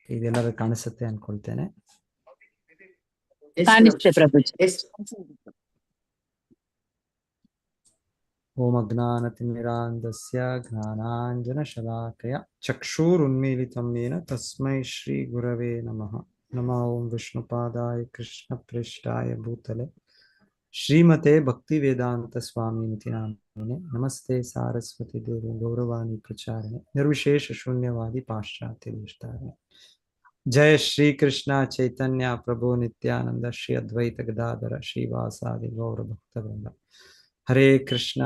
ಇದೆಲ್ಲರೂ ಕಾಣಿಸುತ್ತೆ ಅನ್ಕೊಳ್ತೇನೆ. ಕಾಣಿಸುತ್ತೆ ಪ್ರಭುಜಿ. ಓಂ ಅಜ್ಞಾನತಿಮಿರಾಂಧಸ್ಯ ಜ್ಞಾನಾಂಜನಶಲಾಕಯ ಚಕ್ಷುರುನ್ಮೀಲಿತಂ ಯೇನ ತಸ್ಮೈ ಶ್ರೀ ಗುರವೇ ನಮಃ. ನಮಃ ಓಂ ವಿಷ್ಣುಪಾದಾಯ ಕೃಷ್ಣಪ್ರೇಷ್ಠಾಯ ಭೂತಲೆ ಶ್ರೀಮತೆ ಭಕ್ತಿವೇದಾಂತ ಸ್ವಾಮಿನಿತಿ ನಾಮಿನೆ. ನಮಸ್ತೆ ಸಾರಸ್ವತಿ ದೇವಿ ಗೌರವಾಣಿ ಪ್ರಚಾರಣೆ ನಿರ್ವಿಶೇಷ ಶೂನ್ಯವಾದಿ ಪಾಶ್ಚಾತ್ಯ ದೇಶಧಾರಣೆ. ಜಯ ಶ್ರೀ ಕೃಷ್ಣ ಚೈತನ್ಯ ಪ್ರಭು ನಿತ್ಯಾನಂದ ಶ್ರೀ ಅದ್ವೈತ ಗದಾಧರ ಶ್ರೀವಾಸಾದಿ ಗೌರ ಭಕ್ತವೃಂದ. ಹರೇ ಕೃಷ್ಣ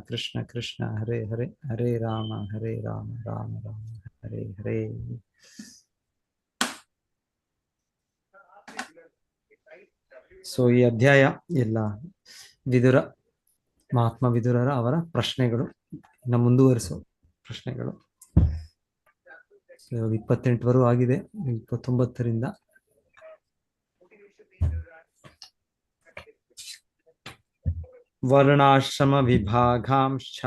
ಕೃಷ್ಣ ಕೃಷ್ಣ ಹರೇ ಹರೇ, ಹರೇ ರಾಮ ರಾಮ ರಾಮ ಹರೇ ಹರೇ. ಸೊ ಈ ಅಧ್ಯಾಯ ಎಲ್ಲ ವಿದುರ, ಮಹಾತ್ಮ ವಿದುರರ ಅವರ ಪ್ರಶ್ನೆಗಳು, ಇನ್ನು ಮುಂದುವರಿಸೋ ಪ್ರಶ್ನೆಗಳು. 28ವರೆಗೂ ಆಗಿದೆ. 29ರಿಂದ ವರ್ಣಾಶ್ರಮ ವಿಭಾಗಾಂಶ್ಚ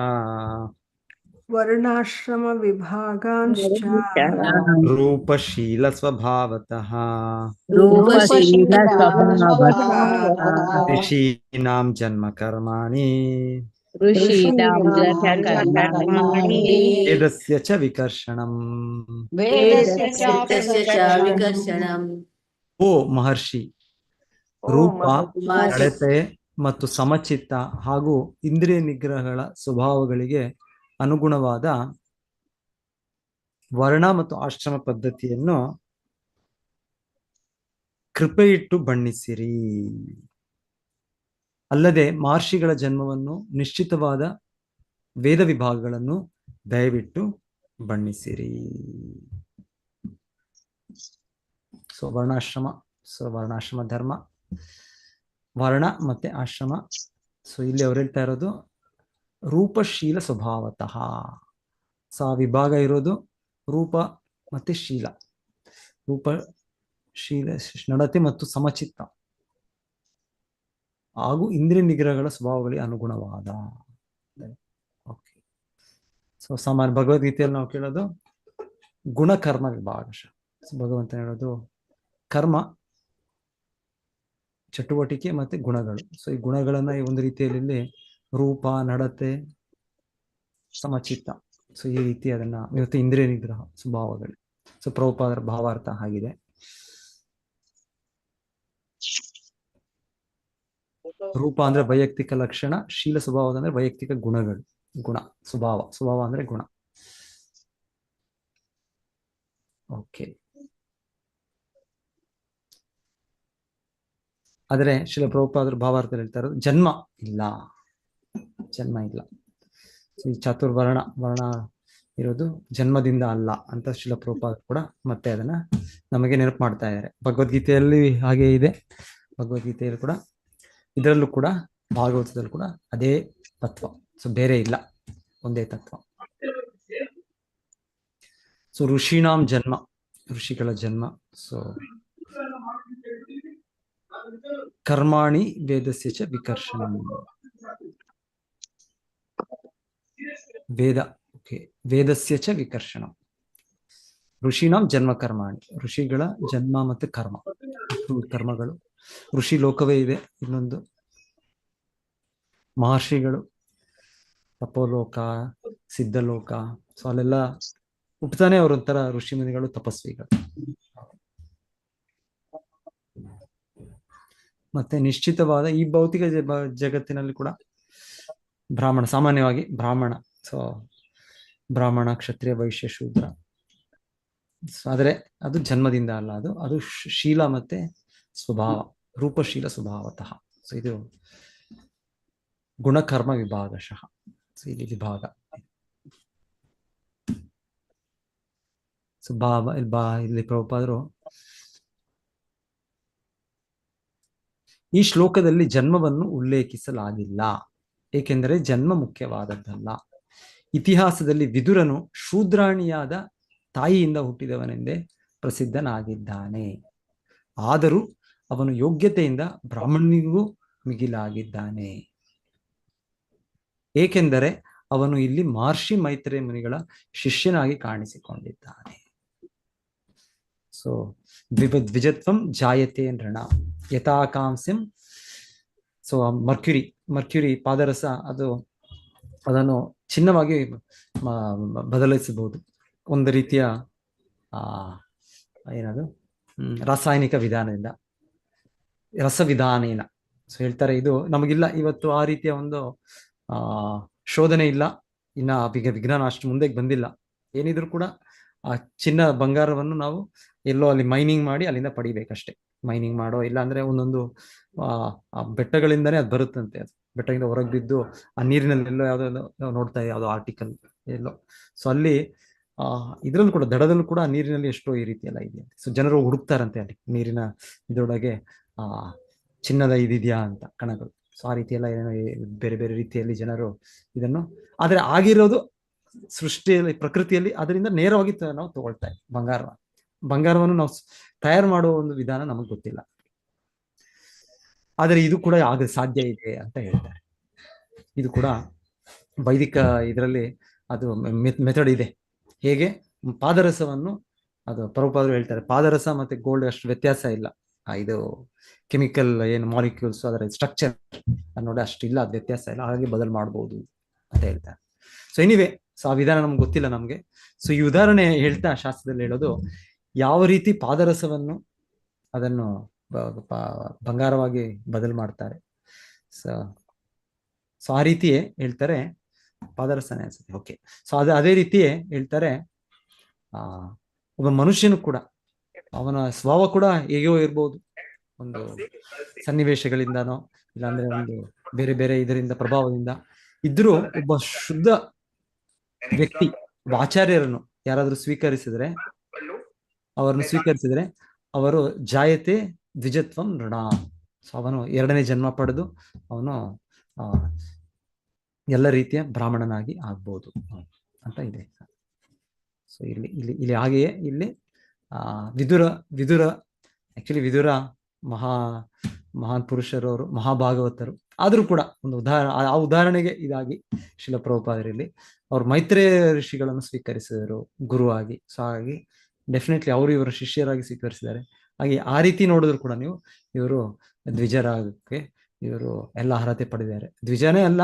ರೂಪಶೀಲ ಸ್ವಭಾವತಃ ಋಷೀಣಾಂ ಜನ್ಮ ಕರ್ಮಾಣಿ ವೇದಸ್ಯ ಚ ವಿಕರ್ಷಣಂ. ಓ ಮಹರ್ಷಿ, ರೂಪ, ನಡತೆ ಮತ್ತು ಸಮಚಿತ್ತ ಹಾಗೂ ಇಂದ್ರಿಯ ನಿಗ್ರಹಗಳ ಸ್ವಭಾವಗಳಿಗೆ ಅನುಗುಣವಾದ ವರ್ಣ ಮತ್ತು ಆಶ್ರಮ ಪದ್ಧತಿಯನ್ನು ಕೃಪೆಯಿಟ್ಟು ಬಣ್ಣಿಸಿರಿ. ಅಲ್ಲದೆ ಮಹರ್ಷಿಗಳ ಜನ್ಮವನ್ನು ನಿಶ್ಚಿತವಾದ ವೇದ ವಿಭಾಗಗಳನ್ನು ದಯವಿಟ್ಟು ಬಣ್ಣಿಸಿರಿ. ವರ್ಣಾಶ್ರಮ ಧರ್ಮ, ವರ್ಣ ಮತ್ತೆ ಆಶ್ರಮ. ಸೊ ಇಲ್ಲಿ ಅವ್ರು ಹೇಳ್ತಾ ಇರೋದು ರೂಪಶೀಲ ಸ್ವಭಾವತಃ. ಸೊ ಆ ವಿಭಾಗ ಇರೋದು ರೂಪ ಮತ್ತೆ ಶೀಲ, ರೂಪಶೀಲ ನಡತೆ ಮತ್ತು ಸಮಚಿತ್ತ ಹಾಗೂ ಇಂದ್ರಿಯ ನಿಗ್ರಹಗಳ ಸ್ವಭಾವಗಳಿಗೆ ಅನುಗುಣವಾದ. ಓಕೆ. ಸೊ ಸಾಮಾನ್ಯ ಭಗವದ್ಗೀತೆಯಲ್ಲಿ ನಾವು ಕೇಳೋದು ಗುಣಕರ್ಮ ವಿಭಾಗಶಃ. ಭಗವಂತ ಹೇಳೋದು ಕರ್ಮ, ಚಟುವಟಿಕೆ ಮತ್ತೆ ಗುಣಗಳು. ಸೊ ಈ ಗುಣಗಳನ್ನ ಈ ಒಂದು ರೀತಿಯಲ್ಲಿ ರೂಪ, ನಡತೆ, ಸಮಚಿತ್ತ, ಸೊ ಈ ರೀತಿ ಅದನ್ನ ಇವತ್ತು ಇಂದ್ರಿಯ ನಿಗ್ರಹ ಸ್ವಭಾವಗಳು. ಸೊ ಪ್ರಭುಪಾದರ ಭಾವಾರ್ಥ ಆಗಿದೆ. ರೂಪ ಅಂದ್ರೆ ವೈಯಕ್ತಿಕ ಲಕ್ಷಣ, ಶೀಲ ಸ್ವಭಾವ ಅಂದ್ರೆ ವೈಯಕ್ತಿಕ ಗುಣಗಳು. ಗುಣ ಸ್ವಭಾವ ಅಂದ್ರೆ ಗುಣ. ಓಕೆ. ಆದರೆ ಶಿಲ ಪ್ರಭುಪಾದರು ಭಾವಾರ್ಥ ಹೇಳ್ತಾ ಇರೋದು ಜನ್ಮ ಇಲ್ಲ. ಈ ವರ್ಣ ಇರೋದು ಜನ್ಮದಿಂದ ಅಲ್ಲ ಅಂತ ಶಿಲ ಪ್ರಭುಪಾದರು ಕೂಡ ಮತ್ತೆ ಅದನ್ನ ನಮಗೆ ನೆನಪು ಮಾಡ್ತಾ ಇದ್ದಾರೆ. ಭಗವದ್ಗೀತೆಯಲ್ಲಿ ಹಾಗೆ ಇದೆ. ಭಗವದ್ಗೀತೆಯಲ್ಲಿ ಕೂಡ, ಇದರಲ್ಲೂ ಕೂಡ, ಭಾಗವತದಲ್ಲೂ ಕೂಡ ಅದೇ ತತ್ವ. ಸೊ ಬೇರೆ ಇಲ್ಲ, ಒಂದೇ ತತ್ವ. ಸೊ ಋಷೀಣಾಂ ಜನ್ಮ, ಋಷಿಗಳ ಜನ್ಮ. ಸೊ ಕರ್ಮಾಣಿ ವೇದಸ್ಯ ಚ ವಿಕರ್ಷಣಂ. ವೇದಸ್ಯ ಚ ವಿಕರ್ಷಣಂ. ಋಷೀಣಾಂ ಜನ್ಮ ಕರ್ಮಾಣಿ, ಋಷಿಗಳ ಜನ್ಮ ಮತ್ತು ಕರ್ಮಗಳು. ಋಷಿ ಲೋಕವೇ ಇದೆ ಇನ್ನೊಂದು. ಮಹರ್ಷಿಗಳು ತಪೋಲೋಕ, ಸಿದ್ಧಲೋಕ. ಸೊ ಅಲ್ಲೆಲ್ಲ ಹುಟ್ಟತಾನೆ ಅವರೊಂಥರ ಋಷಿ ಮುನಿಗಳು, ತಪಸ್ವಿಗಳು. ಮತ್ತೆ ನಿಶ್ಚಿತವಾದ ಈ ಭೌತಿಕ ಜಗತ್ತಿನಲ್ಲಿ ಕೂಡ ಬ್ರಾಹ್ಮಣ, ಸಾಮಾನ್ಯವಾಗಿ ಬ್ರಾಹ್ಮಣ. ಸೊ ಬ್ರಾಹ್ಮಣ, ಕ್ಷತ್ರಿಯ, ವೈಶ್ಯ, ಶೂದ್ರ. ಆದರೆ ಅದು ಜನ್ಮದಿಂದ ಅಲ್ಲ, ಅದು ಶೀಲ ಮತ್ತೆ ಸ್ವಭಾವ, ರೂಪಶೀಲ ಸ್ವಭಾವತಃ. ಸೊ ಇದು ಗುಣಕರ್ಮ ವಿಭಾಗಶಃ. ಸೊ ಇಲ್ಲಿ ವಿಭಾಗ. ಸೊ ಇಲ್ಲಿ ಪ್ರಭುಪಾದರು ಈ ಶ್ಲೋಕದಲ್ಲಿ ಜನ್ಮವನ್ನು ಉಲ್ಲೇಖಿಸಲಾಗಿಲ್ಲ, ಏಕೆಂದರೆ ಜನ್ಮ ಮುಖ್ಯವಾದದ್ದಲ್ಲ. ಇತಿಹಾಸದಲ್ಲಿ ವಿದುರನು ಶೂದ್ರಾಣಿಯಾದ ತಾಯಿಯಿಂದ ಹುಟ್ಟಿದವನೆಂದೇ ಪ್ರಸಿದ್ಧನಾಗಿದ್ದಾನೆ. ಆದರೂ ಅವನು ಯೋಗ್ಯತೆಯಿಂದ ಬ್ರಾಹ್ಮಣನಿಗೂ ಮಿಗಿಲಾಗಿದ್ದಾನೆ, ಏಕೆಂದರೆ ಅವನು ಇಲ್ಲಿ ಮಹರ್ಷಿ ಮೈತ್ರೇಯ ಮುನಿಗಳ ಶಿಷ್ಯನಾಗಿ ಕಾಣಿಸಿಕೊಂಡಿದ್ದಾನೆ. ಸೊ ದ್ವಿಜತ್ವಂ ಜಾಯತೆ ನೃಣ ಯಥಾಕಾಂಸ್ಯಂ. ಸೊ ಮರ್ಕ್ಯುರಿ ಪಾದರಸ ಅದನ್ನು ಚಿನ್ನವಾಗಿ ಬದಲಿಸಬಹುದು ಒಂದು ರೀತಿಯ ಏನದು ರಾಸಾಯನಿಕ ವಿಧಾನದಿಂದ, ರಸವಿಧಾನೇನ. ಸೊ ಹೇಳ್ತಾರೆ, ಇದು ನಮಗಿಲ್ಲ ಇವತ್ತು ಆ ರೀತಿಯ ಒಂದು ಶೋಧನೆ ಇಲ್ಲ, ಇನ್ನ ವಿಜ್ಞಾನ ಅಷ್ಟು ಮುಂದೆ ಬಂದಿಲ್ಲ. ಏನಿದ್ರು ಕೂಡ ಆ ಚಿನ್ನ ಬಂಗಾರವನ್ನು ನಾವು ಎಲ್ಲೋ ಅಲ್ಲಿ ಮೈನಿಂಗ್ ಮಾಡಿ ಅಲ್ಲಿಂದ ಪಡಿಬೇಕಷ್ಟೇ. ಮೈನಿಂಗ್ ಮಾಡೋ, ಇಲ್ಲ ಅಂದ್ರೆ ಒಂದೊಂದು ಬೆಟ್ಟಗಳಿಂದನೇ ಅದು ಬರುತ್ತಂತೆ. ಅದು ಬೆಟ್ಟದಿಂದ ಹೊರಗೆ ಬಿದ್ದು ಆ ನೀರಿನಲ್ಲೆಲ್ಲೋ ಯಾವ್ದೋ ನೋಡ್ತಾ ಯಾವ್ದೋ ಆರ್ಟಿಕಲ್ ಎಲ್ಲೋ. ಸೊ ಅಲ್ಲಿ ಇದ್ರಲ್ಲೂ ಕೂಡ ದಡದಲ್ಲೂ ಕೂಡ ನೀರಿನಲ್ಲಿ ಎಷ್ಟೋ ಈ ರೀತಿ ಎಲ್ಲ ಇದೆ. ಸೊ ಜನರು ಹುಡುಕ್ತಾರಂತೆ ಅಲ್ಲಿ ನೀರಿನ ಇದರೊಳಗೆ ಚಿನ್ನದ ಇದಿದೆಯಾ ಅಂತ ಕಣಗಳು. ಸೊ ಆ ರೀತಿ ಎಲ್ಲ ಏನೋ ಬೇರೆ ಬೇರೆ ರೀತಿಯಲ್ಲಿ ಜನರು ಇದನ್ನು, ಆದ್ರೆ ಆಗಿರೋದು ಸೃಷ್ಟಿಯಲ್ಲಿ, ಪ್ರಕೃತಿಯಲ್ಲಿ ಅದರಿಂದ ನೇರವಾಗಿ ನಾವು ತಗೊಳ್ತಾ ಇದ್ದೀವಿ. ಬಂಗಾರವನ್ನು ನಾವು ತಯಾರು ಮಾಡುವ ಒಂದು ವಿಧಾನ ನಮಗೆ ಗೊತ್ತಿಲ್ಲ, ಆದರೆ ಇದು ಕೂಡ ಸಾಧ್ಯ ಇದೆ ಅಂತ ಹೇಳ್ತಾರೆ. ಇದು ಕೂಡ ವೈದಿಕ ಇದರಲ್ಲಿ ಅದು ಮೆಥಡ್ ಇದೆ. ಹೇಗೆ ಪಾದರಸವನ್ನು, ಅದು ಪ್ರಭುಪಾದರು ಹೇಳ್ತಾರೆ, ಪಾದರಸ ಮತ್ತೆ ಗೋಲ್ಡ್ ಅಷ್ಟು ವ್ಯತ್ಯಾಸ ಇಲ್ಲ. ಇದು ಕೆಮಿಕಲ್ ಏನು ಮಾಲಿಕ್ಯೂಲ್ಸ್ ಅದರ ಸ್ಟ್ರಕ್ಚರ್ ನೋಡಿ ಅಷ್ಟಿಲ್ಲ, ಅದು ವ್ಯತ್ಯಾಸ ಇಲ್ಲ, ಹಾಗೆ ಬದಲು ಮಾಡ್ಬೋದು ಅಂತ ಹೇಳ್ತಾರೆ. ಸೊ ಎನಿವೆ, ಸೊ ಆ ವಿಧಾನ ನಮ್ಗೆ ಗೊತ್ತಿಲ್ಲ ನಮ್ಗೆ. ಸೊ ಈ ಉದಾಹರಣೆ ಹೇಳ್ತಾ ಶಾಸ್ತ್ರದಲ್ಲಿ ಹೇಳೋದು, ಯಾವ ರೀತಿ ಪಾದರಸವನ್ನು ಅದನ್ನು ಬಂಗಾರವಾಗಿ ಬದಲು ಮಾಡ್ತಾರೆ. ಸೊ ಆ ರೀತಿಯೇ ಹೇಳ್ತಾರೆ, ಪಾದರಸನೇ ಅನ್ಸುತ್ತೆ, ಓಕೆ. ಸೊ ಅದೇ ರೀತಿಯೇ ಹೇಳ್ತಾರೆ, ಒಬ್ಬ ಮನುಷ್ಯನು ಕೂಡ ಅವನ ಸ್ವಭಾವ ಕೂಡ ಹೇಗೋ ಇರ್ಬೋದು, ಒಂದು ಸನ್ನಿವೇಶಗಳಿಂದನೋ ಇಲ್ಲಾಂದ್ರೆ ಒಂದು ಬೇರೆ ಬೇರೆ ಇದರಿಂದ ಪ್ರಭಾವದಿಂದ ಇದ್ರೂ ಒಬ್ಬ ಶುದ್ಧ ವ್ಯಕ್ತಿ, ಒಬ್ಬ ಆಚಾರ್ಯರನ್ನು ಯಾರಾದ್ರೂ ಅವರನ್ನು ಸ್ವೀಕರಿಸಿದ್ರೆ ಅವರು ಜಾಯತೆ ದ್ವಿಜತ್ವಂ ನೃಣ. ಸೊ ಅವನು ಎರಡನೇ ಜನ್ಮ ಪಡೆದು ಅವನು ಎಲ್ಲ ರೀತಿಯ ಬ್ರಾಹ್ಮಣನಾಗಿ ಆಗ್ಬೋದು ಅಂತ ಇದೆ. ಸೊ ಇಲ್ಲಿ ಹಾಗೆಯೇ ಇಲ್ಲಿ ವಿದುರ ಆಕ್ಚುಲಿ ವಿದುರ ಮಹಾನ್ ಪುರುಷರವರು, ಮಹಾಭಾಗವತರು. ಆದ್ರೂ ಕೂಡ ಒಂದು ಆ ಉದಾಹರಣೆಗೆ ಇದಾಗಿ ಶಿಲ ಪ್ರಭುಪಾದರಲ್ಲಿ ಅವ್ರು ಮೈತ್ರೇಯ ಋಷಿಗಳನ್ನು ಸ್ವೀಕರಿಸಿದರು ಗುರುವಾಗಿ. ಸೊ ಹಾಗಾಗಿ ಡೆಫಿನೆಟ್ಲಿ ಅವರು ಇವರ ಶಿಷ್ಯರಾಗಿ ಸ್ವೀಕರಿಸಿದ್ದಾರೆ. ಹಾಗೆ ಆ ರೀತಿ ನೋಡಿದ್ರು ಕೂಡ ನೀವು ಇವರು ದ್ವಿಜರಾಗಕ್ಕೆ ಇವರು ಎಲ್ಲ ಅರ್ಹತೆ ಪಡೆದಿದ್ದಾರೆ. ದ್ವಿಜನೇ ಅಲ್ಲ,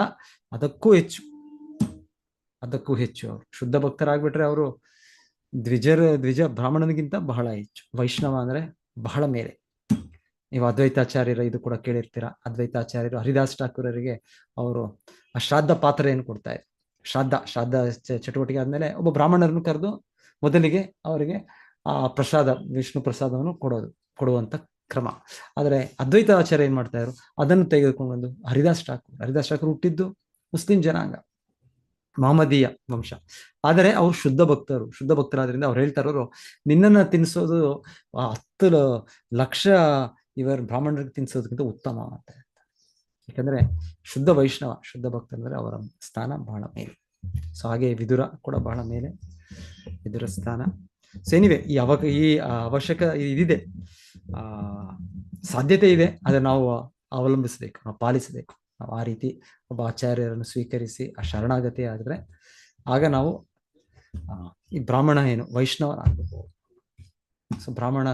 ಅದಕ್ಕೂ ಹೆಚ್ಚು ಅವರು ಶುದ್ಧ ಭಕ್ತರಾಗ್ಬಿಟ್ರೆ ಅವರು ದ್ವಿಜ ಬ್ರಾಹ್ಮಣನಿಗಿಂತ ಬಹಳ ಹೆಚ್ಚು. ವೈಷ್ಣವ ಅಂದ್ರೆ ಬಹಳ ಮೇಲೆ. ನೀವು ಅದ್ವೈತಾಚಾರ್ಯರ ಇದು ಕೂಡ ಕೇಳಿರ್ತೀರಾ. ಅದ್ವೈತಾಚಾರ್ಯರು ಹರಿದಾಸ್ ಠಾಕೂರರಿಗೆ ಅವರು ಆ ಶ್ರಾದ್ದ ಪಾತ್ರ ಏನು ಕೊಡ್ತಾ ಇದ್ರು, ಶ್ರಾದ್ದ ಚಟುವಟಿಕೆ ಆದ್ಮೇಲೆ ಒಬ್ಬ ಬ್ರಾಹ್ಮಣರನ್ನು ಕರೆದು ಮೊದಲಿಗೆ ಅವರಿಗೆ ಆ ಪ್ರಸಾದ, ವಿಷ್ಣು ಪ್ರಸಾದವನ್ನು ಕೊಡುವಂತ ಕ್ರಮ. ಆದ್ರೆ ಅದ್ವೈತಾಚಾರ್ಯ ಏನ್ ಮಾಡ್ತಾ ಇದ್ರು, ಅದನ್ನು ತೆಗೆದುಕೊಂಡು ಬಂದು ಹರಿದಾಸ್ ಠಾಕೂರ್ ಹುಟ್ಟಿದ್ದು ಮುಸ್ಲಿಂ ಜನಾಂಗ, ಮಹಮ್ಮದೀಯ ವಂಶ. ಆದರೆ ಅವ್ರು ಶುದ್ಧ ಭಕ್ತರಾದ್ರಿಂದ ಅವ್ರು ಹೇಳ್ತಾರವರು, ನಿನ್ನನ್ನ ತಿನ್ನಿಸೋದು 10 ಲಕ್ಷ ಇವರು ಬ್ರಾಹ್ಮಣರಿಗೆ ತಿನ್ಸೋದಕ್ಕಿಂತ ಉತ್ತಮ ಅಂತ ಹೇಳ್ತಾರೆ. ಯಾಕಂದ್ರೆ ಶುದ್ಧ ವೈಷ್ಣವ, ಶುದ್ಧ ಭಕ್ತ ಅಂದ್ರೆ ಅವರ ಸ್ಥಾನ ಬಹಳ ಮೇಲೆ. ಸೊ ಹಾಗೆ ವಿದುರ ಕೂಡ ಬಹಳ ಮೇಲೆ, ವಿದುರ ಸ್ಥಾನ. ಸೊ ಎನಿವೆ, ಈ ಅವಶ್ಯಕ ಇದಿದೆ, ಸಾಧ್ಯತೆ ಇದೆ, ಅದನ್ನ ನಾವು ಅವಲಂಬಿಸಬೇಕು, ನಾವು ಪಾಲಿಸಬೇಕು. ನಾವು ಆ ರೀತಿ ಒಬ್ಬ ಆಚಾರ್ಯರನ್ನು ಸ್ವೀಕರಿಸಿ ಆ ಶರಣಾಗತಿ ಆದ್ರೆ ಆಗ ನಾವು ಈ ಬ್ರಾಹ್ಮಣ ಏನು ವೈಷ್ಣವರಾಗಬೇಕು. ಸೊ ಬ್ರಾಹ್ಮಣ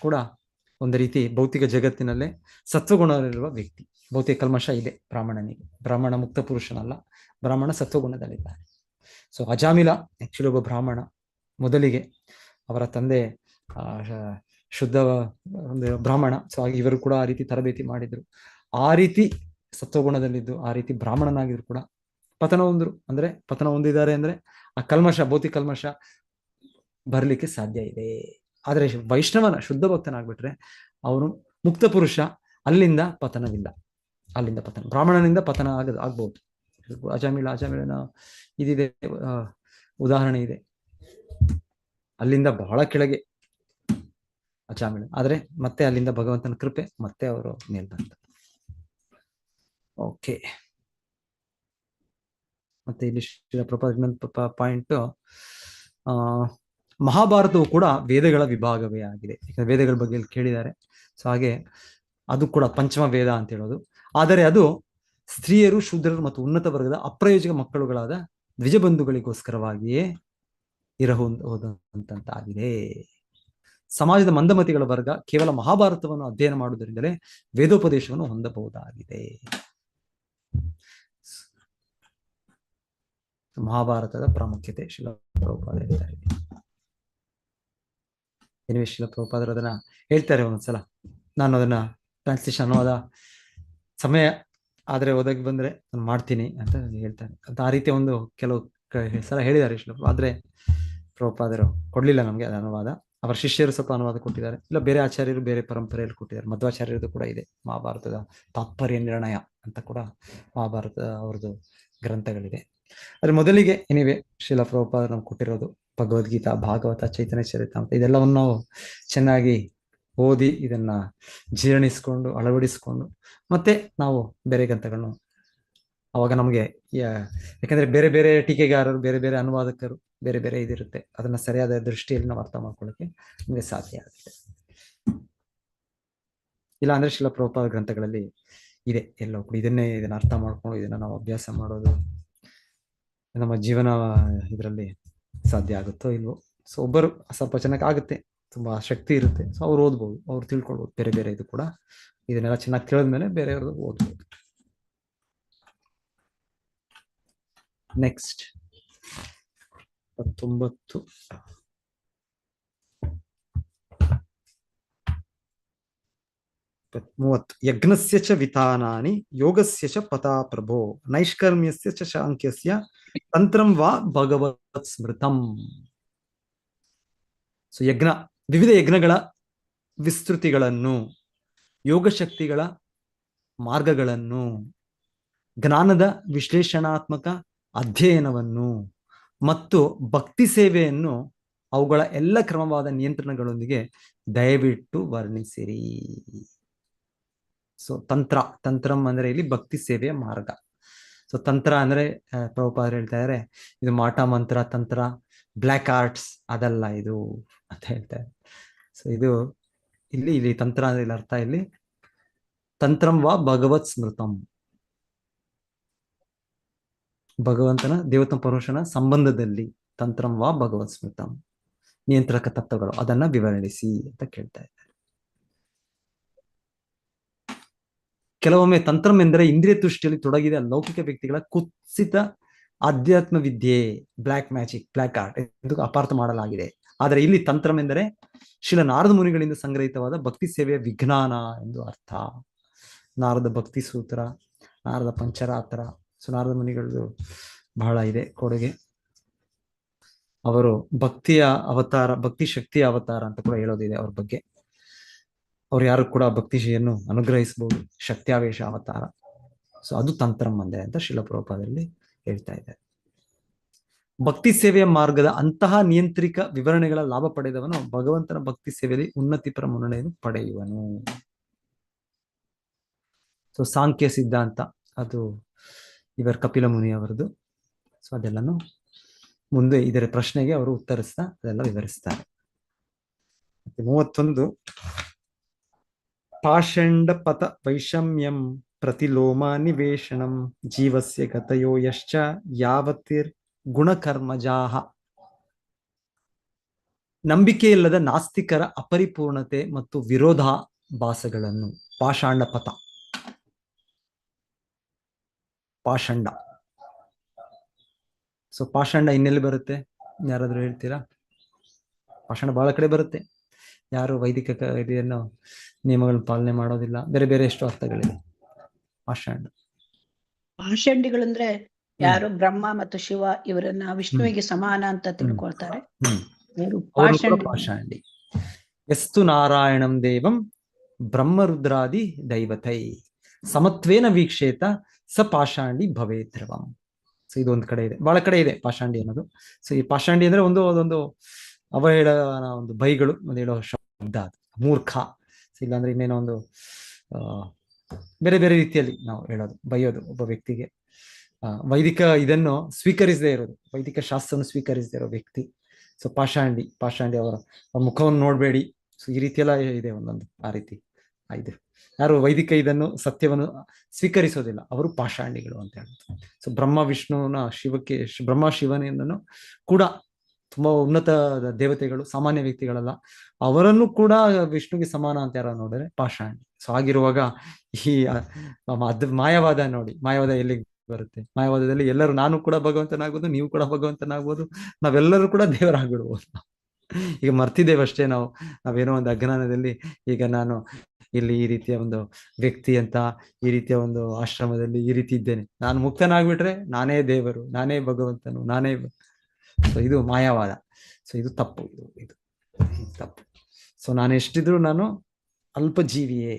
ಕೂಡ ಒಂದು ರೀತಿ ಭೌತಿಕ ಜಗತ್ತಿನಲ್ಲೇ ಸತ್ವಗುಣವಿರುವ ವ್ಯಕ್ತಿ. ಭೌತಿಕ ಕಲ್ಮಶ ಇದೆ ಬ್ರಾಹ್ಮಣನಿಗೆ. ಬ್ರಾಹ್ಮಣ ಮುಕ್ತ ಪುರುಷನಲ್ಲ, ಬ್ರಾಹ್ಮಣ ಸತ್ವಗುಣದಲ್ಲಿದ್ದಾನೆ. ಸೊ ಅಜಾಮಿಲ ಆಕ್ಚುಲಿ ಒಬ್ಬ ಬ್ರಾಹ್ಮಣ. ಮೊದಲಿಗೆ ಅವರ ತಂದೆ ಶುದ್ಧ ಒಂದು ಬ್ರಾಹ್ಮಣ. ಸೊ ಹಾಗೆ ಇವರು ಕೂಡ ಆ ರೀತಿ ತರಬೇತಿ ಮಾಡಿದ್ರು. ಆ ರೀತಿ ಸತ್ವಗುಣದಲ್ಲಿದ್ದು ಆ ರೀತಿ ಬ್ರಾಹ್ಮಣನಾಗಿದ್ರು ಕೂಡ ಪತನ ಹೊಂದಿದ್ದಾರೆ ಅಂದ್ರೆ ಆ ಕಲ್ಮಶ, ಭೌತಿಕ ಕಲ್ಮಶ ಬರ್ಲಿಕ್ಕೆ ಸಾಧ್ಯ ಇದೆ. ಆದ್ರೆ ವೈಷ್ಣವನ ಶುದ್ಧ ಭಕ್ತನಾಗ್ಬಿಟ್ರೆ ಅವನು ಮುಕ್ತ ಪುರುಷ, ಅಲ್ಲಿಂದ ಪತನವಿಲ್ಲ. ಬ್ರಾಹ್ಮಣನಿಂದ ಪತನ ಆಗ್ಬಹುದು. ಅಜಾಮಿಲನ ಇದಿದೆ, ಉದಾಹರಣೆ ಇದೆ. ಅಲ್ಲಿಂದ ಬಹಳ ಕೆಳಗೆ ಅಜಾಮಿಲ, ಆದ್ರೆ ಮತ್ತೆ ಅಲ್ಲಿಂದ ಭಗವಂತನ ಕೃಪೆ ಮತ್ತೆ ಅವರು ಮೇಲ್ ಬಂತ. ಓಕೆ, ಮತ್ತೆ ಇಲ್ಲಿ ಇನ್ನೊಂದು ಪಾಯಿಂಟ್, ಮಹಾಭಾರತವು ಕೂಡ ವೇದಗಳ ವಿಭಾಗವೇ ಆಗಿದೆ. ಯಾಕಂದ್ರೆ ವೇದಗಳ ಬಗ್ಗೆ ಕೇಳಿದ್ದಾರೆ. ಸೊ ಹಾಗೆ ಅದು ಕೂಡ ಪಂಚಮ ವೇದ ಅಂತ ಹೇಳೋದು. ಆದರೆ ಅದು ಸ್ತ್ರೀಯರು, ಶೂದ್ರರು ಮತ್ತು ಉನ್ನತ ವರ್ಗದ ಅಪ್ರಯೋಜಕ ಮಕ್ಕಳುಗಳಾದ ದ್ವಿಜಬಂಧುಗಳಿಗೋಸ್ಕರವಾಗಿಯೇ ಇರಹುದಂತಾಗಿದೆ. ಸಮಾಜದ ಮಂದಮತಿಗಳ ವರ್ಗ ಕೇವಲ ಮಹಾಭಾರತವನ್ನು ಅಧ್ಯಯನ ಮಾಡುವುದರಿಂದಲೇ ವೇದೋಪದೇಶವನ್ನು ಹೊಂದಬಹುದಾಗಿದೆ. ಮಹಾಭಾರತದ ಪ್ರಾಮುಖ್ಯತೆ ಶ್ರೀಲ ಪ್ರಭುಪಾದ ಹೇಳ್ತಾರೆ. ಎನಿವೆ ಶ್ರೀಲ ಪ್ರಭುಪಾದರು ಅದನ್ನ ಹೇಳ್ತಾರೆ ಒಂದ್ಸಲ. ನಾನು ಅದನ್ನ ಟ್ರಾನ್ಸ್ಲೇಷನ್ ಅನ್ನೋದ ಸಮಯ ಆದ್ರೆ ಒದಗಿ ಬಂದ್ರೆ ನಾನು ಮಾಡ್ತೀನಿ ಅಂತ ಹೇಳ್ತಾರೆ. ಅಂತ ಆ ರೀತಿಯ ಒಂದು ಕೆಲವು ಸಲ ಹೇಳಿದ್ದಾರೆ ಶ್ರೀಲ. ಆದ್ರೆ ಪ್ರಭುಪಾದರು ಕೊಡ್ಲಿಲ್ಲ ನಮ್ಗೆ ಅದು ಅನುವಾದ. ಅವರ ಶಿಷ್ಯರು ಸ್ವಲ್ಪ ಅನುವಾದ ಕೊಟ್ಟಿದ್ದಾರೆ, ಇಲ್ಲ ಬೇರೆ ಆಚಾರ್ಯರು ಬೇರೆ ಪರಂಪರೆಯಲ್ಲಿ ಕೊಟ್ಟಿದ್ದಾರೆ. ಮಧ್ವಾಚಾರ್ಯರದು ಕೂಡ ಇದೆ ಮಹಾಭಾರತದ ತಾತ್ಪರ್ಯ ನಿರ್ಣಯ ಅಂತ ಕೂಡ ಮಹಾಭಾರತ ಅವರದು ಗ್ರಂಥಗಳಿದೆ. ಅದ್ರ ಮೊದಲಿಗೆ ಎನಿವೆ ಶ್ರೀಲ ಪ್ರಭುಪಾದರು ನಮ್ಗೆ ಕೊಟ್ಟಿರೋದು ಭಗವದ್ಗೀತಾ, ಭಾಗವತ, ಚೈತನ್ಯ ಚರಿತಾಮೃತ ಇದೆಲ್ಲವನ್ನು ನಾವು ಚೆನ್ನಾಗಿ ಓದಿ ಇದನ್ನ ಜೀರ್ಣಿಸ್ಕೊಂಡು ಅಳವಡಿಸ್ಕೊಂಡು ಮತ್ತೆ ನಾವು ಬೇರೆ ಗ್ರಂಥಗಳನ್ನು ಅವಾಗ ನಮಗೆ ಯಾಕಂದ್ರೆ ಬೇರೆ ಬೇರೆ ಟೀಕೆಗಾರರು, ಬೇರೆ ಬೇರೆ ಅನುವಾದಕರು, ಬೇರೆ ಬೇರೆ ಇದಿರುತ್ತೆ. ಅದನ್ನ ಸರಿಯಾದ ದೃಷ್ಟಿಯಲ್ಲಿ ನಾವು ಅರ್ಥ ಮಾಡ್ಕೊಳ್ಳೋಕೆ ನಮಗೆ ಸಾಧ್ಯ ಆಗುತ್ತೆ. ಇಲ್ಲ ಅಂದ್ರೆ ಶ್ರೀಲ ಪ್ರಭುಪಾದ ಗ್ರಂಥಗಳಲ್ಲಿ ಇದೆ ಎಲ್ಲೋ ಕೂಡ ಇದನ್ನ ಅರ್ಥ ಮಾಡ್ಕೊಂಡು ಇದನ್ನ ನಾವು ಅಭ್ಯಾಸ ಮಾಡೋದು ನಮ್ಮ ಜೀವನ ಇದರಲ್ಲಿ ಸಾಧ್ಯ ಆಗುತ್ತೋ ಇಲ್ವೋ. ಸೊ ಒಬ್ಬರು ಸ್ವಲ್ಪ ಚೆನ್ನಾಗಿ ಆಗುತ್ತೆ, ತುಂಬಾ ಶಕ್ತಿ ಇರುತ್ತೆ, ಸೊ ಅವ್ರು ಓದ್ಬೋದು, ಅವ್ರು ತಿಳ್ಕೊಳ್ಬೋದು ಬೇರೆ ಬೇರೆ ಇದು ಕೂಡ. ಇದನ್ನೆಲ್ಲ ಚೆನ್ನಾಗಿ ತಿಳಿದ್ಮೇಲೆ ಬೇರೆಯವ್ರದ್ದು ಓದ್ಬೋದು. ನೆಕ್ಸ್ಟ್ 19 30 ಯಜ್ಞಸ್ಯ ಚ ವಿತಾನಾನಿ ಯೋಗಸ್ಯ ಚ ಪತಾ ಪ್ರಭೋ ನೈಷ್ಕರ್ಮ್ಯಸ್ಯ ಚ ಶಾಂಕ್ಯಸ್ಯ ತಂತ್ರಂ ವಾ ಭಗವತ್ ಸ್ಮೃತಂ. ಸೊ ವಿವಿಧ ಯಜ್ಞಗಳ ವಿಸ್ತೃತಿಗಳನ್ನು, ಯೋಗಶಕ್ತಿಗಳ ಮಾರ್ಗಗಳನ್ನು, ಜ್ಞಾನದ ವಿಶ್ಲೇಷಣಾತ್ಮಕ ಅಧ್ಯಯನವನ್ನು ಮತ್ತು ಭಕ್ತಿ ಸೇವೆಯನ್ನು ಅವುಗಳ ಎಲ್ಲ ಕ್ರಮವಾದ ನಿಯಂತ್ರಣಗಳೊಂದಿಗೆ ದಯವಿಟ್ಟು ವರ್ಣಿಸಿರಿ. ಸೊ ತಂತ್ರಂ ಅಂದ್ರೆ ಇಲ್ಲಿ ಭಕ್ತಿ ಸೇವೆಯ ಮಾರ್ಗ. ಸೊ ತಂತ್ರ ಅಂದ್ರೆ ಪ್ರಭುಪಾದರು ಹೇಳ್ತಾ ಇದ್ದಾರೆ, ಇದು ಮಾಟ ಮಂತ್ರ, ತಂತ್ರ, ಬ್ಲ್ಯಾಕ್ ಆರ್ಟ್ಸ್ ಅದಲ್ಲ ಇದು ಅಂತ ಹೇಳ್ತಾರೆ. ಸೊ ಇದು ಇಲ್ಲಿ ತಂತ್ರ ಅಂದ್ರೆ ಇಲ್ಲಿ ಅರ್ಥ ಇಲ್ಲಿ ತಂತ್ರಂ ವಾ ಭಗವತ್ ಸ್ಮೃತಂ, ಭಗವಂತನ ದೇವೋತ್ತಮ ಪರಮೇಶ್ವರನ ಸಂಬಂಧದಲ್ಲಿ ತಂತ್ರಂ ವಾ ಭಗವತ್ ಸ್ಮೃತಂ, ನಿಯಂತ್ರಕ ತತ್ವಗಳು ಅದನ್ನ ವಿವರಿಸಿ ಅಂತ ಕೇಳ್ತಾ ಇದ್ದಾರೆ. ಕೆಲವೊಮ್ಮೆ ತಂತ್ರಂ ಎಂದರೆ ಇಂದ್ರಿಯ ದೃಷ್ಟಿಯಲ್ಲಿ ತೊಡಗಿದ ಲೌಕಿಕ ವ್ಯಕ್ತಿಗಳ ಕುತ್ಸಿತ ಆಧ್ಯಾತ್ಮ ವಿದ್ಯೆ, ಬ್ಲ್ಯಾಕ್ ಮ್ಯಾಜಿಕ್, ಬ್ಲ್ಯಾಕ್ ಆರ್ಟ್ ಎಂದು ಅಪಾರ್ಥ ಮಾಡಲಾಗಿದೆ. ಆದರೆ ಇಲ್ಲಿ ತಂತ್ರಂ ಎಂದರೆ ಶ್ರೀಲ ನಾರದ ಮುನಿಗಳಿಂದ ಸಂಗ್ರಹಿತವಾದ ಭಕ್ತಿ ಸೇವೆಯ ವಿಜ್ಞಾನ ಎಂದು ಅರ್ಥ. ನಾರದ ಭಕ್ತಿ ಸೂತ್ರ, ನಾರದ ಪಂಚರಾತ್ರ, ಸೊ ನಾರದ ಮುನಿಗಳದ್ದು ಬಹಳ ಇದೆ ಕೊಡುಗೆ. ಅವರು ಭಕ್ತಿಯ ಅವತಾರ, ಭಕ್ತಿ ಶಕ್ತಿಯ ಅವತಾರ ಅಂತ ಕೂಡ ಹೇಳೋದಿದೆ ಅವ್ರ ಬಗ್ಗೆ. ಅವ್ರು ಯಾರು ಕೂಡ ಭಕ್ತಿಯನ್ನು ಅನುಗ್ರಹಿಸಬಹುದು, ಶಕ್ತಿಯಾವೇಶ ಅವತಾರ. ಸೊ ಅದು ತಂತ್ರಂ ಅಂದೆ ಅಂತ ಶ್ರೀಲ ಪ್ರಭುಪಾದಲ್ಲಿ ಹೇಳ್ತಾ ಇದ್ದಾರೆ. ಭಕ್ತಿ ಸೇವೆಯ ಮಾರ್ಗದ ಅಂತಹ ನಿಯಂತ್ರಿಕ ವಿವರಣೆಗಳ ಲಾಭ ಪಡೆದವನು ಭಗವಂತನ ಭಕ್ತಿ ಸೇವೆಯಲ್ಲಿ ಉನ್ನತಿಪರ ಮುನ್ನಡೆಯನ್ನು ಪಡೆಯುವನು. ಸೊ ಸಾಂಖ್ಯ ಸಿದ್ಧಾಂತ ಅದು ಇವರ ಕಪಿಲ ಮುನಿ ಅವರದು. ಸೊ ಅದೆಲ್ಲನು ಮುಂದೆ ಇದರ ಪ್ರಶ್ನೆಗೆ ಅವರು ಉತ್ತರಿಸ್ತಾ ಅದೆಲ್ಲ ವಿವರಿಸ್ತಾರೆ. 31 ಪಾಷಂಡ ಪಥ ವೈಷಮ್ಯಂ ಪ್ರತಿಲೋಮ ನಿವೇಶನಂ ಜೀವಸ್ಯ ಗತಯೋ ಯಶ್ಚ ಯಾವತಿರ್ ಗುಣಕರ್ಮಜಾಹ. ನಂಬಿಕೆಯಿಲ್ಲದ ನಾಸ್ತಿಕರ ಅಪರಿಪೂರ್ಣತೆ ಮತ್ತು ವಿರೋಧಾಭಾಸಗಳನ್ನು ಪಾಷಾಂಡ ಪಥ, ಪಾಷಂಡ. ಸೊ ಪಾಷಂಡ ಇನ್ನೆಲ್ಲಿ ಬರುತ್ತೆ ಯಾರಾದ್ರೂ ಹೇಳ್ತೀರಾ? ಪಾಷಂಡ ಬಹಳ ಕಡೆ ಬರುತ್ತೆ. ಯಾರು ವೈದಿಕ ಇದನ್ನು ನಿಯಮಗಳನ್ನು ಪಾಲನೆ ಮಾಡೋದಿಲ್ಲ, ಬೇರೆ ಬೇರೆ ಎಷ್ಟು ಅರ್ಥಗಳಿದೆ ಪಾಷಂಡ. ಪಾಷಂಡಿಗಳಂದ್ರೆ ಯಾರು ಬ್ರಹ್ಮ ಮತ್ತು ಶಿವ ಇವರನ್ನ ವಿಷ್ಣುವಿಗೆ ಸಮಾನ ಅಂತ ತಿಳ್ಕೊಳ್ತಾರೆ. ಪಾಷಾಂಡಿ. ಎಸ್ತು ನಾರಾಯಣಂ ದೇವಂ ಬ್ರಹ್ಮರುದ್ರಾದಿ ದೈವತೈ ಸಮತ್ವೇನ ವೀಕ್ಷೇತ ಸ ಪಾಷಾಂಡಿ ಭವೇ ಧ್ರುವಂ. ಸೊ ಇದೊಂದು ಕಡೆ ಇದೆ, ಬಹಳ ಕಡೆ ಇದೆ ಪಾಷಾಂಡಿ ಅನ್ನೋದು. ಸೊ ಈ ಪಾಷಾಂಡಿ ಅಂದ್ರೆ ಅದೊಂದು ಅವಹೇಳನ ಒಂದು ಬೈಗಳು ಒಂದು ಹೇಳೋ ಶಬ್ದ, ಅದು ಮೂರ್ಖ. ಇಲ್ಲಾಂದ್ರೆ ಇನ್ನೇನೋ ಒಂದು ಬೇರೆ ಬೇರೆ ರೀತಿಯಲ್ಲಿ ನಾವು ಹೇಳೋದು, ಬೈಯೋದು ಒಬ್ಬ ವ್ಯಕ್ತಿಗೆ. ವೈದಿಕ ಇದನ್ನು ಸ್ವೀಕರಿಸದೇ ಇರೋದು, ವೈದಿಕ ಶಾಸ್ತ್ರವನ್ನು ಸ್ವೀಕರಿಸದೇ ಇರೋ ವ್ಯಕ್ತಿ. ಸೊ ಪಾಷಾಂಡಿ ಅವರ ಮುಖವನ್ನು ನೋಡ್ಬೇಡಿ. ಸೊ ಈ ರೀತಿಯೆಲ್ಲ ಇದೆ ಒಂದೊಂದು ಆ ರೀತಿ ಇದು ಯಾರು ವೈದಿಕ ಇದನ್ನು ಸತ್ಯವನ್ನು ಸ್ವೀಕರಿಸೋದಿಲ್ಲ ಅವರು ಪಾಷಾಂಡಿಗಳು ಅಂತ ಹೇಳ್ತಾರೆ. ಸೊ ಬ್ರಹ್ಮ ವಿಷ್ಣುವಿನ ಶಿವಕ್ಕೆ ಬ್ರಹ್ಮ ಶಿವನನ್ನು ಕೂಡ ತುಂಬಾ ಉನ್ನತ ದೇವತೆಗಳು, ಸಾಮಾನ್ಯ ವ್ಯಕ್ತಿಗಳಲ್ಲ, ಅವರನ್ನು ಕೂಡ ವಿಷ್ಣುಗೆ ಸಮಾನ ಅಂತ ಯಾರು ನೋಡಿದ್ರೆ ಪಾಷಾಂಡಿ. ಸೊ ಆಗಿರುವಾಗ ಈ ಮಾಯವಾದ ನೋಡಿ, ಮಾಯವಾದ ಎಲ್ಲಿ ಬರುತ್ತೆ? ಮಾಯವಾದದಲ್ಲಿ ಎಲ್ಲರೂ ನಾನು ಕೂಡ ಭಗವಂತನಾಗ್ಬೋದು, ನೀವು ಕೂಡ ಭಗವಂತನಾಗ್ಬೋದು, ನಾವೆಲ್ಲರೂ ಕೂಡ ದೇವರಾಗ್ಬಿಡ್ಬೋದು. ಈಗ ಮರ್ತಿದ್ದೇವಷ್ಟೇ ನಾವೇನೋ ಒಂದು ಅಜ್ಞಾನದಲ್ಲಿ. ಈಗ ನಾನು ಇಲ್ಲಿ ಈ ರೀತಿಯ ಒಂದು ವ್ಯಕ್ತಿ ಅಂತ, ಈ ರೀತಿಯ ಒಂದು ಆಶ್ರಮದಲ್ಲಿ ಈ ರೀತಿ ಇದ್ದೇನೆ, ನಾನು ಮುಕ್ತನಾಗ್ಬಿಟ್ರೆ ನಾನೇ ದೇವರು, ನಾನೇ ಭಗವಂತನು, ನಾನೇ. ಸೊ ಇದು ಮಾಯವಾದ. ಸೊ ಇದು ತಪ್ಪು, ಇದು ತಪ್ಪು. ಸೊ ನಾನು ಎಷ್ಟಿದ್ರು ನಾನು ಅಲ್ಪ ಜೀವಿಯೇ,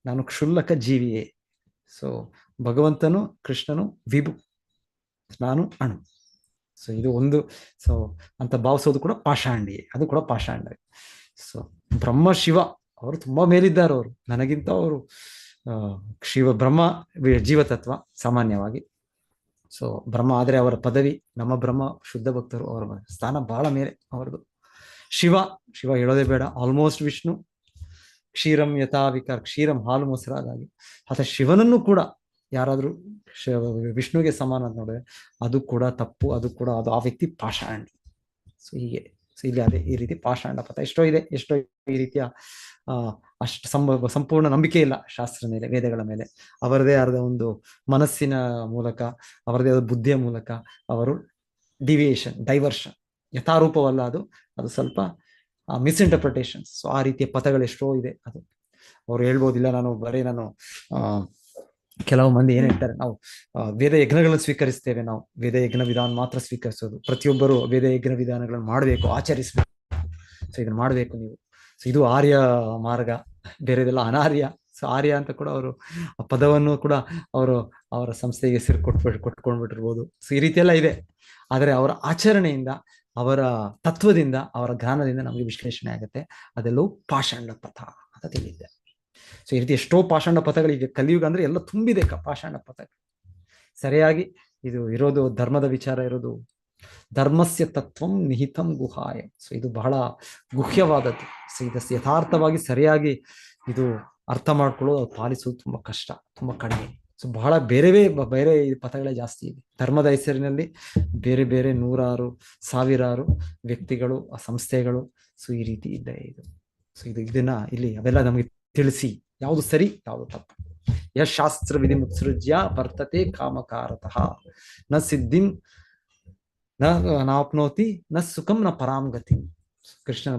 ನಾನು ಕ್ಷುಲ್ಲಕ ಜೀವಿಯೇ. ಸೊ ಭಗವಂತನು ಕೃಷ್ಣನು ವಿಭು, ನಾನು ಅಣು. ಸೊ ಇದು ಒಂದು. ಸೊ ಅಂತ ಭಾವಿಸೋದು ಕೂಡ ಪಾಷಾಂಡಿಯೇ, ಅದು ಕೂಡ ಪಾಷಾಂಡ. ಸೊ ಬ್ರಹ್ಮ ಶಿವ ಅವರು ತುಂಬಾ ಮೇಲಿದ್ದಾರೆ, ಅವರು ನನಗಿಂತ ಅವರು ಶಿವ ಬ್ರಹ್ಮ ಜೀವತತ್ವ ಸಾಮಾನ್ಯವಾಗಿ. ಸೊ ಬ್ರಹ್ಮ ಆದ್ರೆ ಅವರ ಪದವಿ, ನಮ್ಮ ಬ್ರಹ್ಮ ಶುದ್ಧ ಭಕ್ತರು, ಅವರ ಸ್ಥಾನ ಬಹಳ ಮೇಲೆ ಅವರದು. ಶಿವ ಹೇಳೋದೇ ಬೇಡ, ಆಲ್ಮೋಸ್ಟ್ ವಿಷ್ಣು. ಕ್ಷೀರಂ ಯಥಾ ವಿಕಾರ, ಕ್ಷೀರಂ ಹಾಲು ಮೊಸರಾದಾಗಿ. ಅಥವಾ ಶಿವನನ್ನು ಕೂಡ ಯಾರಾದ್ರೂ ವಿಷ್ಣುವಿಗೆ ಸಮಾನ ಅಂತ ನೋಡಿದ್ರೆ ಅದು ಕೂಡ ತಪ್ಪು, ಅದು ಕೂಡ ಅದು ಆ ವ್ಯಕ್ತಿ ಪಾಷಾಂಡಿ. ಸೊ ಹೀಗೆ. ಸೊ ಇಲ್ಲಿ ಅದೇ ಈ ರೀತಿ ಪಾಷಾಂಡ ಪಥ ಎಷ್ಟೋ ಇದೆ, ಎಷ್ಟೋ ಈ ರೀತಿಯ ಅಷ್ಟು ಸಂಪೂರ್ಣ ನಂಬಿಕೆ ಇಲ್ಲ ಶಾಸ್ತ್ರ ಮೇಲೆ, ವೇದಗಳ ಮೇಲೆ. ಅವರದೇ ಆದ ಒಂದು ಮನಸ್ಸಿನ ಮೂಲಕ, ಅವರದೇ ಆದ ಬುದ್ಧಿಯ ಮೂಲಕ ಅವರು ಡೈವರ್ಷನ್, ಯಥಾರೂಪವಲ್ಲ ಅದು, ಅದು ಸ್ವಲ್ಪ ಮಿಸ್ಇಂಟರ್ಪ್ರಿಟೇಷನ್ಸ್. ಸೊ ಆ ರೀತಿಯ ಪಥಗಳು ಎಷ್ಟೋ ಇದೆ. ಅದು ಅವ್ರು ಹೇಳ್ಬೋದಿಲ್ಲ, ನಾನು ಕೆಲವು ಮಂದಿ ಏನ್ ಹೇಳ್ತಾರೆ, ನಾವು ವೇದ ಯಜ್ಞಗಳನ್ನು ಸ್ವೀಕರಿಸ್ತೇವೆ, ನಾವು ವೇದ ಯಜ್ಞ ವಿಧಾನ ಮಾತ್ರ ಸ್ವೀಕರಿಸೋದು, ಪ್ರತಿಯೊಬ್ಬರು ವೇದ ಯಜ್ಞ ವಿಧಾನಗಳನ್ನು ಮಾಡಬೇಕು, ಆಚರಿಸಬೇಕು. ಸೊ ಇದನ್ನ ಮಾಡಬೇಕು ನೀವು. ಸೊ ಇದು ಆರ್ಯ ಮಾರ್ಗ, ಬೇರೆದೆಲ್ಲ ಅನಾರ್ಯ. ಸೊ ಆರ್ಯ ಅಂತ ಕೂಡ ಅವರು ಆ ಪದವನ್ನು ಕೂಡ ಅವರ ಸಂಸ್ಥೆಗೆ ಹೆಸರು ಕೊಟ್ಕೊಂಡ್ಬಿಟ್ಟಿರ್ಬೋದು. ಸೊ ಈ ರೀತಿ ಎಲ್ಲ ಇದೆ. ಆದರೆ ಅವರ ಆಚರಣೆಯಿಂದ, ಅವರ ತತ್ವದಿಂದ, ಅವರ ಜ್ಞಾನದಿಂದ ನಮಗೆ ವಿಶ್ಲೇಷಣೆ ಆಗುತ್ತೆ. ಅದೆಲ್ಲವೂ ಪಾಷಾಂಡ ಪಥ ಅಂತ ತಿಳಿದಿದೆ. ಸೊ ಈ ರೀತಿ ಎಷ್ಟೋ ಪಾಷಾಂಡ ಪಥಗಳು ಈಗ ಕಲಿಯುಗ ಅಂದ್ರೆ ಎಲ್ಲ ತುಂಬಿದೆ ಪಾಷಾಂಡ ಪಥಗಳು. ಸರಿಯಾಗಿ ಇದು ಇರೋದು ಧರ್ಮದ ವಿಚಾರ ಇರೋದು, ಧರ್ಮಸ್ಯ ತತ್ವಂ ನಿಹಿತಂ ಗುಹಾಯ. ಸೊ ಇದು ಬಹಳ ಗುಹ್ಯವಾದದ್ದು. ಸೊ ಇದು ಯಥಾರ್ಥವಾಗಿ ಸರಿಯಾಗಿ ಇದು ಅರ್ಥ ಮಾಡ್ಕೊಳ್ಳೋದು, ಅದು ಪಾಲಿಸೋದು ತುಂಬಾ ಕಷ್ಟ, ತುಂಬಾ ಕಡಿಮೆ. ಸೊ ಬಹಳ ಬೇರೆ ಪಥಗಳೇ ಜಾಸ್ತಿ ಇದೆ. ಧರ್ಮದ ಹೆಸರಿನಲ್ಲಿ ಬೇರೆ ಬೇರೆ ನೂರಾರು ಸಾವಿರಾರು ವ್ಯಕ್ತಿಗಳು, ಆ ಸಂಸ್ಥೆಗಳು. ಸೊ ಈ ರೀತಿ ಇದೆ ಇದು. ಸೊ ಇದನ್ನ ಇಲ್ಲಿ ಅವೆಲ್ಲ ನಮಗೆ ತಿಳಿಸಿ ಯಾವುದು ಸರಿ ಯಾವುದು ತಪ್ಪು. ಶಾಸ್ತ್ರ ವಿಧಿ ಮುತ್ಸೃಜ್ಯ ವರ್ತತೆ ಕಾಮಕಾರತಃ ನ ಸಿದ್ಧಿಂ ನಾಪ್ನೋತಿ ನ ಸುಖಂ ನ ಪರಾಂಗತಿ. ಕೃಷ್ಣನ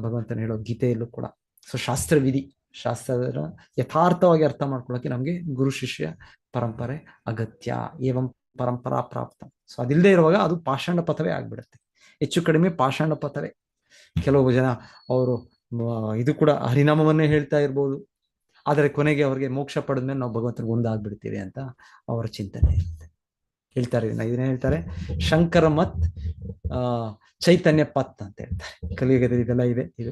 ಭಗವಂತನ ಹೇಳೋ ಗೀತೆಯಲ್ಲೂ ಕೂಡ. ಸೊ ಶಾಸ್ತ್ರ ವಿಧಿ, ಶಾಸ್ತ್ರದ ಯಥಾರ್ಥವಾಗಿ ಅರ್ಥ ಮಾಡ್ಕೊಳ್ಳೋಕೆ ನಮ್ಗೆ ಗುರು ಶಿಷ್ಯ ಪರಂಪರೆ ಅಗತ್ಯ. ಏವಂ ಪರಂಪರಾ ಪ್ರಾಪ್ತ. ಸೊ ಅದಿಲ್ಲದೆ ಇರುವಾಗ ಅದು ಪಾಷಾಂಡ ಪಥವೇ ಆಗ್ಬಿಡುತ್ತೆ, ಹೆಚ್ಚು ಕಡಿಮೆ ಪಾಷಾಂಡ ಪಥವೇ. ಕೆಲವು ಜನ ಅವರು ಇದು ಕೂಡ ಹರಿನಾಮವನ್ನೇ ಹೇಳ್ತಾ ಇರ್ಬೋದು, ಆದರೆ ಕೊನೆಗೆ ಅವ್ರಿಗೆ ಮೋಕ್ಷ ಪಡೆದ್ಮೇಲೆ ನಾವು ಭಗವಂತನಿಗೆ ಒಂದಾಗ್ಬಿಡ್ತೀವಿ ಅಂತ ಅವರ ಚಿಂತನೆ ಇರುತ್ತೆ. ಹೇಳ್ತಾರೆ, ಇದನ್ನ ಹೇಳ್ತಾರೆ ಶಂಕರ ಮತ್ ಚೈತನ್ಯ ಪತ್ ಅಂತ ಹೇಳ್ತಾರೆ. ಕಲಿಯುಗದಲ್ಲಿ ಇದೆಲ್ಲ ಇದೆ. ಇದು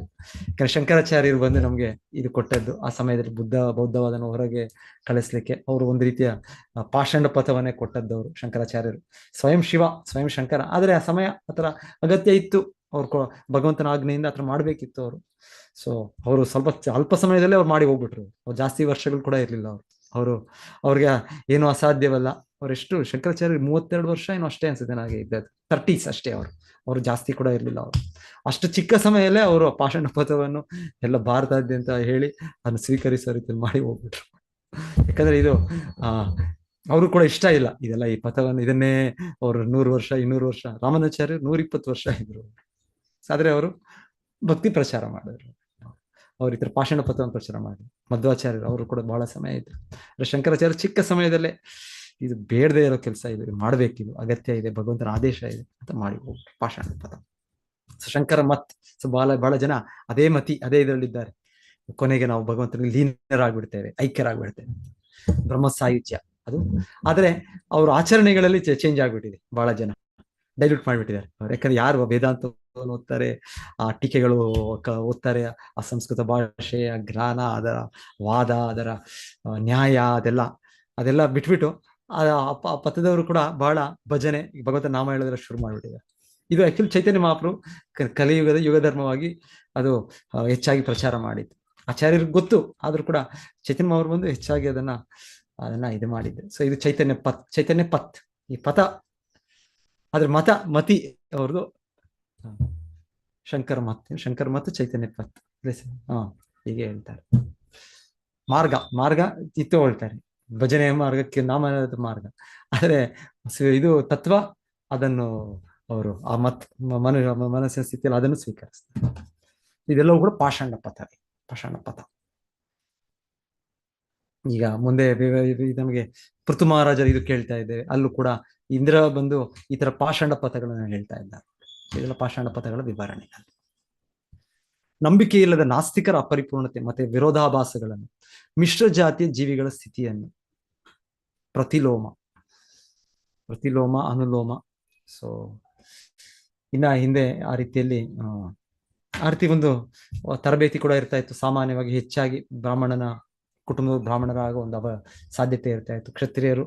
ಶಂಕರಾಚಾರ್ಯರು ಬಂದು ನಮ್ಗೆ ಇದು ಕೊಟ್ಟದ್ದು. ಆ ಸಮಯದಲ್ಲಿ ಬೌದ್ಧವಾದನ ಹೊರಗೆ ಕಳಿಸ್ಲಿಕ್ಕೆ ಅವರು ಒಂದು ರೀತಿಯ ಪಾಷಾಂಡ ಪಥವನ್ನೇ ಕೊಟ್ಟದ್ದವರು ಶಂಕರಾಚಾರ್ಯರು. ಸ್ವಯಂ ಶಿವ, ಸ್ವಯಂ ಶಂಕರ. ಆದ್ರೆ ಆ ಸಮಯ ಆತರ ಅಗತ್ಯ ಇತ್ತು, ಅವ್ರು ಭಗವಂತನ ಆಜ್ಞೆಯಿಂದ ಆತರ ಮಾಡ್ಬೇಕಿತ್ತು ಅವರು. ಸೊ ಅವರು ಸ್ವಲ್ಪ ಅಲ್ಪ ಸಮಯದಲ್ಲೇ ಅವ್ರು ಮಾಡಿ ಹೋಗ್ಬಿಟ್ರು. ಅವ್ರು ಜಾಸ್ತಿ ವರ್ಷಗಳು ಕೂಡ ಇರ್ಲಿಲ್ಲ ಅವ್ರಿಗೆ ಏನು ಅಸಾಧ್ಯವಲ್ಲ. ಅವರೆಷ್ಟು ಶಂಕರಾಚಾರ್ಯ 32 ವರ್ಷ ಏನೋ ಅಷ್ಟೇ ಅನ್ಸುತ್ತೆ ನನಗೆ ಇದ್ದದ್ದು, 30s ಅಷ್ಟೇ. ಅವರು ಜಾಸ್ತಿ ಕೂಡ ಇರ್ಲಿಲ್ಲ. ಅವರು ಅಷ್ಟು ಚಿಕ್ಕ ಸಮಯದಲ್ಲೇ ಅವರು ಪಾಷಾಂಡ ಪಥವನ್ನು ಎಲ್ಲ ಭಾರತಾದ್ಯಂತ ಹೇಳಿ ಅದನ್ನು ಸ್ವೀಕರಿಸೋ ರೀತಿಯಲ್ಲಿ ಮಾಡಿ ಹೋಗ್ಬಿಟ್ರು. ಯಾಕಂದ್ರೆ ಇದು ಅವರು ಕೂಡ ಇಷ್ಟ ಇಲ್ಲ ಇದೆಲ್ಲ, ಈ ಪಥವನ್ನು ಇದನ್ನೇ ಅವರು 100 ವರ್ಷ 200 ವರ್ಷ. ರಾಮಾನುಜಾಚಾರ್ಯರು 120 ವರ್ಷ ಇದ್ರು. ಆದ್ರೆ ಅವರು ಭಕ್ತಿ ಪ್ರಚಾರ ಮಾಡಿದ್ರು. ಅವ್ರ ಈ ತರ ಪಾಷಾಂಡ ಪಥವನ್ನು ಪ್ರಚಾರ ಮಾಡಿದ್ರು. ಮಧ್ವಾಚಾರ್ಯರು ಅವರು ಕೂಡ ಬಹಳ ಸಮಯ ಇದ್ರು. ಶಂಕರಾಚಾರ್ಯ ಚಿಕ್ಕ ಸಮಯದಲ್ಲೇ ಇದು ಬೇಡದೇ ಇರೋ ಕೆಲಸ, ಇದು ಮಾಡ್ಬೇಕಿದು, ಅಗತ್ಯ ಇದೆ, ಭಗವಂತನ ಆದೇಶ ಇದೆ ಅಂತ ಮಾಡಿ ಹೋಗ್ಬಿಟ್ಟು ಪಾಷಾಂಡ ಪಥ. ಸೊ ಶಂಕರ ಮತ್. ಸೊ ಬಹಳ ಜನ ಅದೇ ಇದರಲ್ಲಿದ್ದಾರೆ. ಕೊನೆಗೆ ನಾವು ಭಗವಂತನಿಗೆ ಲೀನರಾಗ್ಬಿಡ್ತೇವೆ, ಐಕ್ಯರಾಗ್ಬಿಡ್ತೇವೆ, ಬ್ರಹ್ಮ ಸಾಯುಜ್ಯ ಅದು. ಆದ್ರೆ ಅವ್ರ ಆಚರಣೆಗಳಲ್ಲಿ ಚೇಂಜ್ ಆಗ್ಬಿಟ್ಟಿದೆ. ಬಹಳ ಜನ ಡೈಲ್ಯೂಟ್ ಮಾಡ್ಬಿಟ್ಟಿದ್ದಾರೆ. ಯಾಕಂದ್ರೆ ಯಾರು ವೇದಾಂತ ಓದ್ತಾರೆ, ಆ ಟೀಕೆಗಳು ಓದ್ತಾರೆ, ಆ ಸಂಸ್ಕೃತ ಭಾಷೆ, ಆ ಜ್ಞಾನ, ಅದರ ವಾದ, ಅದರ ನ್ಯಾಯ, ಅದೆಲ್ಲ ಬಿಟ್ಬಿಟ್ಟು ಆ ಪಥದವರು ಕೂಡ ಬಹಳ ಭಜನೆ, ಭಗವಂತ ನಾಮ ಹೇಳೋದ್ರ ಶುರು ಮಾಡ್ಬಿಟ್ಟಿದ್ದಾರೆ. ಇದು ಆಕ್ಚುಲಿ ಚೈತನ್ಯ ಮಹಾಪ್ರಭು ಕಲಿಯುಗದ ಯುಗ ಧರ್ಮವಾಗಿ ಅದು ಹೆಚ್ಚಾಗಿ ಪ್ರಚಾರ ಮಾಡಿತ್ತು. ಆಚಾರ್ಯರಿಗೆ ಗೊತ್ತು, ಆದ್ರೂ ಕೂಡ ಚೈತನ್ಯ ಅವರು ಬಂದು ಹೆಚ್ಚಾಗಿ ಅದನ್ನ ಇದು ಮಾಡಿದ್ರು. ಸೊ ಇದು ಚೈತನ್ಯ ಪತ್ ಈ ಪಥ. ಆದ್ರೆ ಮತಿ ಅವ್ರದ್ದು ಶಂಕರ ಮತ್ ಚೈತನ್ಯ ಪತ್. ಹೀಗೆ ಹೇಳ್ತಾರೆ. ಮಾರ್ಗ ಇತ್ತು ಹೇಳ್ತಾರೆ, ಭಜನೆಯ ಮಾರ್ಗಕ್ಕೆ ನಾಮದ ಮಾರ್ಗ. ಆದ್ರೆ ಇದು ತತ್ವ, ಅದನ್ನು ಅವರು ಆ ಮನಸ್ಸಿನ ಸ್ಥಿತಿಯಲ್ಲಿ ಅದನ್ನು ಸ್ವೀಕರಿಸ್ತಾರೆ. ಇದೆಲ್ಲವೂ ಕೂಡ ಪಾಷಾಣ ಪಥ. ಈಗ ಮುಂದೆ ನಮಗೆ ಪೃಥು ಮಹಾರಾಜರು ಇದು ಕೇಳ್ತಾ ಇದ್ದೇವೆ, ಅಲ್ಲೂ ಕೂಡ ಇಂದ್ರ ಬಂದು ಈ ತರ ಪಾಷಾಣ ಪಥಗಳನ್ನು ಹೇಳ್ತಾ ಇದ್ದಾರೆ. ಇದೆಲ್ಲ ಪಾಷಾಣ ಪಥಗಳ ವಿವರಣೆ. ನಂಬಿಕೆ ಇಲ್ಲದ ನಾಸ್ತಿಕರ ಅಪರಿಪೂರ್ಣತೆ ಮತ್ತೆ ವಿರೋಧಾಭಾಸಗಳನ್ನು, ಮಿಶ್ರ ಜಾತಿಯ ಜೀವಿಗಳ ಸ್ಥಿತಿಯನ್ನು, ಪ್ರತಿಲೋಮ, ಅನುಲೋಮ. ಸೊ ಇನ್ನ ಹಿಂದೆ ಆ ರೀತಿಯಲ್ಲಿ ಒಂದು ತರಬೇತಿ ಕೂಡ ಇರ್ತಾ ಇತ್ತು. ಸಾಮಾನ್ಯವಾಗಿ ಹೆಚ್ಚಾಗಿ ಬ್ರಾಹ್ಮಣನ ಕುಟುಂಬದ ಬ್ರಾಹ್ಮಣರಾಗ ಒಂದು ಸಾಧ್ಯತೆ ಇರ್ತಾ ಇತ್ತು. ಕ್ಷತ್ರಿಯರು,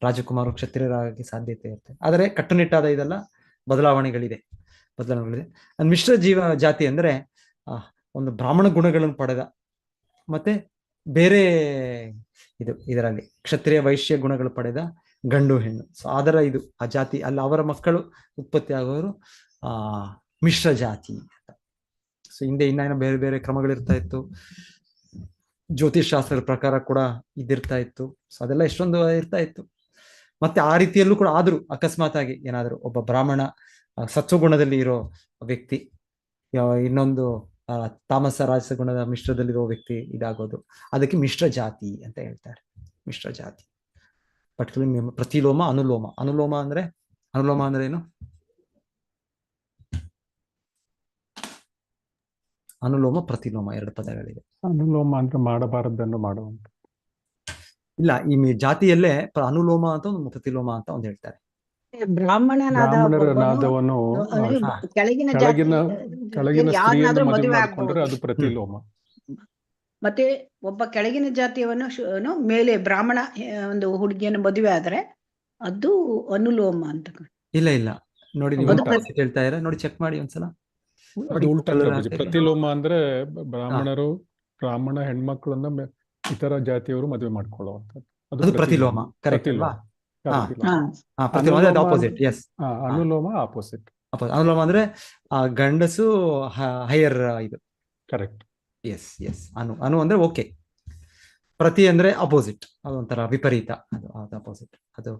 ರಾಜಕುಮಾರರು ಕ್ಷತ್ರಿಯರಾಗಿ ಸಾಧ್ಯತೆ ಇರ್ತದೆ. ಆದರೆ ಕಟ್ಟುನಿಟ್ಟಾದ ಇದೆಲ್ಲ ಬದಲಾವಣೆಗಳಿದೆ. ಮಿಶ್ರ ಜಾತಿ ಅಂದ್ರೆ ಒಂದು ಬ್ರಾಹ್ಮಣ ಗುಣಗಳನ್ನು ಪಡೆದ ಮತ್ತೆ ಬೇರೆ ಇದರಲ್ಲಿ ಕ್ಷತ್ರಿಯ ವೈಶ್ಯ ಗುಣಗಳು ಪಡೆದ ಗಂಡು ಹೆಣ್ಣು. ಸೊ ಅದರ ಆ ಜಾತಿ ಅಲ್ಲಿ ಅವರ ಮಕ್ಕಳು ಉತ್ಪತ್ತಿ ಆಗೋರು ಮಿಶ್ರ ಜಾತಿ ಅಂತ. ಸೊ ಹಿಂದೆ ಇನ್ನ ಬೇರೆ ಬೇರೆ ಕ್ರಮಗಳಿರ್ತಾ ಇತ್ತು. ಜ್ಯೋತಿಷ್ ಶಾಸ್ತ್ರದ ಪ್ರಕಾರ ಕೂಡ ಇದಿರ್ತಾ ಇತ್ತು. ಸೊ ಅದೆಲ್ಲ ಎಷ್ಟೊಂದು ಇರ್ತಾ ಇತ್ತು. ಮತ್ತೆ ಆ ರೀತಿಯಲ್ಲೂ ಕೂಡ ಆದ್ರೂ ಅಕಸ್ಮಾತ್ ಆಗಿ ಏನಾದ್ರು ಒಬ್ಬ ಬ್ರಾಹ್ಮಣ ಸತ್ವಗುಣದಲ್ಲಿ ಇರೋ ವ್ಯಕ್ತಿ ಇನ್ನೊಂದು ತಾಮಸ ರಾಜಸ ಗುಣದ ಮಿಶ್ರದಲ್ಲಿರೋ ವ್ಯಕ್ತಿ ಇದಾಗೋದು, ಅದಕ್ಕೆ ಮಿಶ್ರ ಜಾತಿ ಅಂತ ಹೇಳ್ತಾರೆ. ಮಿಶ್ರ ಜಾತಿ. ಪರ್ಟಿಕ್ಯುಲರ್ ಪ್ರತಿಲೋಮ, ಅನುಲೋಮ ಅಂದ್ರೆ ಏನು? ಅನುಲೋಮ ಪ್ರತಿಲೋಮ ಎರಡು ಪದಗಳಿವೆ. ಅನುಲೋಮ ಅಂದ್ರೆ ಮಾಡಬಾರದನ್ನು ಮಾಡುವಂತ. ಇಲ್ಲ, ಈ ಜಾತಿಯಲ್ಲೇ ಅನುಲೋಮ ಅಂತ ಒಂದು ಪ್ರತಿಲೋಮ ಅಂತ ಒಂದು ಹೇಳ್ತಾರೆ. ಬ್ರಾಹ್ಮಣರ ನಾದವನ್ನು ಕೆಳಗಿನ ಸ್ತ್ರೀಯನ್ನು ಮದುವೆ ಮಾಡಿಕೊಂಡ್ರೆ ಅದು ಪ್ರತಿಲೋಮ. ಮತ್ತೆ ಒಬ್ಬ ಕೆಳಗಿನ ಜಾತಿಯವನು ಮೇಲೆ ಬ್ರಾಹ್ಮಣ ಒಂದು ಹುಡುಗಿಯನ್ನು ಮದುವೆ ಆದ್ರೆ ಅದು ಅನುಲೋಮ ಅಂತ. ಇಲ್ಲ ನೋಡಿ, ನೀವು ಹೇಳ್ತಾ ಇರ ನೋಡಿ, ಚೆಕ್ ಮಾಡಿ ಒಂದ್ಸಲ. ಅದು ಉಲ್ಟಾ. ಪ್ರತಿಲೋಮ ಅಂದ್ರೆ ಬ್ರಾಹ್ಮಣ ಹೆಣ್ಮಕ್ಳನ್ನ ಇತರ ಜಾತಿಯವರು ಮದುವೆ ಮಾಡ್ಕೊಳ್ಳುವಂಥದ್ದು, ಅದು ಪ್ರತಿಲೋಮ. ಕರೆಕ್ಟ್ ಅಲ್ವಾ? ಅನುಲೋಮ ಆಪೋಸಿಟ್. ಅನುಲೋಮ ಅಂದ್ರೆ ಗಂಡಸು ಹೈಯರ್ ಇದು. ಕರೆಕ್ಟ್. ಎಸ್. ಅನು ಅಂದ್ರೆ ಓಕೆ. ಪ್ರತಿ ಅಂದ್ರೆ ಅಪೋಸಿಟ್, ಅದೊಂಥರ ವಿಪರೀತ, ಅದು ಅಪೋಸಿಟ್. ಅದು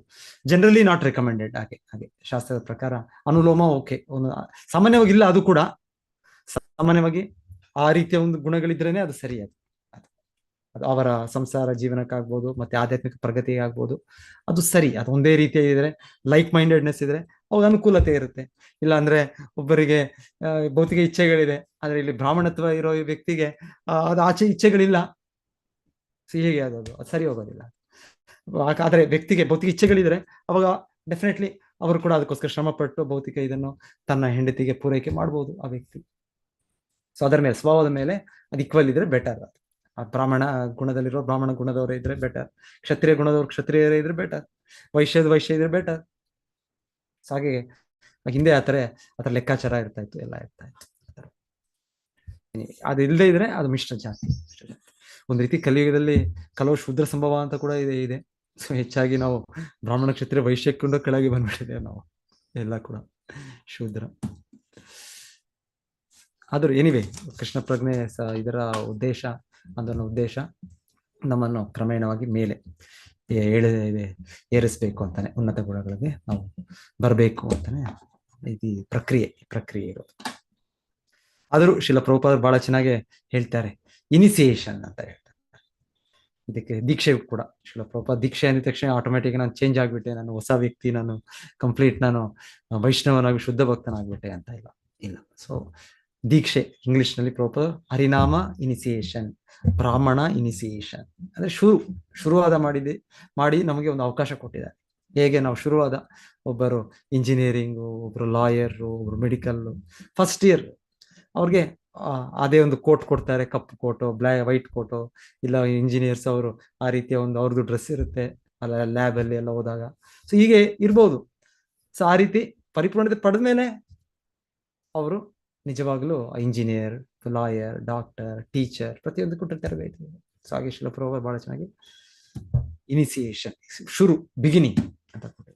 ಜನರಲಿ ನಾಟ್ ರೆಕಮೆಂಡೆಡ್. ಹಾಗೆ ಶಾಸ್ತ್ರದ ಪ್ರಕಾರ ಅನುಲೋಮ ಓಕೆ. ಸಾಮಾನ್ಯವಾಗಿ ಇಲ್ಲ, ಅದು ಕೂಡ ಸಾಮಾನ್ಯವಾಗಿ ಆ ರೀತಿಯ ಒಂದು ಗುಣಗಳಿದ್ರೇನೆ ಅದು ಸರಿ. ಅದು ಅವರ ಸಂಸಾರ ಜೀವನಕ್ಕಾಗ್ಬೋದು, ಮತ್ತೆ ಆಧ್ಯಾತ್ಮಿಕ ಪ್ರಗತಿಗೆ ಆಗ್ಬೋದು, ಅದು ಸರಿ. ಅದು ಒಂದೇ ರೀತಿಯ ಇದ್ರೆ, ಲೈಕ್ ಮೈಂಡೆಡ್ನೆಸ್ ಇದ್ರೆ ಅವಾಗ ಅನುಕೂಲತೆ ಇರುತ್ತೆ. ಇಲ್ಲ ಅಂದ್ರೆ ಒಬ್ಬರಿಗೆ ಭೌತಿಕ ಇಚ್ಛೆಗಳಿದೆ, ಆದ್ರೆ ಇಲ್ಲಿ ಬ್ರಾಹ್ಮಣತ್ವ ಇರೋ ವ್ಯಕ್ತಿಗೆ ಅದು ಆಚೆ ಇಚ್ಛೆಗಳಿಲ್ಲ, ಹೀಗೆ ಅದು ಸರಿ ಹೋಗೋದಿಲ್ಲ. ಆದ್ರೆ ವ್ಯಕ್ತಿಗೆ ಭೌತಿಕ ಇಚ್ಛೆಗಳಿದ್ರೆ ಅವಾಗ ಡೆಫಿನೆಟ್ಲಿ ಅವರು ಕೂಡ ಅದಕ್ಕೋಸ್ಕರ ಶ್ರಮ ಪಟ್ಟು ಭೌತಿಕ ಇದನ್ನು ತನ್ನ ಹೆಂಡತಿಗೆ ಪೂರೈಕೆ ಮಾಡ್ಬೋದು ಆ ವ್ಯಕ್ತಿ. ಸೊ ಅದರ ಮೇಲೆ, ಸ್ವಭಾವದ ಮೇಲೆ ಅದು ಈಕ್ವಲ್ ಇದ್ರೆ ಬೆಟರ್. ಆ ಬ್ರಾಹ್ಮಣ ಗುಣದಲ್ಲಿರೋ ಬ್ರಾಹ್ಮಣ ಗುಣದವರೇ ಇದ್ರೆ ಬೆಟರ್, ಕ್ಷತ್ರಿಯ ಗುಣದವ್ರು ಕ್ಷತ್ರಿಯರೇ ಇದ್ರೆ ಬೆಟರ್, ವೈಶ್ಯ ಇದ್ರೆ ಬೆಟರ್. ಸೊ ಹಾಗೆ ಹಿಂದೆ ಆತರ ಲೆಕ್ಕಾಚಾರ ಇರ್ತಾ ಇತ್ತು, ಎಲ್ಲ ಇರ್ತಾ ಇತ್ತು. ಅದು ಇಲ್ಲದೆ ಇದ್ರೆ ಅದು ಮಿಶ್ರ ಜಾತಿ. ಒಂದು ರೀತಿ ಕಲಿಯುಗದಲ್ಲಿ ಕೆಲವು ಶೂದ್ರ ಸಂಭವ ಅಂತ ಕೂಡ ಇದೆ. ಸೊ ಹೆಚ್ಚಾಗಿ ನಾವು ಬ್ರಾಹ್ಮಣ ಕ್ಷತ್ರಿಯ ವೈಶ್ಯಕ್ಕಿಂತ ಕೆಳಗೆ ಬಂದ್ಬಿಟ್ಟಿದ್ದೇವೆ ನಾವು ಎಲ್ಲ ಕೂಡ ಶೂದ್ರ. ಆದ್ರೂ ಎನಿವೆ, ಕೃಷ್ಣ ಪ್ರಜ್ಞೆ ಇದರ ಉದ್ದೇಶ, ಅದನ್ನ ಉದ್ದೇಶ ನಮ್ಮನ್ನು ಕ್ರಮೇಣವಾಗಿ ಮೇಲೆ ಏರಿಸ್ಬೇಕು ಅಂತಾನೆ, ಉನ್ನತ ಗುಣಗಳಿಗೆ ನಾವು ಬರಬೇಕು ಅಂತಾನೆ ಇದು ಪ್ರಕ್ರಿಯೆ ಇರೋದು. ಆದರೂ ಶಿಲ ಪ್ರಭುಪಾದರು ಬಹಳ ಚೆನ್ನಾಗಿ ಹೇಳ್ತಾರೆ, ಇನಿಸಿಯೇಷನ್ ಅಂತ ಹೇಳ್ತಾರೆ. ಇದಕ್ಕೆ ದೀಕ್ಷೆ ಕೂಡ ಶಿಲ ಪ್ರಭುಪಾದ ದೀಕ್ಷೆ ಅಂದ ತಕ್ಷಣ ಆಟೋಮೆಟಿಕ್ ನಾನು ಚೇಂಜ್ ಆಗ್ಬಿಟ್ಟೆ, ನಾನು ಹೊಸ ವ್ಯಕ್ತಿ, ನಾನು ಕಂಪ್ಲೀಟ್ ನಾನು ವೈಷ್ಣವನಾಗಿ ಶುದ್ಧ ಭಕ್ತನಾಗ್ಬಿಟ್ಟೆ ಅಂತ ಇಲ್ಲ. ಸೊ ದೀಕ್ಷೆ ಇಂಗ್ಲಿಷ್ ನಲ್ಲಿ ಪ್ರಭುಪಾದ ಹರಿನಾಮ ಇನಿಸಿಯೇಷನ್, ಬ್ರಾಹ್ಮಣ ಇನಿಸಿಯೇಷನ್ ಅಂದ್ರೆ ಶುರುವಾದ ಮಾಡಿ ನಮಗೆ ಒಂದು ಅವಕಾಶ ಕೊಟ್ಟಿದ್ದಾರೆ. ಹೇಗೆ ನಾವು ಶುರುವಾದ ಒಬ್ಬರು ಇಂಜಿನಿಯರಿಂಗು, ಒಬ್ರು ಲಾಯರು, ಒಬ್ರು ಮೆಡಿಕಲ್ ಫಸ್ಟ್ ಇಯರ್, ಅವ್ರಿಗೆ ಅದೇ ಒಂದು ಕೋಟ್ ಕೊಡ್ತಾರೆ, ಕಪ್ಪು ಕೋಟು, ವೈಟ್ ಕೋಟು. ಇಲ್ಲ ಇಂಜಿನಿಯರ್ಸ್ ಅವರು ಆ ರೀತಿಯ ಒಂದು ಅವ್ರದ್ದು ಡ್ರೆಸ್ ಇರುತ್ತೆ ಅಲ್ಲ, ಲ್ಯಾಬ್ ಅಲ್ಲಿ ಎಲ್ಲ ಹೋದಾಗ. ಸೊ ಹೀಗೆ ಇರ್ಬೋದು. ಸೊ ಆ ರೀತಿ ಪರಿಪೂರ್ಣತೆ ಪಡೆದ್ಮೇಲೆ ಅವರು ನಿಜವಾಗ್ಲೂ ಇಂಜಿನಿಯರ್, ಲಾಯರ್, ಡಾಕ್ಟರ್, ಟೀಚರ್ ಪ್ರತಿಯೊಂದಕ್ಕೂ ತರಬೇತಿ ಇದೆ. ಸೊ ಹಾಗೆ ಶಿಲ ಪ್ರಭುಪಾದ ಬಹಳ ಚೆನ್ನಾಗಿ ಇನಿಸಿಯೇಷನ್, ಶುರು, ಬಿಗಿನಿಂಗ್ ಅಂತ ಕೊಟ್ಟಿದ್ದಾರೆ.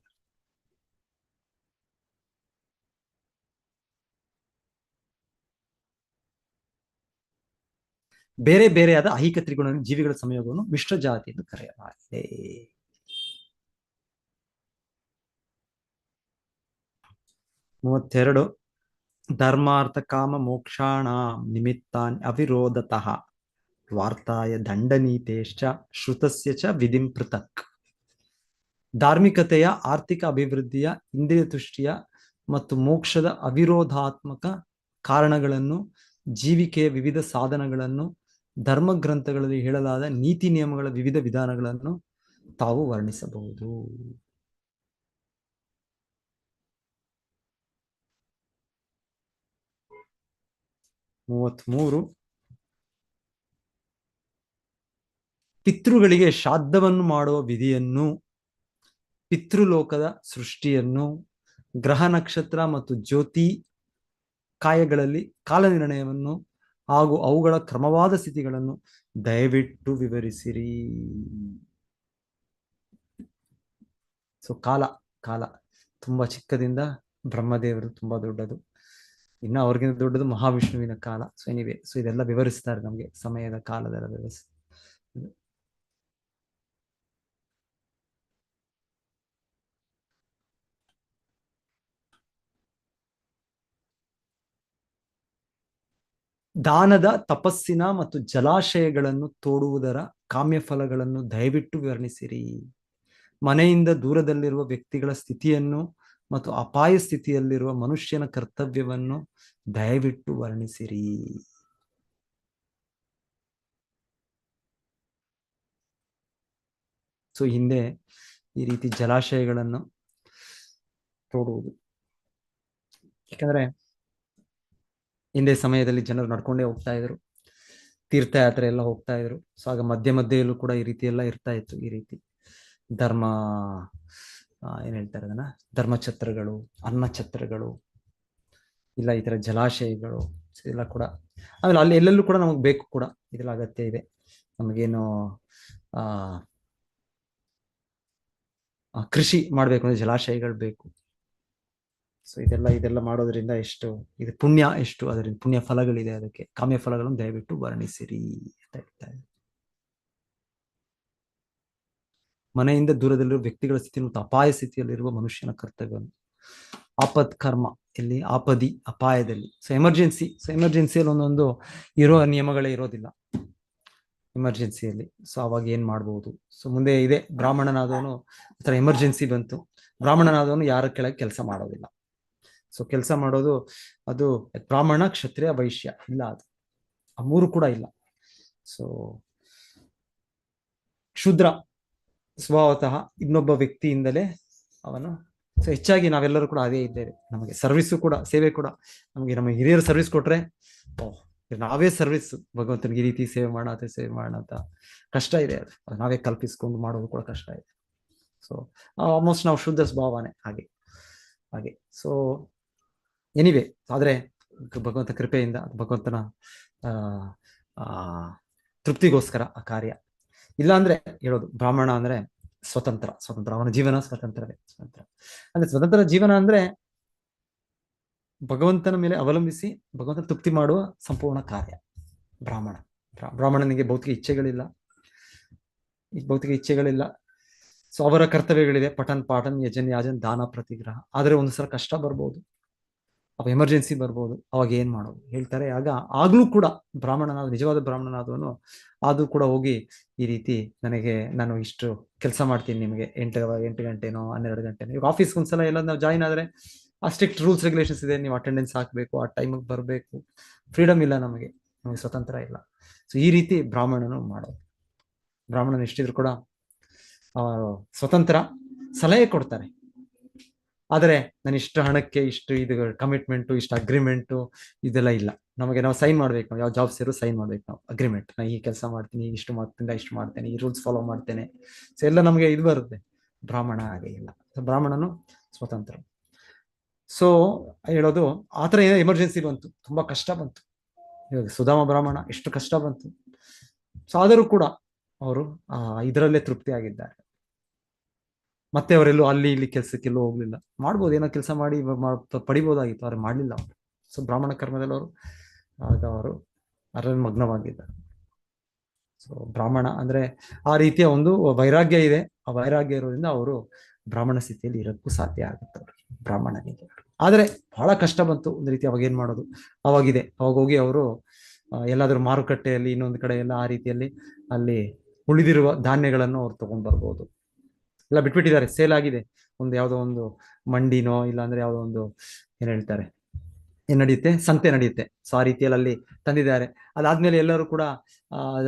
ಬೇರೆ ಬೇರೆಯಾದ ಐಹಿಕ ತ್ರಿಗುಣ ಜೀವಿಗಳ ಸಂಯೋಗವನ್ನು ಮಿಶ್ರ ಜಾತಿ ಎಂದು ಕರೆಯಲಾಗಿದೆ. 32 ಧರ್ಮಾರ್ಥ ಕಾಮ ಮೋಕ್ಷಾಣ ನಿಮಿತ್ತಾನ್ ಅವಿರೋಧತಃ ವಾರ್ತಾಯ ದಂಡನೀತೇಶ್ಚ ಶ್ರುತಸ್ಯ ಚ ವಿಧಿಂ ಪೃಥಕ್. ಧಾರ್ಮಿಕತೆಯ, ಆರ್ಥಿಕ ಅಭಿವೃದ್ಧಿಯ, ಇಂದ್ರಿಯ ತುಷ್ಟಿಯ ಮತ್ತು ಮೋಕ್ಷದ ಅವಿರೋಧಾತ್ಮಕ ಕಾರಣಗಳನ್ನು, ಜೀವಿಕೆಯ ವಿವಿಧ ಸಾಧನಗಳನ್ನು, ಧರ್ಮಗ್ರಂಥಗಳಲ್ಲಿ ಹೇಳಲಾದ ನೀತಿ ನಿಯಮಗಳ ವಿವಿಧ ವಿಧಾನಗಳನ್ನು ತಾವು ವರ್ಣಿಸಬಹುದು. ಮೂವತ್ಮೂರು, ಪಿತೃಗಳಿಗೆ ಶ್ರಾದ್ದವನ್ನು ಮಾಡುವ ವಿಧಿಯನ್ನು, ಪಿತೃಲೋಕದ ಸೃಷ್ಟಿಯನ್ನು, ಗ್ರಹ ನಕ್ಷತ್ರ ಮತ್ತು ಜ್ಯೋತಿ ಕಾಯಗಳಲ್ಲಿ ಕಾಲ ನಿರ್ಣಯವನ್ನು ಹಾಗೂ ಅವುಗಳ ಕ್ರಮವಾದ ಸ್ಥಿತಿಗಳನ್ನು ದಯವಿಟ್ಟು ವಿವರಿಸಿರಿ. ಸೊ ಕಾಲ ತುಂಬಾ ಚಿಕ್ಕದಿಂದ ಬ್ರಹ್ಮದೇವರು ತುಂಬಾ ದೊಡ್ಡದು, ಇನ್ನು ಅವ್ರಿಗಿಂತ ದೊಡ್ಡದು ಮಹಾವಿಷ್ಣುವಿನ ಕಾಲ. ಸೊ ಎನಿವೆ, ಸೊ ಇದೆಲ್ಲ ವಿವರಿಸ್ತಾರೆ ನಮ್ಗೆ, ಸಮಯದ ಕಾಲದ ವ್ಯವಸ್ಥೆ. ದಾನದ, ತಪಸ್ಸಿನ ಮತ್ತು ಜಲಾಶಯಗಳನ್ನು ತೋಡುವುದರ ಕಾಮ್ಯ ಫಲಗಳನ್ನು ದಯವಿಟ್ಟು ವರ್ಣಿಸಿರಿ. ಮನೆಯಿಂದ ದೂರದಲ್ಲಿರುವ ವ್ಯಕ್ತಿಗಳ ಸ್ಥಿತಿಯನ್ನು ಮತ್ತು ಅಪಾಯ ಸ್ಥಿತಿಯಲ್ಲಿರುವ ಮನುಷ್ಯನ ಕರ್ತವ್ಯವನ್ನು ದಯವಿಟ್ಟು ವರ್ಣಿಸಿರಿ. ಸೊ ಹಿಂದೆ ಈ ರೀತಿ ಜಲಾಶಯಗಳನ್ನು ತೋಡುವುದು, ಯಾಕಂದ್ರೆ ಹಿಂದೆ ಸಮಯದಲ್ಲಿ ಜನರು ನಡ್ಕೊಂಡೇ ಹೋಗ್ತಾ ಇದ್ರು, ತೀರ್ಥಯಾತ್ರೆ ಎಲ್ಲ ಹೋಗ್ತಾ ಇದ್ರು. ಸೊ ಆಗ ಮಧ್ಯೆಯಲ್ಲೂ ಕೂಡ ಈ ರೀತಿ ಎಲ್ಲ ಇರ್ತಾ ಇತ್ತು. ಈ ರೀತಿ ಧರ್ಮ ಏನ್ ಹೇಳ್ತಾರೆ ಅದನ್ನ, ಧರ್ಮಛತ್ರಗಳು, ಅನ್ನಛತ್ರಗಳು, ಇಲ್ಲ ಈ ತರ ಜಲಾಶಯಗಳು ಎಲ್ಲ ಕೂಡ. ಆಮೇಲೆ ಅಲ್ಲಿ ಎಲ್ಲೆಲ್ಲೂ ಕೂಡ ನಮಗ್ ಬೇಕು ಕೂಡ, ಇದೆಲ್ಲ ಅಗತ್ಯ ಇದೆ ನಮಗೇನು. ಕೃಷಿ ಮಾಡ್ಬೇಕು ಅಂದ್ರೆ ಜಲಾಶಯಗಳು ಬೇಕು. ಸೊ ಇದೆಲ್ಲ ಮಾಡೋದ್ರಿಂದ ಎಷ್ಟು ಇದು ಪುಣ್ಯ, ಎಷ್ಟು ಅದರಿಂದ ಪುಣ್ಯ ಫಲಗಳಿದೆ, ಅದಕ್ಕೆ ಕಾಮ್ಯ ಫಲಗಳನ್ನು ದಯವಿಟ್ಟು ವರ್ಣಿಸಿರಿ ಅಂತ ಹೇಳ್ತಾರೆ. ಮನೆಯಿಂದ ದೂರದಲ್ಲಿರುವ ವ್ಯಕ್ತಿಗಳ ಸ್ಥಿತಿ ಮತ್ತು ಅಪಾಯ ಸ್ಥಿತಿಯಲ್ಲಿರುವ ಮನುಷ್ಯನ ಕರ್ತವ್ಯವನ್ನು. ಆಪತ್ ಕರ್ಮ, ಇಲ್ಲಿ ಆಪದಿ, ಅಪಾಯದಲ್ಲಿ. ಸೊ ಎಮರ್ಜೆನ್ಸಿಯಲ್ಲಿ ಒಂದೊಂದು ಇರೋ ನಿಯಮಗಳೇ ಇರೋದಿಲ್ಲ ಎಮರ್ಜೆನ್ಸಿಯಲ್ಲಿ. ಸೊ ಅವಾಗ ಏನ್ ಮಾಡ್ಬೋದು. ಸೊ ಮುಂದೆ ಇದೆ, ಬ್ರಾಹ್ಮಣನಾದವನು ಈ ತರ ಎಮರ್ಜೆನ್ಸಿ ಬಂತು, ಬ್ರಾಹ್ಮಣನಾದವನು ಯಾರ ಕೆಳಗೆ ಕೆಲಸ ಮಾಡೋದಿಲ್ಲ. ಸೊ ಕೆಲಸ ಮಾಡೋದು ಅದು ಬ್ರಾಹ್ಮಣ, ಕ್ಷತ್ರಿಯ, ವೈಶ್ಯ ಇಲ್ಲ, ಅದು ಆ ಮೂರು ಕೂಡ ಇಲ್ಲ. ಸೊ ಶೂದ್ರ ಸ್ವಭಾವತಃ ಇನ್ನೊಬ್ಬ ವ್ಯಕ್ತಿಯಿಂದಲೇ ಅವನು. ಸೊ ಹೆಚ್ಚಾಗಿ ನಾವೆಲ್ಲರೂ ಕೂಡ ಅದೇ ಇದ್ದೇವೆ. ನಮಗೆ ಸರ್ವಿಸು ಕೂಡ, ಸೇವೆ ಕೂಡ, ನಮ್ಮ ಹಿರಿಯರು ಸರ್ವಿಸ್ ಕೊಟ್ರೆ ನಾವೇ ಸರ್ವಿಸ್ ಭಗವಂತನಿಗೆ ಈ ರೀತಿ ಸೇವೆ ಮಾಡೋಣ ಅಂತ ಕಷ್ಟ ಇದೆ. ಅದು ನಾವೇ ಕಲ್ಪಿಸ್ಕೊಂಡು ಮಾಡೋದು ಕೂಡ ಕಷ್ಟ ಇದೆ. ಸೊ ಆಲ್ಮೋಸ್ಟ್ ನಾವು ಶುದ್ಧ ಸ್ವಭಾವನೆ ಹಾಗೆ. ಸೊ ಎನಿವೆ, ಆದ್ರೆ ಭಗವಂತ ಕೃಪೆಯಿಂದ, ಭಗವಂತನ ತೃಪ್ತಿಗೋಸ್ಕರ ಆ ಕಾರ್ಯ. ಇಲ್ಲ ಅಂದ್ರೆ ಹೇಳೋದು, ಬ್ರಾಹ್ಮಣ ಅಂದ್ರೆ ಸ್ವತಂತ್ರ, ಅವನ ಜೀವನ ಸ್ವತಂತ್ರವೇ. ಅಂದ್ರೆ ಸ್ವತಂತ್ರ ಜೀವನ ಅಂದ್ರೆ ಭಗವಂತನ ಮೇಲೆ ಅವಲಂಬಿಸಿ ಭಗವಂತನ ತೃಪ್ತಿ ಮಾಡುವ ಸಂಪೂರ್ಣ ಕಾರ್ಯ ಬ್ರಾಹ್ಮಣನಿಗೆ ಭೌತಿಕ ಇಚ್ಛೆಗಳಿಲ್ಲ. ಸೊ ಅವರ ಕರ್ತವ್ಯಗಳಿದೆ, ಪಠನ್ ಪಾಠನ್ ಯಜನ್ ಯಾಜನ್ ದಾನ ಪ್ರತಿಗ್ರಹ. ಆದ್ರೆ ಒಂದು ಸಲ ಕಷ್ಟ ಬರ್ಬೋದು, ಅವ ಎಮರ್ಜೆನ್ಸಿ ಬರ್ಬೋದು, ಅವಾಗ ಏನ್ ಮಾಡೋದು ಹೇಳ್ತಾರೆ. ಆಗ್ಲೂ ಕೂಡ ನಿಜವಾದ ಬ್ರಾಹ್ಮಣನಾದವನು ಅದು ಕೂಡ ಹೋಗಿ ಈ ರೀತಿ, ನಾನು ಇಷ್ಟು ಕೆಲಸ ಮಾಡ್ತೀನಿ ನಿಮಗೆ, 8 ಗಂಟೆನೋ 12 ಗಂಟೆನೋ. ಈಗ ಆಫೀಸ್ಗೆ ಒಂದ್ಸಲ ಎಲ್ಲ ನಾವು ಜಾಯಿನ್ ಆದ್ರೆ ಆ ಸ್ಟ್ರಿಕ್ಟ್ ರೂಲ್ಸ್ ರೆಗ್ಯುಲೇಷನ್ಸ್ ಇದೆ, ನೀವು ಅಟೆಂಡೆನ್ಸ್ ಹಾಕ್ಬೇಕು, ಆ ಟೈಮಿಗೆ ಬರಬೇಕು. ಫ್ರೀಡಮ್ ಇಲ್ಲ ನಮಗೆ ಸ್ವತಂತ್ರ ಇಲ್ಲ. ಸೊ ಈ ರೀತಿ ಬ್ರಾಹ್ಮಣನು ಮಾಡೋದು. ಬ್ರಾಹ್ಮಣನ ಎಷ್ಟಿದ್ರು ಕೂಡ ಅವರು ಸ್ವತಂತ್ರ, ಸಲಹೆ ಕೊಡ್ತಾರೆ. ಆದರೆ ನಾನು ಇಷ್ಟು ಹಣಕ್ಕೆ ಇಷ್ಟು ಇದು ಕಮಿಟ್ಮೆಂಟು, ಇಷ್ಟು ಅಗ್ರಿಮೆಂಟು ಇದೆಲ್ಲ ಇಲ್ಲ ನಮಗೆ. ನಾವು ಸೈನ್ ಮಾಡ್ಬೇಕು, ನಾವು ಯಾವ ಜಾಬ್ ಸೇರು ಸೈನ್ ಮಾಡ್ಬೇಕು, ನಾವು ಅಗ್ರಿಮೆಂಟ್, ನಾನು ಈ ಕೆಲಸ ಮಾಡ್ತೀನಿ, ಇಷ್ಟು ಮಾಡ್ತೇನೆ, ಈ ರೂಲ್ಸ್ ಫಾಲೋ ಮಾಡ್ತೇನೆ. ಸೊ ಎಲ್ಲ ನಮಗೆ ಇದು ಬರುತ್ತೆ. ಬ್ರಾಹ್ಮಣ ಹಾಗೆ ಇಲ್ಲ. ಬ್ರಾಹ್ಮಣನು ಸ್ವತಂತ್ರ. ಸೊ ಹೇಳೋದು ಆತರ ಏನೋ ಎಮರ್ಜೆನ್ಸಿ ಬಂತು, ತುಂಬಾ ಕಷ್ಟ ಬಂತು. ಇವಾಗ ಸುಧಾಮ ಬ್ರಾಹ್ಮಣ ಎಷ್ಟು ಕಷ್ಟ ಬಂತು, ಸೊ ಆದರೂ ಕೂಡ ಅವರು ಇದರಲ್ಲೇ ತೃಪ್ತಿ ಆಗಿದ್ದಾರೆ. ಮತ್ತೆ ಅವರೆಲ್ಲೂ ಅಲ್ಲಿ ಇಲ್ಲಿ ಕೆಲಸಕ್ಕೆಲ್ಲೂ ಹೋಗ್ಲಿಲ್ಲ. ಮಾಡ್ಬೋದು, ಏನೋ ಕೆಲಸ ಮಾಡಿ ಪಡಿಬೋದಾಗಿತ್ತು, ಅವ್ರು ಮಾಡ್ಲಿಲ್ಲ ಅವರು. ಸೊ ಬ್ರಾಹ್ಮಣ ಕರ್ಮದಲ್ಲಿ ಅವರು ಆಗ ಅವರು ಅದರಲ್ಲಿ ಮಗ್ನವಾಗಿದ್ದಾರೆ. ಸೊ ಬ್ರಾಹ್ಮಣ ಅಂದ್ರೆ ಆ ರೀತಿಯ ಒಂದು ವೈರಾಗ್ಯ ಇದೆ. ಆ ವೈರಾಗ್ಯ ಇರೋದ್ರಿಂದ ಅವರು ಬ್ರಾಹ್ಮಣ ಸ್ಥಿತಿಯಲ್ಲಿ ಇರೋಕ್ಕೂ ಸಾಧ್ಯ ಆಗುತ್ತೆ ಅವ್ರಿಗೆ, ಬ್ರಾಹ್ಮಣನಿಗೆ. ಆದ್ರೆ ಬಹಳ ಕಷ್ಟ ಬಂತು ಒಂದು ರೀತಿ. ಅವಾಗ ಏನ್ ಮಾಡೋದು, ಅವಾಗಿದೆ. ಅವಾಗ ಹೋಗಿ ಅವರು ಎಲ್ಲಾದ್ರೂ ಮಾರುಕಟ್ಟೆಯಲ್ಲಿ ಇನ್ನೊಂದು ಕಡೆ ಎಲ್ಲ ಆ ರೀತಿಯಲ್ಲಿ ಅಲ್ಲಿ ಉಳಿದಿರುವ ಧಾನ್ಯಗಳನ್ನು ಅವ್ರು ತಗೊಂಡ್ ಬರ್ಬೋದು. ಎಲ್ಲ ಬಿಟ್ಬಿಟ್ಟಿದ್ದಾರೆ, ಸೇಲ್ ಆಗಿದೆ. ಒಂದು ಯಾವುದೋ ಒಂದು ಮಂಡಿನೋ ಇಲ್ಲ ಅಂದ್ರೆ ಯಾವುದೋ ಒಂದು ಏನ್ ಹೇಳ್ತಾರೆ, ಏನ್ ನಡೆಯುತ್ತೆ, ಸಂತೆ ನಡೆಯುತ್ತೆ. ಸೊ ಆ ರೀತಿಯಲ್ಲಿ ಅಲ್ಲಿ ತಂದಿದ್ದಾರೆ. ಅದಾದ್ಮೇಲೆ ಎಲ್ಲರೂ ಕೂಡ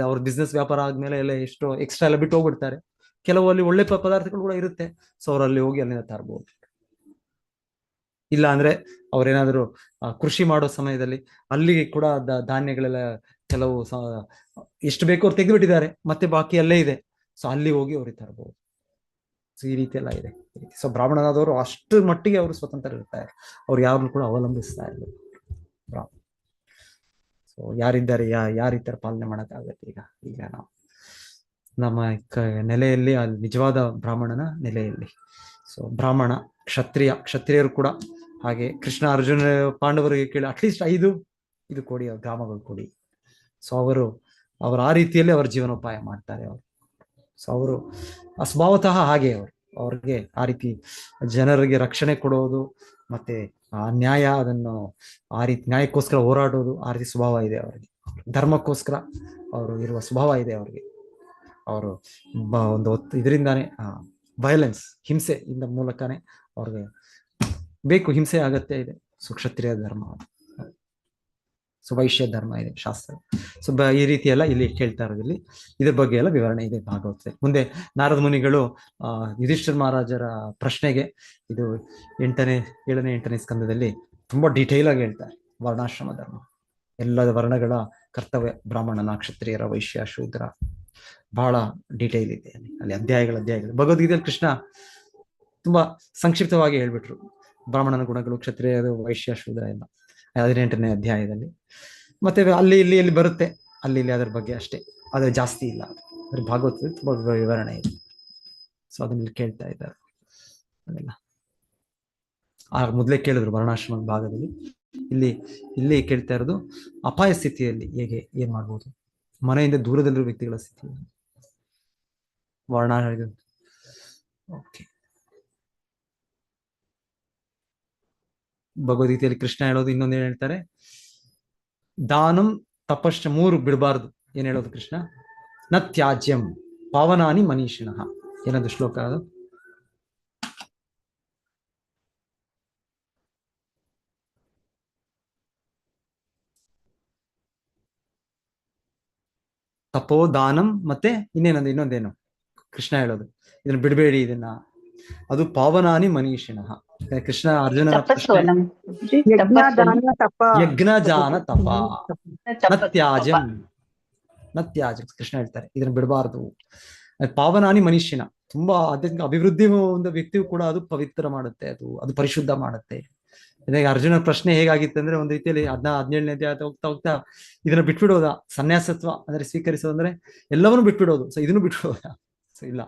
ಅವ್ರ ಬಿಸ್ನೆಸ್ ವ್ಯಾಪಾರ ಆದ್ಮೇಲೆ ಎಲ್ಲ ಎಷ್ಟೋ ಎಕ್ಸ್ಟ್ರಾ ಎಲ್ಲ ಬಿಟ್ಟು ಹೋಗ್ಬಿಡ್ತಾರೆ. ಕೆಲವು ಅಲ್ಲಿ ಒಳ್ಳೆ ಪದಾರ್ಥಗಳು ಕೂಡ ಇರುತ್ತೆ. ಸೊ ಅವರಲ್ಲಿ ಹೋಗಿ ಅಲ್ಲಿಂದ ತರ್ಬೋದು. ಇಲ್ಲ ಅಂದ್ರೆ ಅವ್ರೇನಾದ್ರು ಕೃಷಿ ಮಾಡೋ ಸಮಯದಲ್ಲಿ ಅಲ್ಲಿ ಕೂಡ ಧಾನ್ಯಗಳೆಲ್ಲ ಕೆಲವು ಎಷ್ಟು ಬೇಕೋ ಅವ್ರು ತೆಗೆದುಬಿಟ್ಟಿದ್ದಾರೆ, ಮತ್ತೆ ಬಾಕಿ ಅಲ್ಲೇ ಇದೆ. ಸೊ ಅಲ್ಲಿ ಹೋಗಿ ಅವ್ರಿಗೆ ತರಬಹುದು. ಸೊ ಈ ರೀತಿ ಎಲ್ಲ ಇದೆ. ಸೊ ಬ್ರಾಹ್ಮಣನಾದವರು ಅಷ್ಟು ಮಟ್ಟಿಗೆ ಅವರು ಸ್ವತಂತ್ರ ಇರ್ತಾರೆ, ಅವ್ರು ಯಾರನ್ನು ಕೂಡ ಅವಲಂಬಿಸ್ತಾ ಇಲ್ಲ. ಸೊ ಯಾರಿದ್ದಾರೆ, ಯಾರಿದ್ದಾರೆ ಪಾಲನೆ ಮಾಡೋಕ್ಕಾಗತ್ತೆ. ಈಗ ನಾವು ನಮ್ಮ ನೆಲೆಯಲ್ಲಿ ಅಲ್ಲಿ ನಿಜವಾದ ಬ್ರಾಹ್ಮಣನ ನೆಲೆಯಲ್ಲಿ. ಸೊ ಬ್ರಾಹ್ಮಣ, ಕ್ಷತ್ರಿಯರು ಕೂಡ ಹಾಗೆ. ಕೃಷ್ಣ ಅರ್ಜುನ ಪಾಂಡವರಿಗೆ ಕೇಳಿ ಅಟ್ಲೀಸ್ಟ್ 5 ಇದು ಕೊಡಿ, ಗ್ರಾಮಗಳು ಕೊಡಿ. ಸೊ ಅವರು ಆ ರೀತಿಯಲ್ಲಿ ಅವರ ಜೀವನೋಪಾಯ ಮಾಡ್ತಾರೆ ಅವರು. ಸೊ ಅವರು ಸ್ವಭಾವತಃ ಹಾಗೆ ಅವ್ರಿಗೆ ಆ ರೀತಿ ಜನರಿಗೆ ರಕ್ಷಣೆ ಕೊಡೋದು, ಮತ್ತೆ ನ್ಯಾಯ, ಅದನ್ನು ಆ ರೀತಿ ನ್ಯಾಯಕ್ಕೋಸ್ಕರ ಹೋರಾಡೋದು, ಆ ರೀತಿ ಸ್ವಭಾವ ಇದೆ ಅವರಿಗೆ. ಧರ್ಮಕ್ಕೋಸ್ಕರ ಅವರು ಇರುವ ಸ್ವಭಾವ ಇದೆ ಅವರಿಗೆ. ಅವರು ಒಂದು ಇದರಿಂದಾನೇ ವೈಲೆನ್ಸ್, ಹಿಂಸೆ ಇಂದ ಮೂಲಕನೇ ಅವ್ರಿಗೆ ಬೇಕು, ಹಿಂಸೆ ಅಗತ್ಯ ಇದೆ. ಸೊ ಕ್ಷತ್ರಿಯ ಧರ್ಮ, ಸೊ ವೈಶ್ಯ ಧರ್ಮ ಇದೆ ಶಾಸ್ತ್ರ. ಸೊ ಈ ರೀತಿ ಎಲ್ಲ ಇಲ್ಲಿ ಕೇಳ್ತಾ ಇರೋದಿಲ್ಲಿ ಇದ್ರ ಬಗ್ಗೆ ಎಲ್ಲ ವಿವರಣೆ ಇದೆ ಭಾಗವತ. ಮುಂದೆ ನಾರದ ಮುನಿಗಳು ಯುಧಿಷ್ಠಿರ ಮಹಾರಾಜರ ಪ್ರಶ್ನೆಗೆ ಇದು 7ನೇ 8ನೇ ಸ್ಕಂದದಲ್ಲಿ ತುಂಬಾ ಡೀಟೇಲ್ ಆಗಿ ಹೇಳ್ತಾರೆ. ವರ್ಣಾಶ್ರಮ ಧರ್ಮ, ಎಲ್ಲ ವರ್ಣಗಳ ಕರ್ತವ್ಯ, ಬ್ರಾಹ್ಮಣನ, ಕ್ಷತ್ರಿಯರ, ವೈಶ್ಯ, ಶೂದ್ರ, ಬಹಳ ಡೀಟೇಲ್ ಇದೆ ಅಲ್ಲಿ ಅಧ್ಯಾಯಗಳು. ಭಗವದ್ಗೀತೆಯಲ್ಲಿ ಕೃಷ್ಣ ತುಂಬಾ ಸಂಕ್ಷಿಪ್ತವಾಗಿ ಹೇಳ್ಬಿಟ್ರು ಬ್ರಾಹ್ಮಣನ ಗುಣಗಳು, ಕ್ಷತ್ರಿಯರು, ವೈಶ್ಯ, ಶೂದ್ರ ಎಲ್ಲ 18ನೇ ಅಧ್ಯಾಯದಲ್ಲಿ. ಮತ್ತೆ ಅಲ್ಲಿ ಇಲ್ಲಿ ಬರುತ್ತೆ, ಅಲ್ಲಿ ಅದ್ರ ಬಗ್ಗೆ ಅಷ್ಟೇ, ಅದ್ರ ಜಾಸ್ತಿ ಇಲ್ಲ. ಅದ್ರ ಭಾಗವತದಲ್ಲಿ ತುಂಬಾ ವಿವರಣೆ ಇದೆ. ಸೊ ಅದನ್ನ ಕೇಳ್ತಾ ಇದ್ದಾರೆ ಅದೆಲ್ಲ. ಮೊದಲೇ ಕೇಳಿದ್ರು ವರ್ಣಾಶ್ರಮದ ಭಾಗದಲ್ಲಿ. ಇಲ್ಲಿ ಕೇಳ್ತಾ ಇರೋದು ಅಪಾಯ ಸ್ಥಿತಿಯಲ್ಲಿ ಹೇಗೆ ಏನ್ ಮಾಡ್ಬೋದು, ಮನೆಯಿಂದ ದೂರದಲ್ಲಿರುವ ವ್ಯಕ್ತಿಗಳ ಸ್ಥಿತಿ ವರ್ಣ. ಓಕೆ, ಭಗವದ್ಗೀತೆಯಲ್ಲಿ ಕೃಷ್ಣ ಹೇಳೋದು ಇನ್ನೊಂದು ಏನ್ ಹೇಳ್ತಾರೆ, ದಾನಂ ತಪಶ್ಚ 3 ಬಿಡಬಾರ್ದು. ಏನ್ ಹೇಳೋದು ಕೃಷ್ಣ, ನ ತ್ಯಾಜ್ಯಂ ಪಾವನಾನಿ ಮನೀಷಿಣಃ. ಏನದು ಶ್ಲೋಕ ಅದು? ತಪೋ ದಾನಂ ಮತ್ತೆ ಇನ್ನೊಂದೇನು ಕೃಷ್ಣ ಹೇಳೋದು, ಇದನ್ನ ಬಿಡಬೇಡಿ, ಇದನ್ನ ಅದು ಪಾವನಾನಿ ಮನೀಷಿಣಃ. ಕೃಷ್ಣ ಅರ್ಜುನ ಯಜ್ಞ ಜಾನ ತಪ ನತ್ಯಾಜಂ ಕೃಷ್ಣ ಹೇಳ್ತಾರೆ, ಇದನ್ನ ಬಿಡಬಾರ್ದು. ಪಾವನಾನಿ ಮನುಷ್ಯನ, ತುಂಬಾ ಅಭಿವೃದ್ಧಿ ಒಂದು ವ್ಯಕ್ತಿಯು ಕೂಡ ಅದು ಪವಿತ್ರ ಮಾಡುತ್ತೆ, ಅದು ಪರಿಶುದ್ಧ ಮಾಡುತ್ತೆ. ಇದಾಗ ಅರ್ಜುನ ಪ್ರಶ್ನೆ ಹೇಗಾಗಿತ್ತು ಅಂದ್ರೆ, ಒಂದ್ ರೀತಿಯಲ್ಲಿ 17ನೇ ಅಧ್ಯಾಯ ಹೋಗ್ತಾ ಇದನ್ನ ಬಿಟ್ಬಿಡೋದ, ಸನ್ಯಾಸತ್ವ ಅಂದ್ರೆ ಸ್ವೀಕರಿಸೋದಂದ್ರೆ ಎಲ್ಲವನ್ನೂ ಬಿಟ್ಬಿಡೋದು. ಸೊ ಇದನ್ನು ಬಿಟ್ಬಿಡೋದ? ಸೊ ಇಲ್ಲ.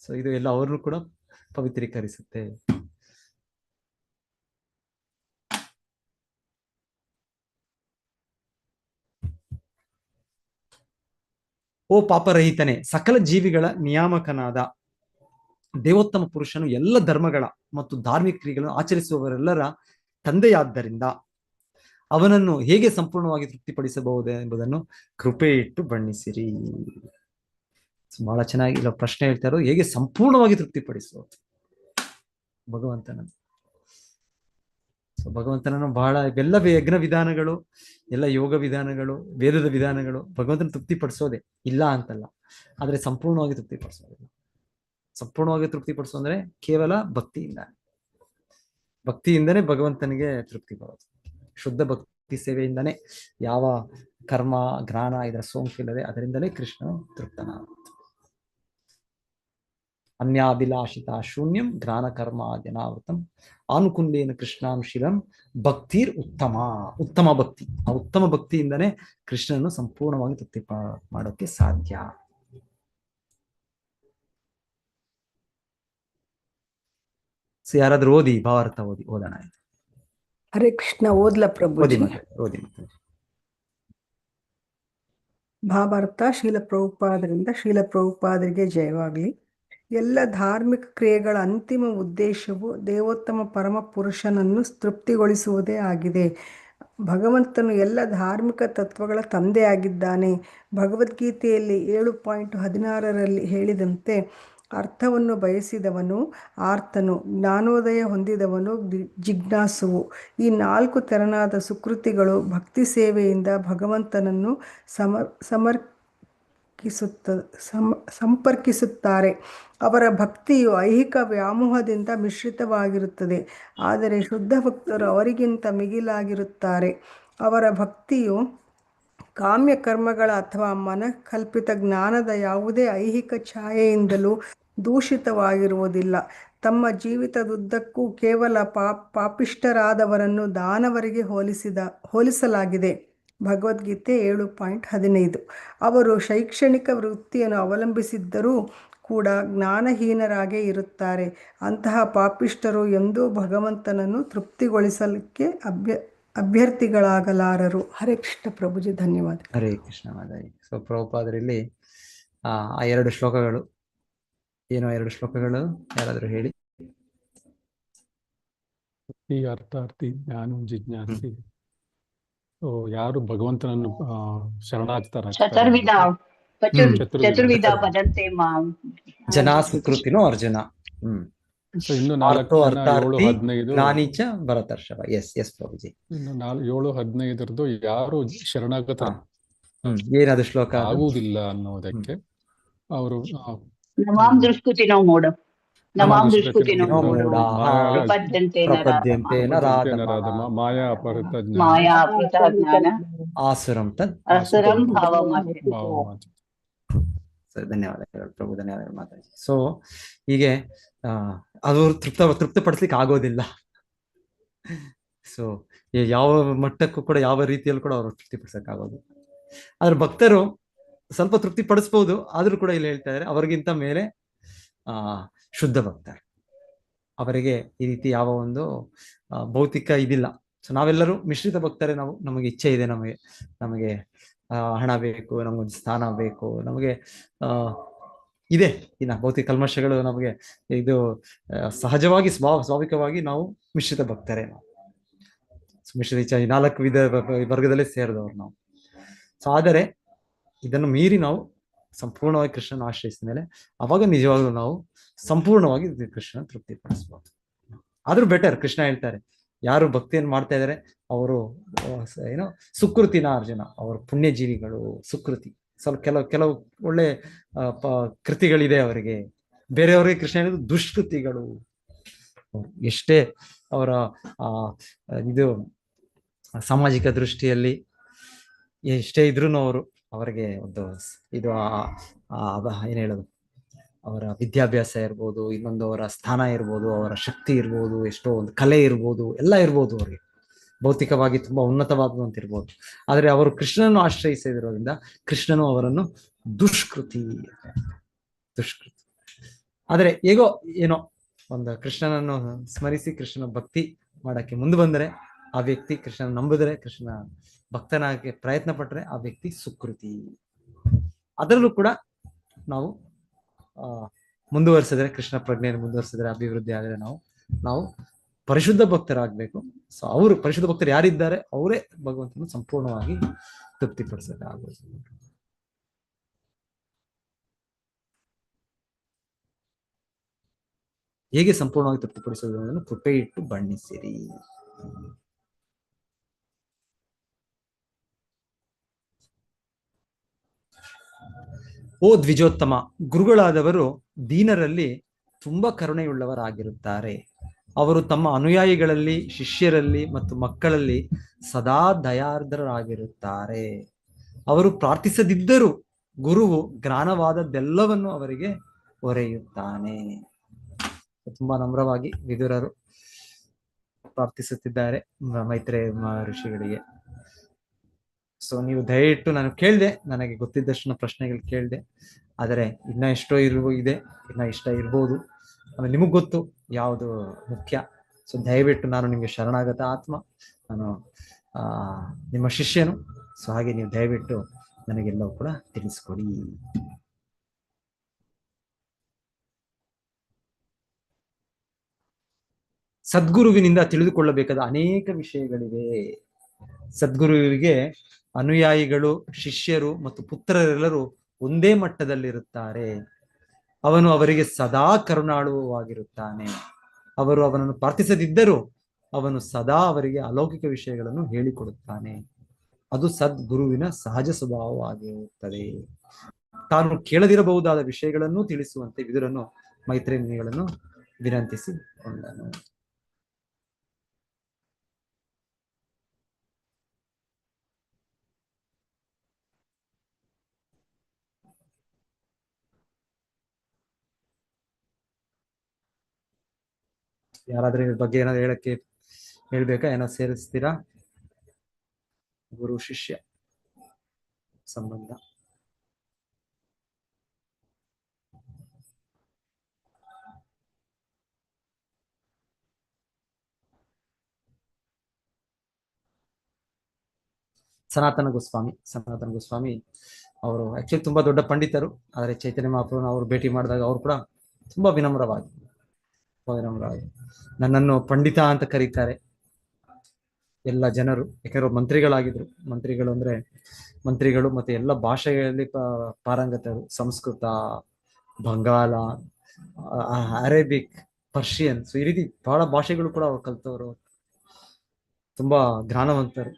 ಸೊ ಇದು ಎಲ್ಲ ಅವ್ರನ್ನು ಕೂಡ ಪವಿತ್ರೀಕರಿಸುತ್ತೆ. ಓ ಪಾಪರಹಿತನೇ, ಸಕಲ ಜೀವಿಗಳ ನಿಯಾಮಕನಾದ ದೇವೋತ್ತಮ ಪುರುಷನು ಎಲ್ಲ ಧರ್ಮಗಳ ಮತ್ತು ಧಾರ್ಮಿಕ ಕ್ರಿಯೆಗಳನ್ನು ಆಚರಿಸುವವರೆಲ್ಲರ ತಂದೆಯಾದ್ದರಿಂದ ಅವನನ್ನು ಹೇಗೆ ಸಂಪೂರ್ಣವಾಗಿ ತೃಪ್ತಿಪಡಿಸಬಹುದು ಎಂಬುದನ್ನು ಕೃಪೆ ಇಟ್ಟು ಬಣ್ಣಿಸಿರಿ. ಬಹಳ ಚೆನ್ನಾಗಿ ಇಲ್ಲ ಪ್ರಶ್ನೆ ಹೇಳ್ತಾ ಇರೋದು, ಹೇಗೆ ಸಂಪೂರ್ಣವಾಗಿ ತೃಪ್ತಿಪಡಿಸುವುದು ಭಗವಂತನನ್ನು. ಸೊ ಭಗವಂತನನ್ನು ಬಹಳ ಇವೆಲ್ಲ ಯಜ್ಞ ವಿಧಾನಗಳು, ಎಲ್ಲ ಯೋಗ ವಿಧಾನಗಳು, ವೇದದ ವಿಧಾನಗಳು ಭಗವಂತನ ತೃಪ್ತಿಪಡಿಸೋದೆ, ಇಲ್ಲ ಅಂತಲ್ಲ. ಆದ್ರೆ ಸಂಪೂರ್ಣವಾಗಿ ತೃಪ್ತಿಪಡಿಸೋದಿಲ್ಲ. ಸಂಪೂರ್ಣವಾಗಿ ತೃಪ್ತಿಪಡಿಸೋ ಅಂದ್ರೆ ಕೇವಲ ಭಕ್ತಿಯಿಂದನೇ ಭಗವಂತನಿಗೆ ತೃಪ್ತಿ ಬರೋದು. ಶುದ್ಧ ಭಕ್ತಿ ಸೇವೆಯಿಂದನೇ, ಯಾವ ಕರ್ಮ ಜ್ಞಾನ ಇದರ ಸೋಂಕಿಲ್ಲದೆ ಅದರಿಂದಲೇ ಕೃಷ್ಣ ತೃಪ್ತನ. ಅನ್ಯಾಭಿಲಾಷಿತ ಶೂನ್ಯಂ ಜ್ಞಾನ ಕರ್ಮ ಜನಾವೃತಂ ಆನುಕುಂಡೇನ ಕೃಷ್ಣಾನುಶೀಲಂ ಭಕ್ತಿರ್ ಉತ್ತಮ. ಉತ್ತಮ ಭಕ್ತಿ, ಆ ಉತ್ತಮ ಭಕ್ತಿಯಿಂದನೇ ಕೃಷ್ಣನನ್ನು ಸಂಪೂರ್ಣವಾಗಿ ತೃಪ್ತಿ ಮಾಡೋಕೆ ಸಾಧ್ಯ. ಸೊ ಯಾರಾದ್ರೂ ಓದಿ ಭಾವಾರ್ಥ ಓದೋಣ. ಹರೇ ಕೃಷ್ಣ. ಓದ್ಲ ಪ್ರಭುಜಿ? ಓದಿ. ಭಾವಾರ್ಥ. ಶೀಲ ಪ್ರಭುಪಾದರಿಂದ ಶೀಲ ಪ್ರಭುಪಾದರಿಗೆ ಜಯವಾಗಲಿ. ಎಲ್ಲ ಧಾರ್ಮಿಕ ಕ್ರಿಯೆಗಳ ಅಂತಿಮ ಉದ್ದೇಶವು ದೇವೋತ್ತಮ ಪರಮ ಪುರುಷನನ್ನು ತೃಪ್ತಿಗೊಳಿಸುವುದೇ ಆಗಿದೆ. ಭಗವಂತನು ಎಲ್ಲ ಧಾರ್ಮಿಕ ತತ್ವಗಳ ತಂದೆಯಾಗಿದ್ದಾನೆ. ಭಗವದ್ಗೀತೆಯಲ್ಲಿ 7.16 ಹೇಳಿದಂತೆ ಅರ್ಥವನ್ನು ಬಯಸಿದವನು ಆರ್ತನು, ಜ್ಞಾನೋದಯ ಹೊಂದಿದವನು ಜಿಜ್ಞಾಸುವು. ಈ 4 ತೆರನಾದ ಸುಕೃತಿಗಳು ಭಕ್ತಿ ಸೇವೆಯಿಂದ ಭಗವಂತನನ್ನು ಸಂಪರ್ಕಿಸುತ್ತಾರೆ. ಅವರ ಭಕ್ತಿಯು ಐಹಿಕ ವ್ಯಾಮೋಹದಿಂದ ಮಿಶ್ರಿತವಾಗಿರುತ್ತದೆ, ಆದರೆ ಶುದ್ಧ ಭಕ್ತರು ಅವರಿಗಿಂತ ಮಿಗಿಲಾಗಿರುತ್ತಾರೆ. ಅವರ ಭಕ್ತಿಯು ಕಾಮ್ಯ ಕರ್ಮಗಳ ಅಥವಾ ಮನಕಲ್ಪಿತ ಜ್ಞಾನದ ಯಾವುದೇ ಐಹಿಕ ಛಾಯೆಯಿಂದಲೂ ದೂಷಿತವಾಗಿರುವುದಿಲ್ಲ. ತಮ್ಮ ಜೀವಿತದುದ್ದಕ್ಕೂ ಕೇವಲ ಪಾಪಿಷ್ಠರಾದವರನ್ನು ದಾನವರಿಗೆ ಹೋಲಿಸಲಾಗಿದೆ. ಭಗವದ್ಗೀತೆ 7.15. ಅವರು ಶೈಕ್ಷಣಿಕ ವೃತ್ತಿಯನ್ನು ಅವಲಂಬಿಸಿದ್ದರೂ ಕೂಡ ಜ್ಞಾನಹೀನರಾಗೇ ಇರುತ್ತಾರೆ. ಅಂತಹ ಪಾಪಿಷ್ಠರು ಎಂದೂ ಭಗವಂತನನ್ನು ತೃಪ್ತಿಗೊಳಿಸಲಿಕ್ಕೆ ಅಭ್ಯರ್ಥಿಗಳಾಗಲಾರರು. ಹರೇ ಕೃಷ್ಣ ಪ್ರಭುಜಿ, ಧನ್ಯವಾದ. ಹರೇ ಕೃಷ್ಣ ಮಾದಾಯಿ. ಸೊ ಪ್ರಭುಪಾದರಲ್ಲಿ ಆ 2 ಶ್ಲೋಕಗಳು ಏನೋ 2 ಶ್ಲೋಕಗಳು ಯಾರಾದ್ರೂ ಹೇಳಿ. ಈ ಅರ್ಥಾರ್ಥಿ ಜ್ಞಾನ ಜಿಜ್ಞಾಸಿ. ಯಾರು ಭಗವಂತನನ್ನು ಶರಣಾಗ್ತಾರೆ, ಚತುರ್ವಿಧ ಭಜಂತೆ ಮಾಂ ಜನಾ ಸುಕೃತಿನೋ ಅರ್ಜುನ. ಇನ್ನು 4:7-15 ಜ್ಞಾನೀಚ ಭರತರ್ಷಭ. ಎಸ್ ಪ್ರಭುಜಿ. ಇನ್ನು 7:15 ಯಾರು ಶರಣಾಗತ ಏನದು ಶ್ಲೋಕ ಆಗುವುದಿಲ್ಲ ಅನ್ನೋದಕ್ಕೆ ಅವರು ನಮಾಂ ದುಷ್ಕೃತಿನೋ ಮೂಢ ನಮಾಂ ದುಷ್ಕೃತಿನೋ ಮೂಢ ಪ್ರಪದ್ಯಂತೆ ನರಾಧಮ ಮಾಯಾ ಅಪಹೃತ ಮಾಯಾ ಅಪಹೃತ ಜ್ಞಾನ ಆಸುರಂ ತದ್ ಅಸುರಂ ಭಾವಮಾತಿ. ಸರಿ, ಧನ್ಯವಾದಗಳು ಪ್ರಭು, ಧನ್ಯವಾದಗಳು ಮಾತಾಡಿ. ಸೊ ಹೀಗೆ ಅದು ತೃಪ್ತಪಡಿಸ್ಲಿಕ್ಕೆ ಆಗೋದಿಲ್ಲ. ಸೊ ಯಾವ ಮಟ್ಟಕ್ಕೂ ಕೂಡ ಯಾವ ರೀತಿಯಲ್ಲೂ ಕೂಡ ಅವರು ತೃಪ್ತಿಪಡಿಸಕ್ ಆಗೋದು. ಆದ್ರೆ ಭಕ್ತರು ಸ್ವಲ್ಪ ತೃಪ್ತಿ ಪಡಿಸ್ಬೋದು, ಆದ್ರೂ ಕೂಡ ಇಲ್ಲಿ ಹೇಳ್ತಾ ಇದ್ದಾರೆ ಅವರಿಗಿಂತ ಮೇಲೆ ಶುದ್ಧ ಭಕ್ತರು. ಅವರಿಗೆ ಈ ರೀತಿ ಯಾವ ಒಂದು ಭೌತಿಕ ಇದಿಲ್ಲ. ಸೊ ನಾವೆಲ್ಲರೂ ಮಿಶ್ರಿತ ಭಕ್ತರೇ. ನಮಗೆ ಇಚ್ಛೆ ಇದೆ, ನಮಗೆ ಹಣ ಬೇಕು, ನಮಗೊಂದು ಸ್ಥಾನ ಬೇಕು, ನಮಗೆ ಇದೆ ಇನ್ನ ಭೌತಿಕ ಕಲ್ಮಶಗಳು ನಮಗೆ ಇದು ಸಹಜವಾಗಿ ಸ್ವಾಭಾವಿಕವಾಗಿ ನಾವು ಮಿಶ್ರಿತ ಭಕ್ತರೇ. ನಾವು ಮಿಶ್ರಿತ 4 ವಿಧ ವರ್ಗದಲ್ಲೇ ಸೇರಿದವರು ನಾವು. ಸೊ ಆದರೆ ಇದನ್ನು ಮೀರಿ ನಾವು ಸಂಪೂರ್ಣವಾಗಿ ಕೃಷ್ಣನ ಆಶ್ರಯಿಸಿದ ಮೇಲೆ ಅವಾಗ ನಿಜವಾಗ್ಲೂ ನಾವು ಸಂಪೂರ್ಣವಾಗಿ ಕೃಷ್ಣನ ತೃಪ್ತಿಪಡಿಸ್ಬೋದು. ಆದ್ರೂ ಬೆಟರ್. ಕೃಷ್ಣ ಹೇಳ್ತಾರೆ, ಯಾರು ಭಕ್ತಿಯನ್ನು ಮಾಡ್ತಾ ಇದ್ದಾರೆ ಅವರು ಏನೋ ಸುಕೃತಿನ ಅರ್ಜುನ, ಅವರು ಪುಣ್ಯಜೀವಿಗಳು. ಸುಕೃತಿ ಸ್ವಲ್ಪ ಕೆಲವು ಒಳ್ಳೆ ಕೃತಿಗಳಿದೆ ಅವರಿಗೆ. ಬೇರೆಯವ್ರಿಗೆ ಕೃಷ್ಣ ಹೇಳಿದ್ರು ದುಷ್ಕೃತಿಗಳು. ಎಷ್ಟೇ ಅವರ ಇದು ಸಾಮಾಜಿಕ ದೃಷ್ಟಿಯಲ್ಲಿ ಎಷ್ಟೇ ಇದ್ರೂ ಅವರಿಗೆ ಒಂದು ಇದು ಏನ್ ಹೇಳೋದು, ಅವರ ವಿದ್ಯಾಭ್ಯಾಸ ಇರ್ಬೋದು, ಇನ್ನೊಂದು ಅವರ ಸ್ಥಾನ ಇರ್ಬೋದು, ಅವರ ಶಕ್ತಿ ಇರ್ಬೋದು, ಎಷ್ಟೋ ಒಂದು ಕಲೆ ಇರ್ಬೋದು, ಎಲ್ಲ ಇರ್ಬೋದು, ಅವ್ರಿಗೆ ಭೌತಿಕವಾಗಿ ತುಂಬಾ ಉನ್ನತವಾದಂತ ಇರ್ಬೋದು. ಆದ್ರೆ ಅವರು ಕೃಷ್ಣನನ್ನು ಆಶ್ರಯಿಸಿರೋದ್ರಿಂದ ಕೃಷ್ಣನು ಅವರನ್ನು ದುಷ್ಕೃತಿ. ಆದ್ರೆ ಏನೋ ಒಂದು ಕೃಷ್ಣನನ್ನು ಸ್ಮರಿಸಿ ಕೃಷ್ಣನ ಭಕ್ತಿ ಮಾಡಕ್ಕೆ ಮುಂದೆ ಬಂದರೆ ಆ ವ್ಯಕ್ತಿ, ಕೃಷ್ಣನ ನಂಬಿದ್ರೆ, ಕೃಷ್ಣನ ಭಕ್ತನಾಗಿ ಪ್ರಯತ್ನ ಪಟ್ರೆ ಆ ವ್ಯಕ್ತಿ ಸುಕೃತಿ. ಅದರಲ್ಲೂ ಕೂಡ ನಾವು ಮುಂದುವರಿಸಿದ್ರೆ, ಕೃಷ್ಣ ಪ್ರಜ್ಞೆಯನ್ನು ಮುಂದುವರಿಸಿದ್ರೆ, ಅಭಿವೃದ್ಧಿ ಆದರೆ ನಾವು ಪರಿಶುದ್ಧ ಭಕ್ತರಾಗಬೇಕು. ಸೊ ಅವರು ಪರಿಶುದ್ಧ ಭಕ್ತರು ಯಾರಿದ್ದಾರೆ ಅವರೇ ಭಗವಂತನ ಸಂಪೂರ್ಣವಾಗಿ ತೃಪ್ತಿಪಡಿಸಬೇಕಾಗುವುದು. ಹೇಗೆ ಸಂಪೂರ್ಣವಾಗಿ ತೃಪ್ತಿಪಡಿಸುವುದು ಅನ್ನೋದನ್ನು ಕೃಪೆ ಇಟ್ಟು ಬಣ್ಣಿಸಿರಿ. ಓ ದ್ವಿಜೋತ್ತಮ, ಗುರುಗಳಾದವರು ದೀನರಲ್ಲಿ ತುಂಬಾ ಕರುಣೆಯುಳ್ಳವರಾಗಿರುತ್ತಾರೆ. ಅವರು ತಮ್ಮ ಅನುಯಾಯಿಗಳಲ್ಲಿ, ಶಿಷ್ಯರಲ್ಲಿ ಮತ್ತು ಮಕ್ಕಳಲ್ಲಿ ಸದಾ ದಯಾರ್ದ್ರರಾಗಿರುತ್ತಾರೆ. ಅವರು ಪ್ರಾರ್ಥಿಸದಿದ್ದರೂ ಗುರುವು ಜ್ಞಾನವಾದದ್ದೆಲ್ಲವನ್ನು ಅವರಿಗೆ ಒರೆಯುತ್ತಾನೆ. ತುಂಬಾ ನಮ್ರವಾಗಿ ವಿದುರರು ಪ್ರಾರ್ಥಿಸುತ್ತಿದ್ದಾರೆ ಮೈತ್ರೇಯ ಋಷಿಗಳಿಗೆ. ಸೊ ನೀವು ದಯವಿಟ್ಟು, ನಾನು ಕೇಳಿದೆ, ನನಗೆ ಗೊತ್ತಿದ್ದಷ್ಟು ಪ್ರಶ್ನೆಗಳು ಕೇಳಿದೆ, ಆದರೆ ಇನ್ನ ಎಷ್ಟೋ ಇದೆ, ಇನ್ನ ಇಷ್ಟ ಇರ್ಬೋದು. ಆಮೇಲೆ ನಿಮಗ್ ಗೊತ್ತು ಯಾವುದು ಮುಖ್ಯ. ಸೊ ದಯವಿಟ್ಟು, ನಾನು ನಿಮ್ಗೆ ಶರಣಾಗತ ಆತ್ಮ, ನಾನು ನಿಮ್ಮ ಶಿಷ್ಯನು. ಸೊ ಹಾಗೆ ನೀವು ದಯವಿಟ್ಟು ನನಗೆಲ್ಲವೂ ಕೂಡ ತಿಳಿಸ್ಕೊಡಿ. ಸದ್ಗುರುವಿನಿಂದ ತಿಳಿದುಕೊಳ್ಳಬೇಕಾದ ಅನೇಕ ವಿಷಯಗಳಿವೆ. ಸದ್ಗುರುವಿಗೆ ಅನುಯಾಯಿಗಳು, ಶಿಷ್ಯರು ಮತ್ತು ಪುತ್ರರೆಲ್ಲರೂ ಒಂದೇ ಮಟ್ಟದಲ್ಲಿರುತ್ತಾರೆ. ಅವನು ಅವರಿಗೆ ಸದಾ ಕರುಣಾಳುವಾಗಿರುತ್ತಾನೆ. ಅವರು ಅವನನ್ನು ಪ್ರಾರ್ಥಿಸದಿದ್ದರೂ ಅವನು ಸದಾ ಅವರಿಗೆ ಅಲೌಕಿಕ ವಿಷಯಗಳನ್ನು ಹೇಳಿಕೊಡುತ್ತಾನೆ. ಅದು ಸದ್ಗುರುವಿನ ಸಹಜ ಸ್ವಭಾವವಾಗಿರುತ್ತದೆ. ತಾನು ಕೇಳದಿರಬಹುದಾದ ವಿಷಯಗಳನ್ನು ತಿಳಿಸುವಂತೆ ವಿದುರನು ಮೈತ್ರೇಯ ಮುನಿಗಳನ್ನು ವಿನಂತಿಸಿಕೊಂಡನು. ಯಾರಾದ್ರೂ ಇದ್ರ ಬಗ್ಗೆ ಏನಾದ್ರು ಹೇಳ್ಬೇಕಾ? ಏನೋ ಸೇರಿಸ್ತೀರಾ? ಗುರು ಶಿಷ್ಯ ಸಂಬಂಧ. ಸನಾತನ ಗೋಸ್ವಾಮಿ ಅವರು ಆಕ್ಚುಲಿ ತುಂಬಾ ದೊಡ್ಡ ಪಂಡಿತರು. ಆದರೆ ಚೈತನ್ಯ ಮಹಾಪ್ರಭುನ ಅವರು ಭೇಟಿ ಮಾಡಿದಾಗ ಅವರು ಕೂಡ ತುಂಬಾ ವಿನಮ್ರವಾಗಿ ನನ್ನನ್ನು ಪಂಡಿತ ಅಂತ ಕರೀತಾರೆ ಎಲ್ಲ ಜನರು. ಯಾಕಂದ್ರೆ ಮಂತ್ರಿಗಳು ಮತ್ತೆ ಎಲ್ಲ ಭಾಷೆಗಳಲ್ಲಿ ಪಾರಂಗತರು. Sanskrit, Bangla, Arabic, Persian, so ಈ ರೀತಿ ಬಹಳ ಭಾಷೆಗಳು ಕೂಡ ಅವ್ರು ಕಲ್ತವರು. ತುಂಬಾ ಜ್ಞಾನವಂತರು.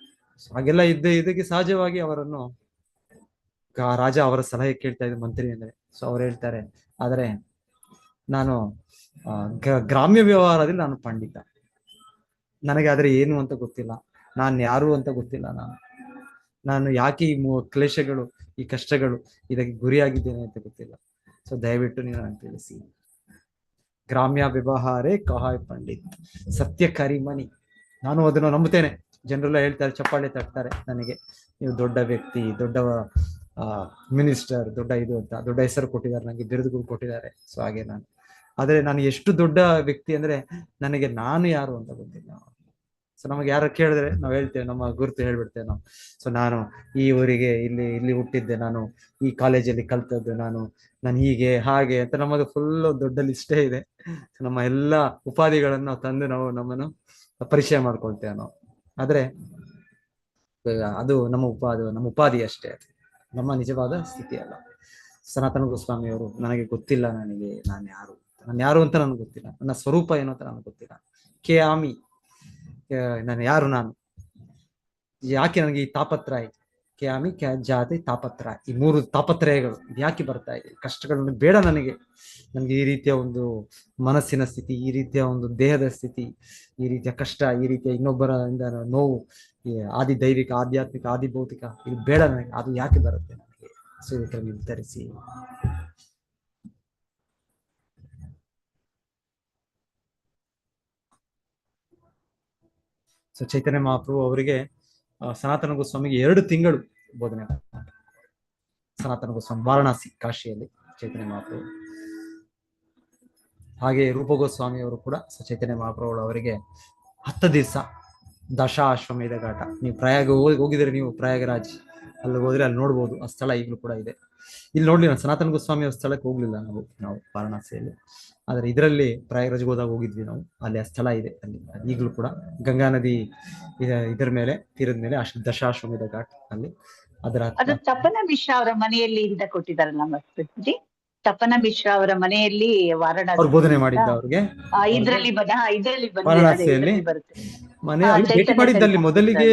ಹಾಗೆಲ್ಲ ಇದಕ್ಕೆ ಸಹಜವಾಗಿ ಅವರನ್ನು ರಾಜ ಅವರ ಸಲಹೆ ಕೇಳ್ತಾ ಇದ್ದ ಮಂತ್ರಿ ಅಂದ್ರೆ. ಸೊ ಅವ್ರು ಹೇಳ್ತಾರೆ, ಆದರೆ ನಾನು ಗ್ರಾಮ್ಯ ವ್ಯವಹಾರದಲ್ಲಿ ನಾನು ಪಂಡಿತ. ನನಗೆ ಆದ್ರೆ ಏನು ಅಂತ ಗೊತ್ತಿಲ್ಲ, ನಾನು ಯಾರು ಅಂತ ಗೊತ್ತಿಲ್ಲ, ನಾನು ಯಾಕೆ ಈ ಕ್ಲೇಶಗಳು, ಈ ಕಷ್ಟಗಳು, ಇದಕ್ಕೆ ಗುರಿಯಾಗಿದ್ದೇನೆ ಅಂತ ಗೊತ್ತಿಲ್ಲ. ಸೊ ದಯವಿಟ್ಟು ನೀವು ನನಗೆ ತಿಳಿಸಿ. ಗ್ರಾಮ್ಯ ವ್ಯವಹಾರೇ ಕಹಾಯ್ ಪಂಡಿತ್ ಸತ್ಯ ಕರಿಮನಿ. ನಾನು ಅದನ್ನು ನಂಬುತ್ತೇನೆ. ಜನರೆಲ್ಲ ಹೇಳ್ತಾರೆ, ಚಪ್ಪಾಳೆ ತಟ್ತಾರೆ ನನಗೆ, ನೀವು ದೊಡ್ಡ ವ್ಯಕ್ತಿ, ದೊಡ್ಡ ಮಿನಿಸ್ಟರ್, ದೊಡ್ಡ ಇದು ಅಂತ ದೊಡ್ಡ ಹೆಸರು ಕೊಟ್ಟಿದ್ದಾರೆ, ನನಗೆ ಬಿರುದುಗಳು ಕೊಟ್ಟಿದ್ದಾರೆ. ಸೊ ಹಾಗೆ ಆದ್ರೆ ನಾನು ಎಷ್ಟು ದೊಡ್ಡ ವ್ಯಕ್ತಿ ಅಂದ್ರೆ ನನಗೆ ನಾನು ಯಾರು ಅಂತ ಗೊತ್ತಿಲ್ಲ. ಸೊ ನಮಗೆ ಯಾರು ಕೇಳಿದ್ರೆ ನಾವು ಹೇಳ್ತೇವೆ, ನಮ್ಮ ಗುರುತು ಹೇಳ್ಬಿಡ್ತೇವೆ ನಾವು. ಸೊ ನಾನು ಈ ಊರಿಗೆ ಇಲ್ಲಿ ಹುಟ್ಟಿದ್ದೆ, ನಾನು ಈ ಕಾಲೇಜಲ್ಲಿ ಕಲ್ತದ್ದು, ನಾನು ಹೀಗೆ ಹಾಗೆ ಅಂತ ನಮ್ಮದು ಫುಲ್ ದೊಡ್ಡ ಲಿಸ್ಟೇ ಇದೆ. ನಮ್ಮ ಎಲ್ಲ ಉಪಾಧಿಗಳನ್ನು ನಾವು ತಂದು ನಮ್ಮನ್ನು ಪರಿಚಯ ಮಾಡ್ಕೊಳ್ತೇವೆ ನಾವು. ಆದ್ರೆ ಅದು ನಮ್ಮ ಉಪಾಧಿ ಅಷ್ಟೇ, ನಮ್ಮ ನಿಜವಾದ ಸ್ಥಿತಿ ಅಲ್ಲ. ಸನಾತನ ಗೋಸ್ವಾಮಿಯವರು, ನನಗೆ ಗೊತ್ತಿಲ್ಲ ನಾನು ಯಾರು ಅಂತ ನನಗೆ ಗೊತ್ತಿಲ್ಲ, ನನ್ನ ಸ್ವರೂಪ ಏನು ಅಂತ ನನಗೆ ಗೊತ್ತಿಲ್ಲ. ಆಮಿ, ನಾನು ಯಾರು, ನಾನು ಯಾಕೆ ನನಗೆ ಈ ತಾಪತ್ರಯ, ಆಮಿ ಜಾತಿ ತಾಪತ್ರಯ, ಈ 3 ತಾಪತ್ರಯಗಳು ಯಾಕೆ ಬರ್ತಾ ಇದೆ, ಕಷ್ಟಗಳನ್ನು ಬೇಡ ನನಗೆ ಈ ರೀತಿಯ ಒಂದು ಮನಸ್ಸಿನ ಸ್ಥಿತಿ, ಈ ರೀತಿಯ ಒಂದು ದೇಹದ ಸ್ಥಿತಿ, ಈ ರೀತಿಯ ಕಷ್ಟ, ಈ ರೀತಿಯ ಇನ್ನೊಬ್ಬರಿಂದ ನೋವು, ಈ ಆದಿ ದೈವಿಕ, ಆಧ್ಯಾತ್ಮಿಕ, ಆದಿ ಭೌತಿಕ, ಇದು ಬೇಡ ನನಗೆ. ಅದು ಯಾಕೆ ಬರುತ್ತೆ ನನಗೆ? ಸೊ ಇದಕ್ಕೆ ನಿರ್ಧರಿಸಿ. ಸೊ ಚೈತನ್ಯ ಮಹಾಪ್ರಭು ಅವರಿಗೆ ಸನಾತನ ಗೋಸ್ವಾಮಿಗೆ 2 ತಿಂಗಳು ಬೋಧನೆ. ಸನಾತನ ಗೋಸ್ವಾಮಿ ವಾರಣಾಸಿ, ಕಾಶಿಯಲ್ಲಿ ಚೈತನ್ಯ ಮಹಾಪ್ರಭು. ಹಾಗೆ ರೂಪ ಗೋಸ್ವಾಮಿ ಅವರು ಕೂಡ ಚೈತನ್ಯ ಮಹಾಪ್ರಭು ಅವರಿಗೆ 10 ದಿವಸ ದಶಾಶ್ವಮೇಧ ಘಾಟ. ನೀವು ಪ್ರಯಾಗ ಹೋಗಿದ್ರೆ, ನೀವು ಪ್ರಯಾಗರಾಜ್ ಅಲ್ಲಿ ಹೋದ್ರೆ ಅಲ್ಲಿ ನೋಡ್ಬೋದು, ಆ ಸ್ಥಳ ಈಗಲೂ ಕೂಡ ಇದೆ. ಇಲ್ಲಿ ನೋಡ್ಲಿ, ಸನಾತನ ಗೋಸ್ವಾಮಿ ಅವ್ರ ಸ್ಥಳಕ್ಕೆ ಹೋಗ್ಲಿಲ್ಲ ನಾವು ವಾರಣಾಸಿಯಲ್ಲಿ. ಆದ್ರೆ ಇದರಲ್ಲಿ ಪ್ರಯಾಗರಾಜ್ಗೆ ಹೋದಾಗ ಹೋಗಿದ್ವಿ ನಾವು, ಅಲ್ಲಿ ಆ ಸ್ಥಳ ಇದೆ, ಅಲ್ಲಿ ಈಗಲೂ ಕೂಡ ಗಂಗಾ ನದಿ ಇದರ ಮೇಲೆ, ತೀರದ ಮೇಲೆ ದಶಾಶ್ವಮೇಧ ಘಾಟ್ ಅಲ್ಲಿ. ಅದು ತಪನ ಮಿಶ್ರಾ ಅವರ ಮನೆಯಲ್ಲಿ ಇಂದ ಕೊಟ್ಟಿದ್ದಾರಲ್ಲ ಮಸ್ತಿ. ತಪನ ಮಿಶ್ರಾ ಅವರ ಮನೆಯಲ್ಲಿ ವಾರಣಾಸಿ ಬೋಧನೆ ಮಾಡಿದ್ದ ಅವ್ರಿಗೆ ಇದರಲ್ಲಿ ವಾರಣಾಸಿಯಲ್ಲಿ ಮನೆ ಭೇಟಿ ಮಾಡಿದ್ದಲ್ಲಿ ಮೊದಲಿಗೆ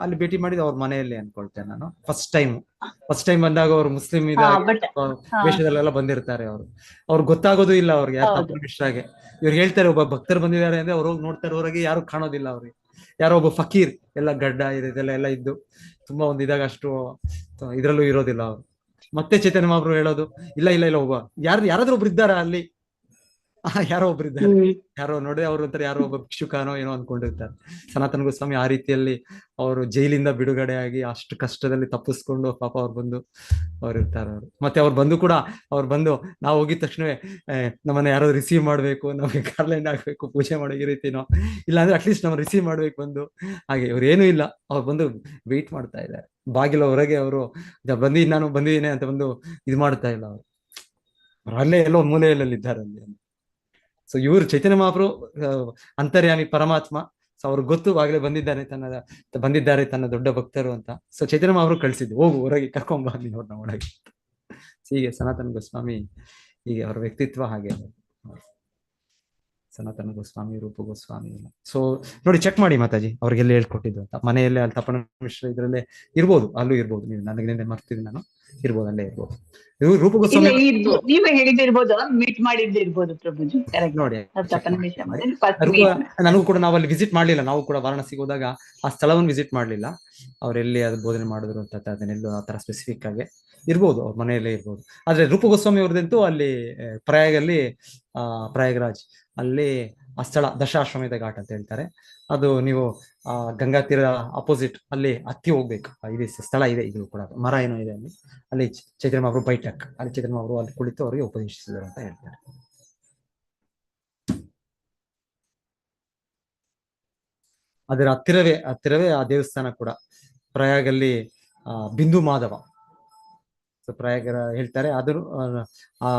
ಅಲ್ಲಿ ಭೇಟಿ ಮಾಡಿದ ಅವ್ರ ಮನೆಯಲ್ಲಿ ಅನ್ಕೊಳ್ತೇನೆ ನಾನು. ಫಸ್ಟ್ ಟೈಮ್ ಬಂದಾಗ ಅವರು ಮುಸ್ಲಿಂ ವೇಷದಲ್ಲೆಲ್ಲ ಬಂದಿರ್ತಾರೆ. ಅವ್ರಿಗೆ ಗೊತ್ತಾಗೋದು ಇಲ್ಲ ಅವ್ರಿಗೆ, ಯಾರು ತಪನ ಮಿಶ್ರಾಗೆ. ಇವ್ರು ಹೇಳ್ತಾರೆ, ಒಬ್ಬ ಭಕ್ತರು ಬಂದಿದ್ದಾರೆ ಅಂದ್ರೆ ಅವ್ರು ಹೋಗಿ ನೋಡ್ತಾರೆ, ಹೊರಗೆ ಯಾರು ಕಾಣೋದಿಲ್ಲ ಅವ್ರಿಗೆ. ಯಾರೋ ಒಬ್ಬ ಫಕೀರ್, ಎಲ್ಲ ಗಡ್ಡ ಇದೆಲ್ಲ ಇದ್ದು ತುಂಬಾ ಒಂದು ಇದಾಗ ಅಷ್ಟು ಇದ್ರಲ್ಲೂ ಇರೋದಿಲ್ಲ ಅವ್ರು. ಮತ್ತೆ ಚೈತನ್ಯ ಮಹಾಪ್ರಭು ಹೇಳೋದು, ಇಲ್ಲ ಇಲ್ಲ ಇಲ್ಲ, ಒಬ್ಬ ಯಾರಾದ್ರೂ ಒಬ್ರು ಇದ್ದಾರ ಅಲ್ಲಿ, ಯಾರೋ ಒಬ್ರು ಇದ್ದಾರೆ, ಯಾರೋ ನೋಡಿ ಅವ್ರ ಒಂಥರ ಯಾರೋ ಒಬ್ಬ ಭಿಕ್ಷುಕನೋ ಏನೋ ಅನ್ಕೊಂಡಿರ್ತಾರೆ. ಸನಾತನ ಗೋಸ್ವಾಮಿ ಆ ರೀತಿಯಲ್ಲಿ ಅವರು ಜೈಲಿಂದ ಬಿಡುಗಡೆ ಆಗಿ ಅಷ್ಟು ಕಷ್ಟದಲ್ಲಿ ತಪ್ಪಿಸ್ಕೊಂಡು ಪಾಪ ಅವ್ರು ಬಂದು ಅವ್ರು ಇರ್ತಾರೆ. ಅವರು ಮತ್ತೆ ಅವ್ರು ಬಂದು ಕೂಡ ಅವ್ರು ಬಂದು ನಾವು ಹೋಗಿದ ತಕ್ಷಣವೇ ನಮ್ಮನ್ನ ಯಾರೋ ರಿಸೀವ್ ಮಾಡ್ಬೇಕು, ನಮಗೆ ಕಾರ್ಲೆಂಡ್ ಆಗ್ಬೇಕು, ಪೂಜೆ ಮಾಡೋ ಈ ರೀತಿನೋ, ಇಲ್ಲಾಂದ್ರೆ ಅಟ್ಲೀಸ್ಟ್ ನಮ್ಮ ರಿಸೀವ್ ಮಾಡ್ಬೇಕು ಬಂದು. ಹಾಗೆ ಇವ್ರು ಏನೂ ಇಲ್ಲ, ಅವ್ರು ಬಂದು ವೆಯ್ಟ್ ಮಾಡ್ತಾ ಇದ್ದಾರೆ ಬಾಗಿಲ ಹೊರಗೆ. ಅವರು ನಾನು ಬಂದಿದ್ದೀನಿ ಅಂತ ಬಂದು ಇದು ಮಾಡ್ತಾ ಇಲ್ಲ, ಅವ್ರು ಅಲ್ಲೇ ಎಲ್ಲೋ ಮೂಲೆಯಲ್ಲಿ ಇದ್ದಾರೆ ಅಲ್ಲಿ. ಸೊ ಇವರು ಚೈತನ್ಯ ಮಹಾಪ್ರಭು ಅಂತರ್ಯಾಮಿ ಪರಮಾತ್ಮ. ಸೊ ಅವ್ರಿಗೆ ಗೊತ್ತು ಆಗ್ಲೇ ಬಂದಿದ್ದಾರೆ ತನ್ನ ದೊಡ್ಡ ಭಕ್ತರು ಅಂತ. ಸೊ ಚೈತನ್ಯ ಮಹಾಪ್ರಭು ಕಳ್ಸಿದ್ದು, ಹೋಗು ಹೊರಗೆ ಕರ್ಕೊಂಬ ಅವ್ರನ್ನ ಒಳಗೆ. ಹೀಗೆ ಸನಾತನ ಗೋಸ್ವಾಮಿ, ಹೀಗೆ ಅವರ ವ್ಯಕ್ತಿತ್ವ ಹಾಗೆ. ಸನಾತನ ಗೋಸ್ವಾಮಿ, ರೂಪ ಗೋಸ್ವಾಮಿ. ಸೊ ನೋಡಿ, ಚೆಕ್ ಮಾಡಿ ಮಾತಾಜಿ ಅವ್ರಿಗೆಲ್ಲ ಹೇಳ್ಕೊಟ್ಟಿದ್ದು ಅಂತ. ಮನೆಯಲ್ಲೇ ಅಲ್ಲಿ ತಪನ ಮಿಶ್ರ ಇದ್ರಲ್ಲೇ ಇರ್ಬೋದು, ಅಲ್ಲೂ ಇರ್ಬೋದು. ನೀವು ನನಗೆ ಮರ್ತಿದ್ದೀನಿ ನಾನು, ಇರ್ಬೋದು, ಅಲ್ಲೇ ಇರ್ಬೋದು. ಇವ್ರು ರೂಪ ಗೋಸ್ವಾಮಿ ನೀವೇ ಹೇಳಿದಿರ್ಬೋದು, ಮೀಟ್ ಮಾಡಿದ್ದಿರ್ಬೋದು ಪ್ರಭುಜಿ. ನೋಡಿ, ತಪನ ಮಿಶ್ರ ನನಗೂ ಕೂಡ ನಾವು ಅಲ್ಲಿ ವಿಸಿಟ್ ಮಾಡ್ಲಿಲ್ಲ. ನಾವು ಕೂಡ ವಾರಾಣಸಿಗೆ ಹೋದಾಗ ಆ ಸ್ಥಳವನ್ನು ವಿಸಿಟ್ ಮಾಡ್ಲಿಲ್ಲ. ಅವ್ರೆಲ್ಲಿ ಅದು ಬೋಧನೆ ಮಾಡಿದ್ರು ಅಂತ ಅದನ್ನೆಲ್ಲೂ ಆ ತರ ಸ್ಪೆಸಿಫಿಕ್ ಆಗಿ ಇರ್ಬೋದು, ಅವ್ರ ಮನೆಯಲ್ಲೇ ಇರ್ಬೋದು. ಆದ್ರೆ ರೂಪ ಗೋಸ್ವಾಮಿ ಅವ್ರದಂತೂ ಅಲ್ಲಿ ಪ್ರಯಾಗಲ್ಲಿ, ಪ್ರಯಾಗರಾಜ್ ಅಲ್ಲಿ ಆ ಸ್ಥಳ ದಶಾಶ್ವಮೇಧ ಘಾಟ್ ಅಂತ ಹೇಳ್ತಾರೆ. ಅದು ನೀವು ಗಂಗಾ ತೀರ ಅಪೋಸಿಟ್ ಅಲ್ಲಿ ಹತ್ತಿ ಹೋಗ್ಬೇಕು. ಇದೆ ಸ್ಥಳ ಇದೆ, ಇದು ಕೂಡ ಮರ ಏನೋ ಇದೆ ಅಲ್ಲಿ. ಅಲ್ಲಿ ಚೈತನ್ಯ ಮಹಾಪ್ರಭು ಬೈಠಕ್, ಅಲ್ಲಿ ಚೈತನ್ಯ ಮಹಾಪ್ರಭು ಅಲ್ಲಿ ಕುಳಿತು ಅವರಿಗೆ ಉಪದೇಶಿಸಿದರು ಅಂತ ಹೇಳ್ತಾರೆ. ಅದರ ಹತ್ತಿರವೇ ಆ ದೇವಸ್ಥಾನ ಕೂಡ. ಪ್ರಯಾಗಲ್ಲಿ ಬಿಂದು ಮಾಧವ, ಸೊ ಪ್ರಯಾಗರ ಹೇಳ್ತಾರೆ, ಅದನ್ನು ಆ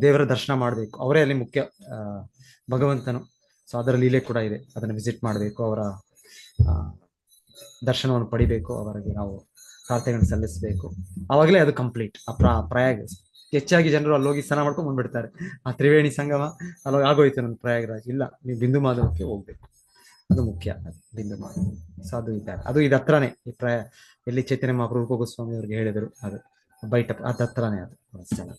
ದೇವರ ದರ್ಶನ ಮಾಡ್ಬೇಕು. ಅವರೇ ಅಲ್ಲಿ ಮುಖ್ಯ ಭಗವಂತನು. ಸೊ ಅದರ ಲೀಲೆ ಕೂಡ ಇದೆ, ಅದನ್ನು ವಿಸಿಟ್ ಮಾಡಬೇಕು, ಅವರ ದರ್ಶನವನ್ನು ಪಡಿಬೇಕು, ಅವರಿಗೆ ನಾವು ಪ್ರಾರ್ಥನೆಗಳನ್ನು ಸಲ್ಲಿಸಬೇಕು. ಅವಾಗಲೇ ಅದು ಕಂಪ್ಲೀಟ್. ಪ್ರಯಾಗ ಹೆಚ್ಚಾಗಿ ಜನರು ಅಲ್ಲಿ ಹೋಗಿ ಸ್ನಾನ ಮಾಡ್ಕೊಂಡು ಬಂದ್ಬಿಡ್ತಾರೆ. ಆ ತ್ರಿವೇಣಿ ಸಂಗಮ ಅಲ್ಲಿ ಆಗೋಯ್ತು ನನ್ನ ಪ್ರಯಾಗರಾಜ್. ಇಲ್ಲ, ನೀವು ಬಿಂದು ಮಾಧವಕ್ಕೆ ಹೋಗ್ಬೇಕು, ಅದು ಮುಖ್ಯ. ಬಿಂದು ಮಾಧವ. ಸೊ ಅದು ಇದ್ದಾರೆ, ಅದು ಇದು ಹತ್ರನೇ ಈ ಎಲ್ಲಿ ಚೈತನ್ಯ ಮಹಾಪ್ರಭು ರೂಪ ಗೋಸ್ವಾಮಿ ಅವ್ರಿಗೆ ಹೇಳಿದರು, ಅದು ಬೈಟಪ್ ಅದ ಹತ್ರನೇ ಅದು ಸ್ಥಳ.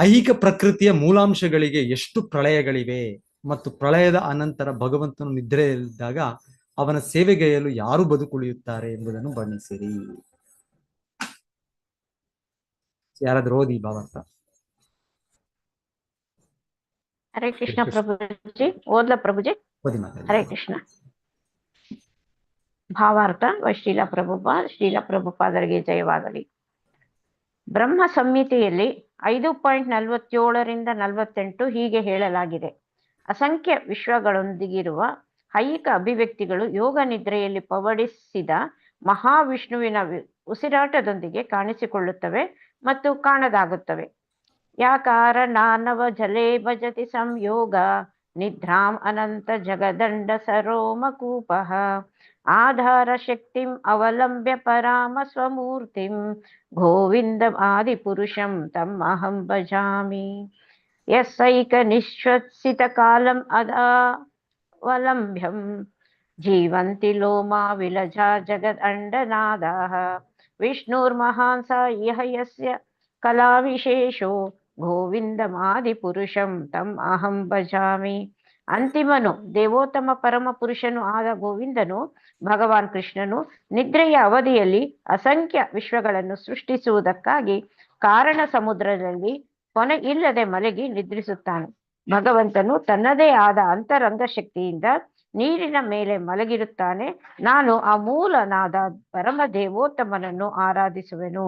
ಐಹಿಕ ಪ್ರಕೃತಿಯ ಮೂಲಾಂಶಗಳಿಗೆ ಎಷ್ಟು ಪ್ರಳಯಗಳಿವೆ ಮತ್ತು ಪ್ರಳಯದ ಅನಂತರ ಭಗವಂತನು ನಿದ್ರೆಯಲ್ಲಿದ್ದಾಗ ಅವನ ಸೇವೆಗೈಯಲು ಯಾರು ಬದುಕುಳಿಯುತ್ತಾರೆ ಎಂಬುದನ್ನು ಬಣ್ಣಿಸಿರಿ. ಯಾರಾದ್ರೂ ಓದಿ ಭಾವಾರ್ಥ. ಹರೇ ಕೃಷ್ಣ ಪ್ರಭುಜಿ, ಓದ್ಲ ಪ್ರಭುಜಿ? ಓದಿ ಮಾತಾಡಿ. ಹರೇ ಕೃಷ್ಣ. ಭಾವಾರ್ಥ ಶ್ರೀಲ ಪ್ರಭುಪಾದರಿಗೆ ಜಯವಾಗಲಿ. ಬ್ರಹ್ಮ ಸಂಹಿತೆಯಲ್ಲಿ 5.47 - 48 ಹೀಗೆ ಹೇಳಲಾಗಿದೆ: ಅಸಂಖ್ಯ ವಿಶ್ವಗಳೊಂದಿಗಿರುವ ಐಹಿಕ ಅಭಿವ್ಯಕ್ತಿಗಳು ಯೋಗ ನಿದ್ರೆಯಲ್ಲಿ ಪವಡಿಸಿದ ಮಹಾವಿಷ್ಣುವಿನ ಉಸಿರಾಟದೊಂದಿಗೆ ಕಾಣಿಸಿಕೊಳ್ಳುತ್ತವೆ ಮತ್ತು ಕಾಣದಾಗುತ್ತವೆ. ಯಾಕಾರನಾನವ ಜಲೇ ಭಜತಿ ಸಂಯೋಗ ನಿದ್ರಾಂ ಅನಂತ ಜಗದಂಡ ಸರೋಮಕೂಪಃ ಆಧಾರ ಶಕ್ತಿಂ ಅವಲಂಬ್ಯ ಪರಾಮ ಸ್ವಮೂರ್ತಿಂ ಗೋವಿಂದಂ ಆದಿಪುರುಷಂ ತಮ್ ಅಹಂ ಭಜಾಮಿ. ಯಸ್ಸೈಕ ನಿಶ್ವಸಿತ ಕಾಲಂ ಅವಲಂಬ್ಯಂ ಜೀವಂತಿ ಲೋಮಾ ವಿಲಜಾ ಜಗದ್ ಅಂಡನಾದಾಃ ವಿಷ್ಣುರ್ಮಹಾನ್ ಸ ಇಹ ಯಸ್ಯ ಕಲಾವಿಶೇಷೋ ಗೋವಿಂದಮಾದಿಪುರುಷಂ ತಮ್ ಅಹಂ ಭಜಾಮಿ. ಅಂತಿಮನು, ದೇವೋತ್ತಮ ಪರಮ ಪುರುಷನು ಆದ ಗೋವಿಂದನು, ಭಗವಾನ್ ಕೃಷ್ಣನು ನಿದ್ರೆಯ ಅವಧಿಯಲ್ಲಿ ಅಸಂಖ್ಯ ವಿಶ್ವಗಳನ್ನು ಸೃಷ್ಟಿಸುವುದಕ್ಕಾಗಿ ಕಾರಣ ಸಮುದ್ರದಲ್ಲಿ ಕೊನೆ ಇಲ್ಲದೆ ಮಲಗಿ ನಿದ್ರಿಸುತ್ತಾನೆ. ಭಗವಂತನು ತನ್ನದೇ ಆದ ಅಂತರಂಗ ಶಕ್ತಿಯಿಂದ ನೀರಿನ ಮೇಲೆ ಮಲಗಿರುತ್ತಾನೆ. ನಾನು ಆ ಮೂಲನಾದ ಪರಮ ದೇವೋತ್ತಮನನ್ನು ಆರಾಧಿಸುವೆನು.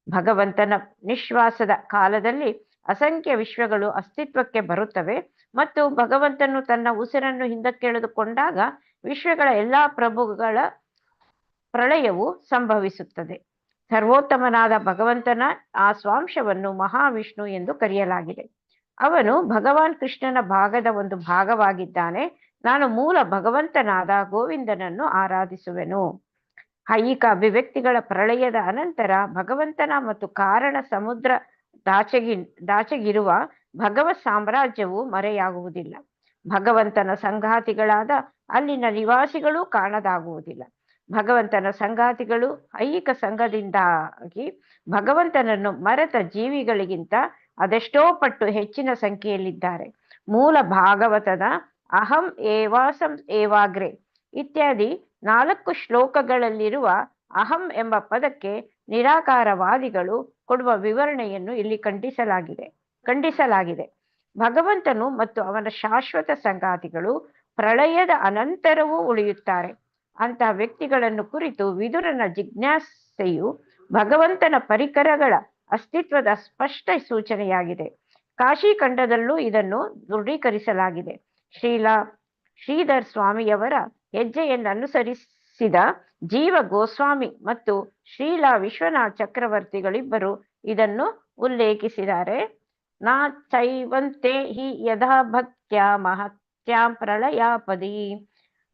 ಭಗವಂತನ ನಿಶ್ವಾಸದ ಕಾಲದಲ್ಲಿ ಅಸಂಖ್ಯ ವಿಶ್ವಗಳು ಅಸ್ತಿತ್ವಕ್ಕೆ ಬರುತ್ತವೆ ಮತ್ತು ಭಗವಂತನು ತನ್ನ ಉಸಿರನ್ನು ಹಿಂದಕ್ಕೆಳೆದುಕೊಂಡಾಗ ವಿಶ್ವಗಳ ಎಲ್ಲಾ ಪ್ರಭುಗಳ ಪ್ರಳಯವು ಸಂಭವಿಸುತ್ತದೆ. ಸರ್ವೋತ್ತಮನಾದ ಭಗವಂತನ ಆ ಸ್ವಾಂಶವನ್ನು ಮಹಾವಿಷ್ಣು ಎಂದು ಕರೆಯಲಾಗಿದೆ. ಅವನು ಭಗವಾನ್ ಕೃಷ್ಣನ ಭಾಗದ ಒಂದು ಭಾಗವಾಗಿದ್ದಾನೆ. ನಾನು ಮೂಲ ಭಗವಂತನಾದ ಗೋವಿಂದನನ್ನು ಆರಾಧಿಸುವೆನು. ಐಹಿಕ ಅಭಿವ್ಯಕ್ತಿಗಳ ಪ್ರಳಯದ ಅನಂತರ ಭಗವಂತನ ಮತ್ತು ಕಾರಣ ಸಮುದ್ರ ದಾಚೆಗಿರುವ ಭಗವತ್ ಸಾಮ್ರಾಜ್ಯವು ಮರೆಯಾಗುವುದಿಲ್ಲ. ಭಗವಂತನ ಸಂಗಾತಿಗಳಾದ ಅಲ್ಲಿನ ನಿವಾಸಿಗಳು ಕಾಣದಾಗುವುದಿಲ್ಲ. ಭಗವಂತನ ಸಂಗಾತಿಗಳು ಐಹಿಕ ಸಂಘದಿಂದಾಗಿ ಭಗವಂತನನ್ನು ಮರೆತ ಜೀವಿಗಳಿಗಿಂತ ಅದೆಷ್ಟೋ ಪಟ್ಟು ಹೆಚ್ಚಿನ ಸಂಖ್ಯೆಯಲ್ಲಿದ್ದಾರೆ. ಮೂಲ ಭಾಗವತದ ಅಹಂ ಏವಾಸಂ ಏವಾಗ್ರೆ ಇತ್ಯಾದಿ 4 ಶ್ಲೋಕಗಳಲ್ಲಿರುವ ಅಹಂ ಎಂಬ ಪದಕ್ಕೆ ನಿರಾಕಾರವಾದಿಗಳು ಕೊಡುವ ವಿವರಣೆಯನ್ನು ಇಲ್ಲಿ ಖಂಡಿಸಲಾಗಿದೆ. ಭಗವಂತನು ಮತ್ತು ಅವನ ಶಾಶ್ವತ ಸಂಗಾತಿಗಳು ಪ್ರಳಯದ ಅನಂತರವೂ ಉಳಿಯುತ್ತಾರೆ. ಅಂತಹ ವ್ಯಕ್ತಿಗಳನ್ನು ಕುರಿತು ವಿದುರನ ಜಿಜ್ಞಾಸೆಯು ಭಗವಂತನ ಪರಿಕರಗಳ ಅಸ್ತಿತ್ವದ ಸ್ಪಷ್ಟ ಸೂಚನೆಯಾಗಿದೆ. ಕಾಶಿಖಂಡದಲ್ಲೂ ಇದನ್ನು ದೃಢೀಕರಿಸಲಾಗಿದೆ. ಶ್ರೀಧರ್ ಸ್ವಾಮಿಯವರ ಹೆಜ್ಜೆಯನ್ನು ಅನುಸರಿಸಿದ ಜೀವ ಗೋಸ್ವಾಮಿ ಮತ್ತು ಶ್ರೀಲಾ ವಿಶ್ವನಾಥ್ ಚಕ್ರವರ್ತಿಗಳಿಬ್ಬರು ಇದನ್ನು ಉಲ್ಲೇಖಿಸಿದ್ದಾರೆ. ನಾ ಚೈವಂತೆ ಹಿ ಯಥಾ ಭಕ್ತ್ಯಾ ಮಹತ್ಯಾಂ ಪ್ರಳಯಾಪದಿ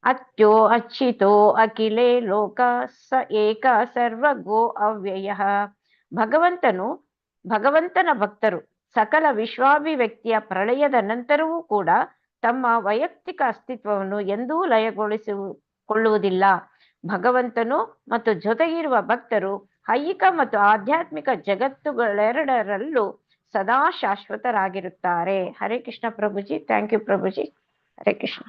ಅತ್ಯೋ ಅಚ್ಯುತೋ ಅಖಿಲೇ ಲೋಕ ಸ ಏಕ ಸರ್ವಗೋ ಅವ್ಯಯಃ. ಭಗವಂತನ ಭಕ್ತರು ಸಕಲ ವಿಶ್ವಾಭಿವ್ಯಕ್ತಿಯ ಪ್ರಳಯದ ನಂತರವೂ ಕೂಡ ತಮ್ಮ ವೈಯಕ್ತಿಕ ಅಸ್ತಿತ್ವವನ್ನು ಎಂದೂ ಲಯಗೊಳಿಸಿಕೊಳ್ಳುವುದಿಲ್ಲ. ಭಗವಂತನು ಮತ್ತು ಜೊತೆಗಿರುವ ಭಕ್ತರು ಐಹಿಕ ಮತ್ತು ಆಧ್ಯಾತ್ಮಿಕ ಜಗತ್ತುಗಳೆರಡರಲ್ಲೂ ಸದಾ ಶಾಶ್ವತರಾಗಿರುತ್ತಾರೆ. ಹರೇ ಕೃಷ್ಣ ಪ್ರಭುಜಿ. Thank you Prabhuji. ಹರೇ ಕೃಷ್ಣ.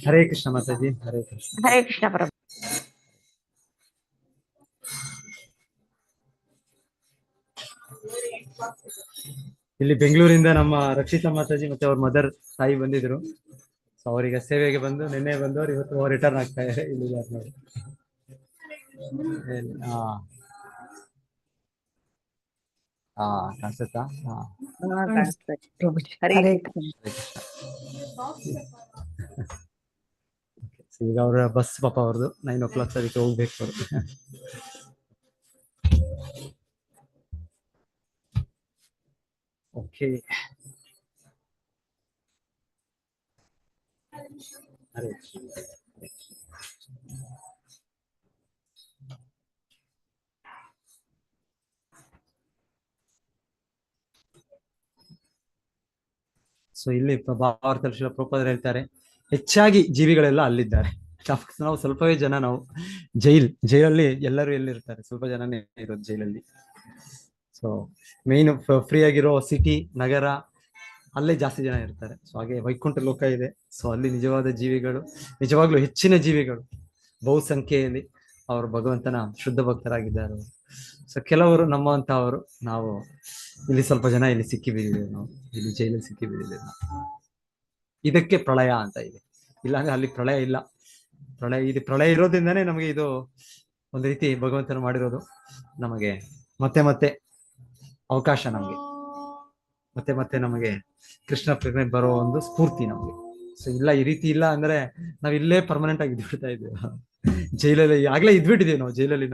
ಹರೇ ಕೃಷ್ಣ ಮಾತಾಜಿ. ಹರೇ ಕೃಷ್ಣ. ಹರೇ ಕೃಷ್ಣ ಪ್ರಭು. ಇಲ್ಲಿ ಬೆಂಗಳೂರಿಂದ ನಮ್ಮ ರಕ್ಷಿತಾ ಮಾತಾಜಿ ಮತ್ತೆ ಅವ್ರ ಮದರ್ ತಾಯಿ ಬಂದಿದ್ರು. ಸೊ ಅವರಿಗೆ ಸೇವೆಗೆ ಬಂದು ನಿನ್ನೆ ಬಂದವರು ಇವತ್ತು ರಿಟರ್ನ್ ಆಗ್ತಾ ಇದೆ. ಇಲ್ಲಿ ನೋಡಿ. ಕಾಣಿಸುತ್ತಾ? ಈಗ ಅವ್ರ ಬಸ್ ಪಾಪ ಅವ್ರದ್ದು 9 o'clock ಅದಕ್ಕೆ ಹೋಗ್ಬೇಕು ಅವರು. ಓಕೆ. ಸೊ ಇಲ್ಲಿ ಭಾವಾರ್ಥದಲ್ಲಿ ಶ್ರೀಲ ಪ್ರಭುಪಾದರು ಹೇಳ್ತಾರೆ, ಹೆಚ್ಚಾಗಿ ಜೀವಿಗಳೆಲ್ಲ ಅಲ್ಲಿದ್ದಾರೆ. ನಾವು ಸ್ವಲ್ಪವೇ ಜನ. ನಾವು ಜೈಲಲ್ಲಿ ಎಲ್ಲರೂ ಎಲ್ಲಿರ್ತಾರೆ? ಸ್ವಲ್ಪ ಜನನೇ ಇರೋದು ಜೈಲಲ್ಲಿ. ಸೊ ಮೇನ್ ಫ್ರೀ ಆಗಿರೋ ಸಿಟಿ, ನಗರ, ಅಲ್ಲೇ ಜಾಸ್ತಿ ಜನ ಇರ್ತಾರೆ. ಸೊ ಹಾಗೆ ವೈಕುಂಠ ಲೋಕ ಇದೆ. ಸೊ ಅಲ್ಲಿ ನಿಜವಾದ ಜೀವಿಗಳು, ನಿಜವಾಗ್ಲೂ ಹೆಚ್ಚಿನ ಜೀವಿಗಳು ಬಹುಸಂಖ್ಯೆಯಲ್ಲಿ ಅವರು ಭಗವಂತನ ಶುದ್ಧ ಭಕ್ತರಾಗಿದ್ದಾರೆ. ಸೊ ಕೆಲವರು ನಮ್ಮಂತಹವರು ನಾವು ಇಲ್ಲಿ ಸ್ವಲ್ಪ ಜನ ಇಲ್ಲಿ ಸಿಕ್ಕಿ ಬಿದ್ದಿದ್ದೇವೆ. ನಾವು ಇಲ್ಲಿ ಜೈಲಲ್ಲಿ ಸಿಕ್ಕಿ ಬಿದ್ದಿದ್ದೇವೆ. ಇದಕ್ಕೆ ಪ್ರಳಯ ಅಂತ ಇದೆ. ಇಲ್ಲಾಂದ್ರೆ ಅಲ್ಲಿ ಪ್ರಳಯ ಇಲ್ಲ. ಪ್ರಳಯ ಇರೋದ್ರಿಂದಾನೇ ನಮಗೆ ಇದು ಒಂದು ರೀತಿ ಭಗವಂತನ ಮಾಡಿರೋದು. ನಮಗೆ ಮತ್ತೆ ಮತ್ತೆ ಅವಕಾಶ, ನಮಗೆ ಮತ್ತೆ ಮತ್ತೆ ನಮಗೆ ಕೃಷ್ಣ ಪ್ರೇರಣೆ ಬರೋ ಒಂದು ಸ್ಫೂರ್ತಿ ನಮಗೆ. ಸೊ ಇಲ್ಲ, ಈ ರೀತಿ ಇಲ್ಲ ಅಂದ್ರೆ ನಾವ್ ಇಲ್ಲೇ ಪರ್ಮನೆಂಟ್ ಆಗಿ ಇದ್ಬಿಡ್ತಾ ಇದ್ದೇವೆ. ಜೈಲಲ್ಲಿ ಆಗ್ಲೇ ಇದ್ಬಿಟ್ಟಿದ್ದೇವೆ ನಾವು. ಜೈಲಲ್ಲಿ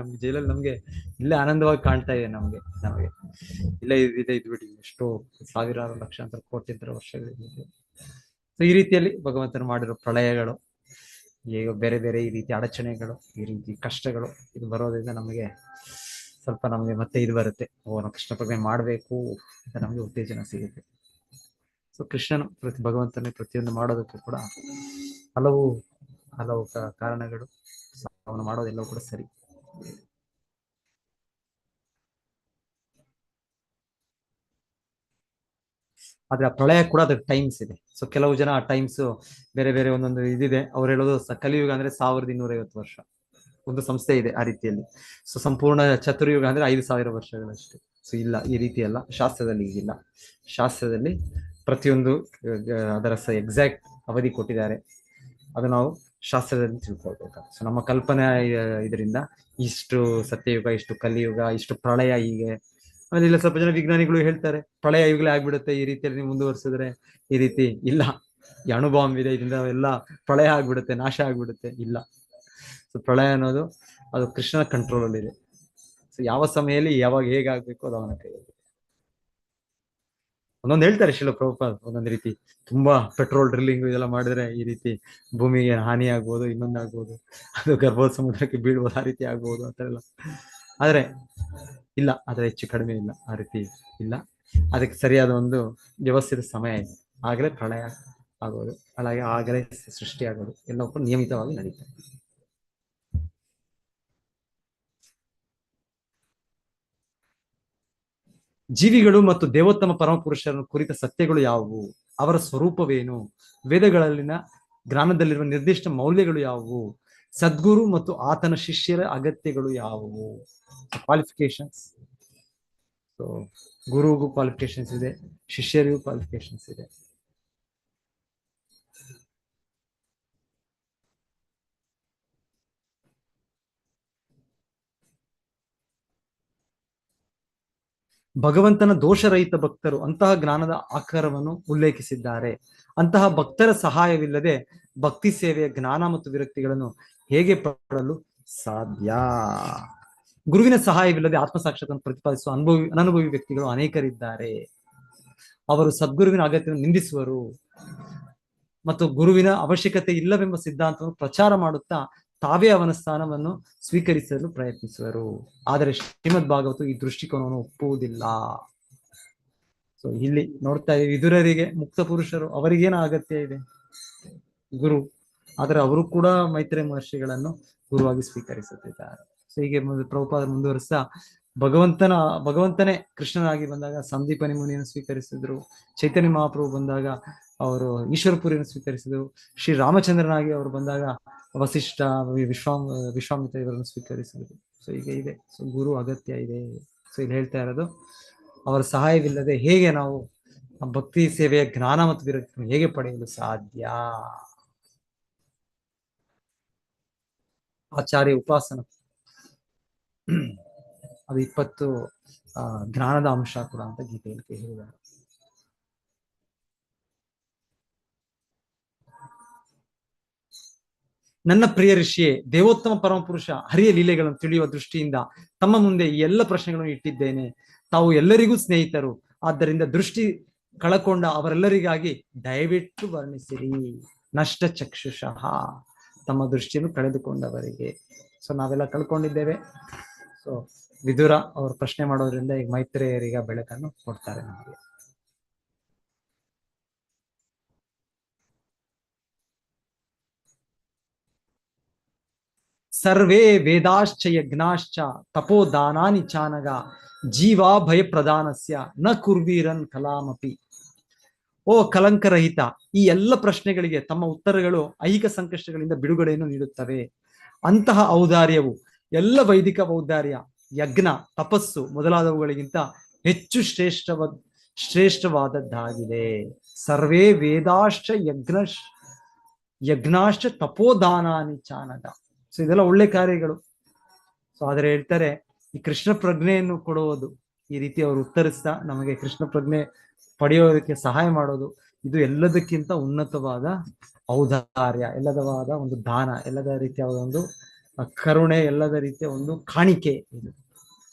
ನಮ್ಗೆ ಇಲ್ಲೇ ಆನಂದವಾಗಿ ಕಾಣ್ತಾ ಇದೆ. ನಮಗೆ ಇಲ್ಲೇ ಇದ್ಬಿಟ್ಟಿದ್ವಿ ಎಷ್ಟೋ ಸಾವಿರಾರು ಲಕ್ಷಾಂತರ ಕೋಟ್ಯಂತರ ವರ್ಷಗಳಿಂದ. ಸೊ ಈ ರೀತಿಯಲ್ಲಿ ಭಗವಂತನ ಮಾಡಿರೋ ಪ್ರಳಯಗಳು, ಈಗ ಬೇರೆ ಬೇರೆ ಈ ರೀತಿ ಅಡಚಣೆಗಳು, ಈ ರೀತಿ ಕಷ್ಟಗಳು ಇದು ಬರೋದ್ರಿಂದ ನಮಗೆ ಸ್ವಲ್ಪ ಮತ್ತೆ ಇದು ಬರುತ್ತೆ. ನಾವು ಕೃಷ್ಣ ಪ್ರಜ್ಞೆ ಮಾಡಬೇಕು ಅಂತ ನಮಗೆ ಉತ್ತೇಜನ ಸಿಗುತ್ತೆ. ಸೊ ಭಗವಂತನೇ ಪ್ರತಿಯೊಂದು ಮಾಡೋದಕ್ಕೆ ಕೂಡ ಹಲವು ಕಾರಣಗಳು. ಅವನು ಮಾಡೋದೆಲ್ಲವೂ ಕೂಡ ಸರಿ. ಆದ್ರೆ ಆ ಪ್ರಳಯ ಕೂಡ ಅದಕ್ಕೆ ಟೈಮ್ಸ್ ಇದೆ. ಸೊ ಕೆಲವು ಜನ ಆ ಟೈಮ್ಸ್ ಬೇರೆ ಬೇರೆ ಒಂದೊಂದು ಇದಿದೆ. ಅವ್ರು ಹೇಳೋದು ಕಲಿಯುಗ ಅಂದ್ರೆ 1250 ವರ್ಷ. ಒಂದು ಸಂಸ್ಥೆ ಇದೆ ಆ ರೀತಿಯಲ್ಲಿ. ಸೊ ಸಂಪೂರ್ಣ ಚತುರ್ಯುಗ ಅಂದ್ರೆ 5000 ವರ್ಷಗಳಷ್ಟೇ. ಸೊ ಇಲ್ಲ, ಈ ರೀತಿ ಅಲ್ಲ. ಶಾಸ್ತ್ರದಲ್ಲಿ ಈಗಿಲ್ಲ. ಶಾಸ್ತ್ರದಲ್ಲಿ ಪ್ರತಿಯೊಂದು ಅದರ ಎಕ್ಸಾಕ್ಟ್ ಅವಧಿ ಕೊಟ್ಟಿದ್ದಾರೆ. ಅದು ನಾವು ಶಾಸ್ತ್ರದಲ್ಲಿ ತಿಳ್ಕೊಳ್ಬೇಕು. ಸೊ ನಮ್ಮ ಕಲ್ಪನೆ ಇದರಿಂದ ಇಷ್ಟು ಸತ್ಯಯುಗ, ಇಷ್ಟು ಕಲಿಯುಗ, ಇಷ್ಟು ಪ್ರಳಯ ಹೀಗೆ. ಆಮೇಲೆ ಇಲ್ಲ ಸ್ವಲ್ಪ ಜನ ವಿಜ್ಞಾನಿಗಳು ಹೇಳ್ತಾರೆ ಪ್ರಳಯ ಈಗಲೇ ಆಗ್ಬಿಡುತ್ತೆ, ಈ ರೀತಿಯಲ್ಲಿ ನೀವು ಮುಂದುವರಿಸಿದ್ರೆ. ಈ ರೀತಿ ಇಲ್ಲ. ಈ ಅಣುಬಾಂಬ್ ಇದೆ, ಇದರಿಂದ ಎಲ್ಲ ಪ್ರಳಯ ಆಗ್ಬಿಡುತ್ತೆ, ನಾಶ ಆಗ್ಬಿಡುತ್ತೆ. ಇಲ್ಲ. ಸೊ ಪ್ರಳಯ ಅನ್ನೋದು ಅದು ಕೃಷ್ಣನ ಕಂಟ್ರೋಲ್ ಅಲ್ಲಿ ಇದೆ. ಸೊ ಯಾವ ಸಮಯದಲ್ಲಿ ಯಾವಾಗ ಹೇಗಾಗ್ಬೇಕು ಅದು ಅವನ ಕೈಯಲ್ಲಿ. ಒಂದೊಂದು ಹೇಳ್ತಾರೆ ಶ್ರೀಲ ಪ್ರಭುಪಾದ, ಒಂದೊಂದು ರೀತಿ ತುಂಬಾ ಪೆಟ್ರೋಲ್ ಡ್ರಿಲ್ಲಿಂಗ್ ಇದೆಲ್ಲ ಮಾಡಿದ್ರೆ ಈ ರೀತಿ ಭೂಮಿಗೆ ಹಾನಿ ಆಗ್ಬೋದು, ಇನ್ನೊಂದಾಗ್ಬೋದು, ಅದು ಗರ್ಭೋಧ ಸಮುದ್ರಕ್ಕೆ ಬೀಳ್ಬೋದು, ಆ ರೀತಿ ಆಗ್ಬೋದು ಅಂತ ಎಲ್ಲ. ಆದ್ರೆ ಇಲ್ಲ, ಆದ್ರೆ ಹೆಚ್ಚು ಕಡಿಮೆ ಇಲ್ಲ, ಆ ರೀತಿ ಇಲ್ಲ. ಅದಕ್ಕೆ ಸರಿಯಾದ ಒಂದು ವ್ಯವಸ್ಥಿತ ಸಮಯ ಇದೆ, ಆಗ್ಲೇ ಪ್ರಳಯ ಆಗೋದು, ಹಾಗೆ ಆಗಲೇ ಸೃಷ್ಟಿಯಾಗೋದು ಎಲ್ಲವೂ ಕೂಡ ನಿಯಮಿತವಾಗಿ ನಡೀತದೆ. ಜೀವಿಗಳು ಮತ್ತು ದೇವೋತ್ತಮ ಪರಮಪುರುಷರನ್ನು ಕುರಿತ ಸತ್ಯಗಳು ಯಾವುವು, ಅವರ ಸ್ವರೂಪವೇನು, ವೇದಗಳಲ್ಲಿನ ಜ್ಞಾನದಲ್ಲಿರುವ ನಿರ್ದಿಷ್ಟ ಮೌಲ್ಯಗಳು ಯಾವುವು, ಸದ್ಗುರು ಮತ್ತು ಆತನ ಶಿಷ್ಯರ ಅಗತ್ಯಗಳು ಯಾವುವು. ಕ್ವಾಲಿಫಿಕೇಶನ್ಸ್. ಸೊ ಗುರುಗೂ ಕ್ವಾಲಿಫಿಕೇಶನ್ಸ್ ಇದೆ, ಶಿಷ್ಯರಿಗೂ ಕ್ವಾಲಿಫಿಕೇಶನ್ಸ್ ಇದೆ. ಭಗವಂತನ ದೋಷರಹಿತ ಭಕ್ತರು ಅಂತಹ ಜ್ಞಾನದ ಆಕಾರವನ್ನು ಉಲ್ಲೇಖಿಸಿದ್ದಾರೆ. ಅಂತಹ ಭಕ್ತರ ಸಹಾಯವಿಲ್ಲದೆ ಭಕ್ತಿ ಸೇವೆಯ ಜ್ಞಾನ ಮತ್ತು ವಿರಕ್ತಿಗಳನ್ನು ಹೇಗೆ ಪಡೆಯಲು ಸಾಧ್ಯ? ಗುರುವಿನ ಸಹಾಯವಿಲ್ಲದೆ ಆತ್ಮಸಾಕ್ಷಾತ್ಕಾರವನ್ನು ಪ್ರತಿಪಾದಿಸುವ ಅನನುಭವಿ ವ್ಯಕ್ತಿಗಳು ಅನೇಕರಿದ್ದಾರೆ. ಅವರು ಸದ್ಗುರುವಿನ ಅಗತ್ಯವನ್ನು ನಿಂದಿಸುವರು ಮತ್ತು ಗುರುವಿನ ಅವಶ್ಯಕತೆ ಇಲ್ಲವೆಂಬ ಸಿದ್ಧಾಂತವನ್ನು ಪ್ರಚಾರ ಮಾಡುತ್ತಾ ತಾವೇ ಅವನ ಸ್ಥಾನವನ್ನು ಸ್ವೀಕರಿಸಲು ಪ್ರಯತ್ನಿಸುವರು. ಆದರೆ ಶ್ರೀಮದ್ ಭಾಗವತ ಈ ದೃಷ್ಟಿಕೋನವನ್ನು ಒಪ್ಪುವುದಿಲ್ಲ. ಸೊ ಇಲ್ಲಿ ನೋಡ್ತಾ ಇದ್ದೀವಿ, ವಿದುರರಿಗೆ, ಮುಕ್ತ ಪುರುಷರು, ಅವರಿಗೇನ ಅಗತ್ಯ ಇದೆ? ಗುರು. ಆದರೆ ಅವರು ಕೂಡ ಮೈತ್ರೇಯ ಮಹರ್ಷಿಗಳನ್ನು ಗುರುವಾಗಿ ಸ್ವೀಕರಿಸುತ್ತಿದ್ದಾರೆ. ಸೊ ಹೀಗೆ ಪ್ರಭುಪಾದ ಮುಂದುವರಿಸ್ತಾ ಭಗವಂತನೇ ಕೃಷ್ಣನಾಗಿ ಬಂದಾಗ ಸಂದೀಪನಿ ಮುನಿಯನ್ನು ಸ್ವೀಕರಿಸಿದ್ರು. ಚೈತನ್ಯ ಮಹಾಪ್ರಭು ಬಂದಾಗ ಅವರು ಈಶ್ವರಪುರಿಯನ್ನು ಸ್ವೀಕರಿಸಿದರು. ಶ್ರೀ ರಾಮಚಂದ್ರನಾಗಿ ಅವರು ಬಂದಾಗ ವಸಿಷ್ಠ, ವಿಶ್ವಾಮಿತ್ರ ಇವರನ್ನು ಸ್ವೀಕರಿಸಿದರು. ಸೊ ಹೀಗೆ ಇದೆ. ಸೊ ಗುರು ಅಗತ್ಯ ಇದೆ. ಸೊ ಇಲ್ಲಿ ಹೇಳ್ತಾ ಇರೋದು, ಅವರ ಸಹಾಯವಿಲ್ಲದೆ ಹೇಗೆ ನಾವು ಭಕ್ತಿ ಸೇವೆಯ ಜ್ಞಾನ ಮತ್ತು ವಿರಕ್ತಿಯನ್ನು ಹೇಗೆ ಪಡೆಯಲು ಸಾಧ್ಯ? ಆಚಾರ್ಯ ಉಪಾಸನ ಅದು 20 ಜ್ಞಾನದ ಅಂಶ ಕೂಡ ಅಂತ ಗೀತೆಯಲ್ಲಿ ಹೇಳಿದ್ದಾರೆ. ನನ್ನ ಪ್ರಿಯ ಋಷಿಯೇ, ದೇವೋತ್ತಮ ಪರಮಪುರುಷ ಹರಿಯ ಲೀಲೆಗಳನ್ನು ತಿಳಿಯುವ ದೃಷ್ಟಿಯಿಂದ ತಮ್ಮ ಮುಂದೆ ಈ ಎಲ್ಲ ಪ್ರಶ್ನೆಗಳನ್ನು ಇಟ್ಟಿದ್ದೇನೆ. ತಾವು ಎಲ್ಲರಿಗೂ ಸ್ನೇಹಿತರು, ಆದ್ದರಿಂದ ದೃಷ್ಟಿ ಕಳಕೊಂಡ ಅವರೆಲ್ಲರಿಗಾಗಿ ದಯವಿಟ್ಟು ವರ್ಣಿಸಿರಿ. ನಷ್ಟ ಚಕ್ಷುಷಃ, ತಮ್ಮ ದೃಷ್ಟಿಯನ್ನು ಕಳೆದುಕೊಂಡವರಿಗೆ. ಸೊ ನಾವೆಲ್ಲ ಕಳ್ಕೊಂಡಿದ್ದೇವೆ. ಸೊ ವಿದುರ ಅವರು ಪ್ರಶ್ನೆ ಮಾಡೋದ್ರಿಂದ ಈಗ ಮೈತ್ರೇಯರಿಗೆ ಬೆಳಕನ್ನು ಕೊಡ್ತಾರೆ ನಮಗೆ. ಸರ್ವೇ ವೇದಾಶ್ಚ ಯಜ್ಞಾಶ್ಚ ತಪೋದಾನಾನಿ ಚಾನಗ ಜೀವಾ ಭಯ ಪ್ರಧಾನಸ್ಯ ನ ಕುರ್ವೀರನ್ ಕಲಾಮಪಿ. ಓ ಕಲಂಕರಹಿತ, ಈ ಎಲ್ಲ ಪ್ರಶ್ನೆಗಳಿಗೆ ತಮ್ಮ ಉತ್ತರಗಳು ಐಹಿಕ ಸಂಕಷ್ಟಗಳಿಂದ ಬಿಡುಗಡೆಯನ್ನು ನೀಡುತ್ತವೆ. ಅಂತಹ ಔದಾರ್ಯವು ಎಲ್ಲ ವೈದಿಕ ಔದಾರ್ಯ, ಯಜ್ಞ, ತಪಸ್ಸು ಮೊದಲಾದವುಗಳಿಗಿಂತ ಹೆಚ್ಚು ಶ್ರೇಷ್ಠವಾದದ್ದಾಗಿದೆ. ಸರ್ವೇ ವೇದಾಶ್ಚ ಯಜ್ಞಾಶ್ಚ ತಪೋದಾನಾನಿ ಚಾನಗ. ಸೊ ಇದೆಲ್ಲ ಒಳ್ಳೆ ಕಾರ್ಯಗಳು. ಸೊ ಆದ್ರೆ ಹೇಳ್ತಾರೆ, ಈ ಕೃಷ್ಣ ಪ್ರಜ್ಞೆಯನ್ನು ಕೊಡುವುದು, ಈ ರೀತಿ ಅವರು ಉತ್ತರಿಸ್ತಾ ನಮಗೆ ಕೃಷ್ಣ ಪ್ರಜ್ಞೆ ಪಡೆಯೋದಕ್ಕೆ ಸಹಾಯ ಮಾಡೋದು, ಇದು ಎಲ್ಲದಕ್ಕಿಂತ ಉನ್ನತವಾದ ಔದಾರ್ಯ, ಎಲ್ಲದವಾದ ಒಂದು ದಾನ, ಎಲ್ಲದ ರೀತಿಯಾದ ಒಂದು ಕರುಣೆ, ಎಲ್ಲದ ರೀತಿಯ ಒಂದು ಕಾಣಿಕೆ. ಇದು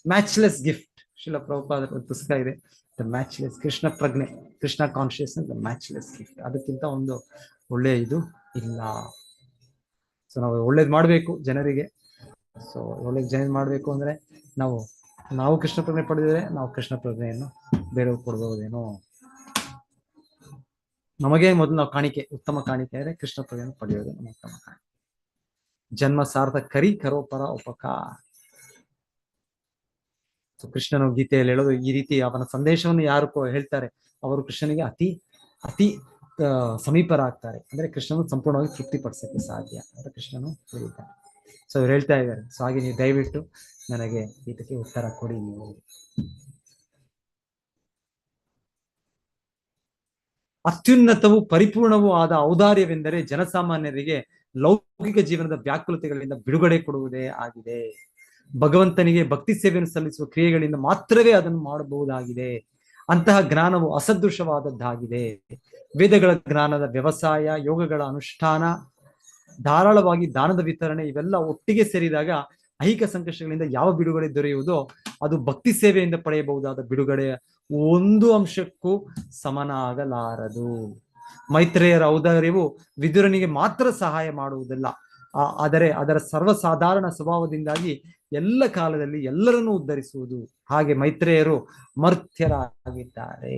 ಮ್ಯಾಚ್ಲೆಸ್ ಗಿಫ್ಟ್. ಶಿಲ ಪ್ರಭುಪಾದರ ಒಂದು ಪುಸ್ತಕ ಇದೆ, ದ ಮ್ಯಾಚ್ಲೆಸ್ ಕೃಷ್ಣ ಪ್ರಜ್ಞೆ, ಕೃಷ್ಣ ಕಾನ್ಶಿಯಸ್ನೆಸ್, ದ ಮ್ಯಾಚ್ಲೆಸ್ ಗಿಫ್ಟ್. ಅದಕ್ಕಿಂತ ಒಂದು ಒಳ್ಳೆಯ ಇದು ಇಲ್ಲ. ಸೊ ನಾವು ಒಳ್ಳೇದು ಮಾಡಬೇಕು ಜನರಿಗೆ. ಸೊ ಒಳ್ಳೇದು ಜನ ಮಾಡಬೇಕು ಅಂದ್ರೆ ನಾವು ಕೃಷ್ಣ ಪ್ರಜ್ಞೆ ಪಡೆದಿದ್ರೆ ನಾವು ಕೃಷ್ಣ ಪ್ರಜ್ಞೆಯನ್ನು ಬೇರೆಯವ್ರು ಕೊಡ್ಬಹುದೇನೋ. ನಮಗೆ ಮೊದಲು ನಾವು ಕಾಣಿಕೆ, ಉತ್ತಮ ಕಾಣಿಕೆ ಅಂದ್ರೆ ಕೃಷ್ಣ ಪ್ರಜ್ಞೆಯನ್ನು ಪಡೆಯೋದು ನಮ್ಮ ಉತ್ತಮ ಕಾಣಿಕೆ. ಜನ್ಮ ಸಾರ್ಥಕ ಕರಿ ಕರೋ ಪರ ಉಪಕಾರ. ಸೊ ಕೃಷ್ಣನು ಗೀತೆಯಲ್ಲಿ ಹೇಳೋದು ಈ ರೀತಿ, ಅವನ ಸಂದೇಶವನ್ನು ಯಾರು ಹೇಳ್ತಾರೆ ಅವರು ಕೃಷ್ಣನಿಗೆ ಅತಿ ಅತಿ ಸಮೀಪರಾಗ್ತಾರೆ. ಅಂದ್ರೆ ಕೃಷ್ಣನು ಸಂಪೂರ್ಣವಾಗಿ ತೃಪ್ತಿಪಡಿಸಕ್ಕೆ ಸಾಧ್ಯ ಅಂತ ಕೃಷ್ಣನು ಹೇಳಿದ್ದಾನೆ. ಸೊ ಅವ್ರು ಹೇಳ್ತಾ ಇದ್ದಾರೆ, ಸೊ ಹಾಗೆ ನೀವು ದಯವಿಟ್ಟು ನನಗೆ ಇದಕ್ಕೆ ಉತ್ತರ ಕೊಡಿ. ನೀವು ಅತ್ಯುನ್ನತವೂ ಪರಿಪೂರ್ಣವೂ ಆದ ಔದಾರ್ಯವೆಂದರೆ ಜನಸಾಮಾನ್ಯರಿಗೆ ಲೌಕಿಕ ಜೀವನದ ವ್ಯಾಕುಲತೆಗಳಿಂದ ಬಿಡುಗಡೆ ಕೊಡುವುದೇ ಆಗಿದೆ. ಭಗವಂತನಿಗೆ ಭಕ್ತಿ ಸೇವೆಯನ್ನು ಸಲ್ಲಿಸುವ ಕ್ರಿಯೆಗಳಿಂದ ಮಾತ್ರವೇ ಅದನ್ನು ಮಾಡಬಹುದಾಗಿದೆ. ಅಂತಹ ಜ್ಞಾನವು ಅಸದೃಶವಾದದ್ದಾಗಿದೆ. ವೇದಗಳ ಜ್ಞಾನದ ವ್ಯವಸಾಯ, ಯೋಗಗಳ ಅನುಷ್ಠಾನ, ಧಾರಾಳವಾಗಿ ದಾನದ ವಿತರಣೆ, ಇವೆಲ್ಲ ಒಟ್ಟಿಗೆ ಸೇರಿದಾಗ ಐಹಿಕ ಸಂಕಷ್ಟಗಳಿಂದ ಯಾವ ಬಿಡುಗಡೆ ದೊರೆಯುವುದೋ ಅದು ಭಕ್ತಿ ಸೇವೆಯಿಂದ ಪಡೆಯಬಹುದಾದ ಬಿಡುಗಡೆಯ ಒಂದು ಅಂಶಕ್ಕೂ ಸಮನಾಗಲಾರದು. ಮೈತ್ರೇಯರ ಔದಾರ್ಯವು ವಿದುರನಿಗೆ ಮಾತ್ರ ಸಹಾಯ ಮಾಡುವುದಿಲ್ಲ, ಆದರೆ ಅದರ ಸರ್ವಸಾಧಾರಣ ಸ್ವಭಾವದಿಂದಾಗಿ ಎಲ್ಲ ಕಾಲದಲ್ಲಿ ಎಲ್ಲರನ್ನೂ ಉದ್ಧರಿಸುವುದು. ಹಾಗೆ ಮೈತ್ರೇಯರು ಮರ್ತ್ಯರಾಗಿದ್ದಾರೆ.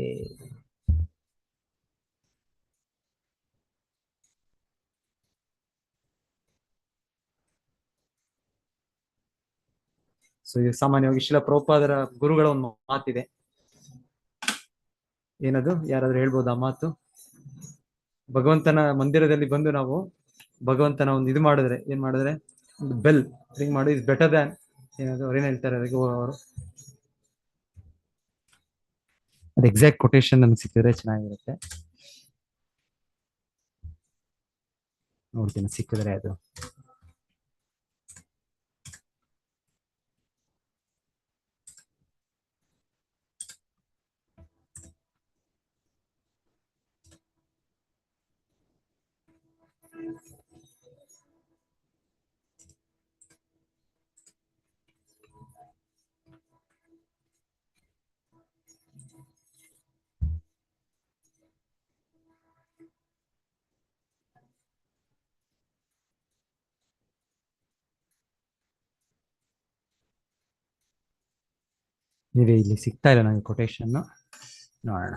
ಸೊ ಇದು ಸಾಮಾನ್ಯವಾಗಿ ಶಿಲ ಪ್ರಭುಪಾದರ ಗುರುಗಳ ಒಂದು ಮಾತಿದೆ. ಏನದು, ಯಾರಾದ್ರೂ ಹೇಳ್ಬೋದು ಆ ಮಾತು? ಭಗವಂತನ ಮಂದಿರದಲ್ಲಿ ಬಂದು ನಾವು ಭಗವಂತನ ಒಂದು ಇದು ಮಾಡಿದ್ರೆ, ಏನ್ ಮಾಡಿದ್ರೆ, ಒಂದು ಬೆಲ್ ರಿಂಗ್ ಮಾಡಿ ಇಸ್ ಬೆಟರ್ ದ್ಯಾನ್ ಏನದು ಅವ್ರೇನ್ ಹೇಳ್ತಾರೆ ಅದಕ್ಕೆ ಅವರು. ಅದು ಎಕ್ಸಾಕ್ಟ್ ಕೊಟೇಶನ್ ನಮ್ಗೆ ಸಿಕ್ಕಿದ್ರೆ ಚೆನ್ನಾಗಿರುತ್ತೆ. ನೋಡ್ತೀನಿ ಸಿಕ್ಕಿದ್ರೆ ಅದು. ಇಲ್ಲಿ ಸಿಗ್ತಾ ಇಲ್ಲ ನನಗೆ ಕೊಟೇಶನ್, ನೋಡೋಣ.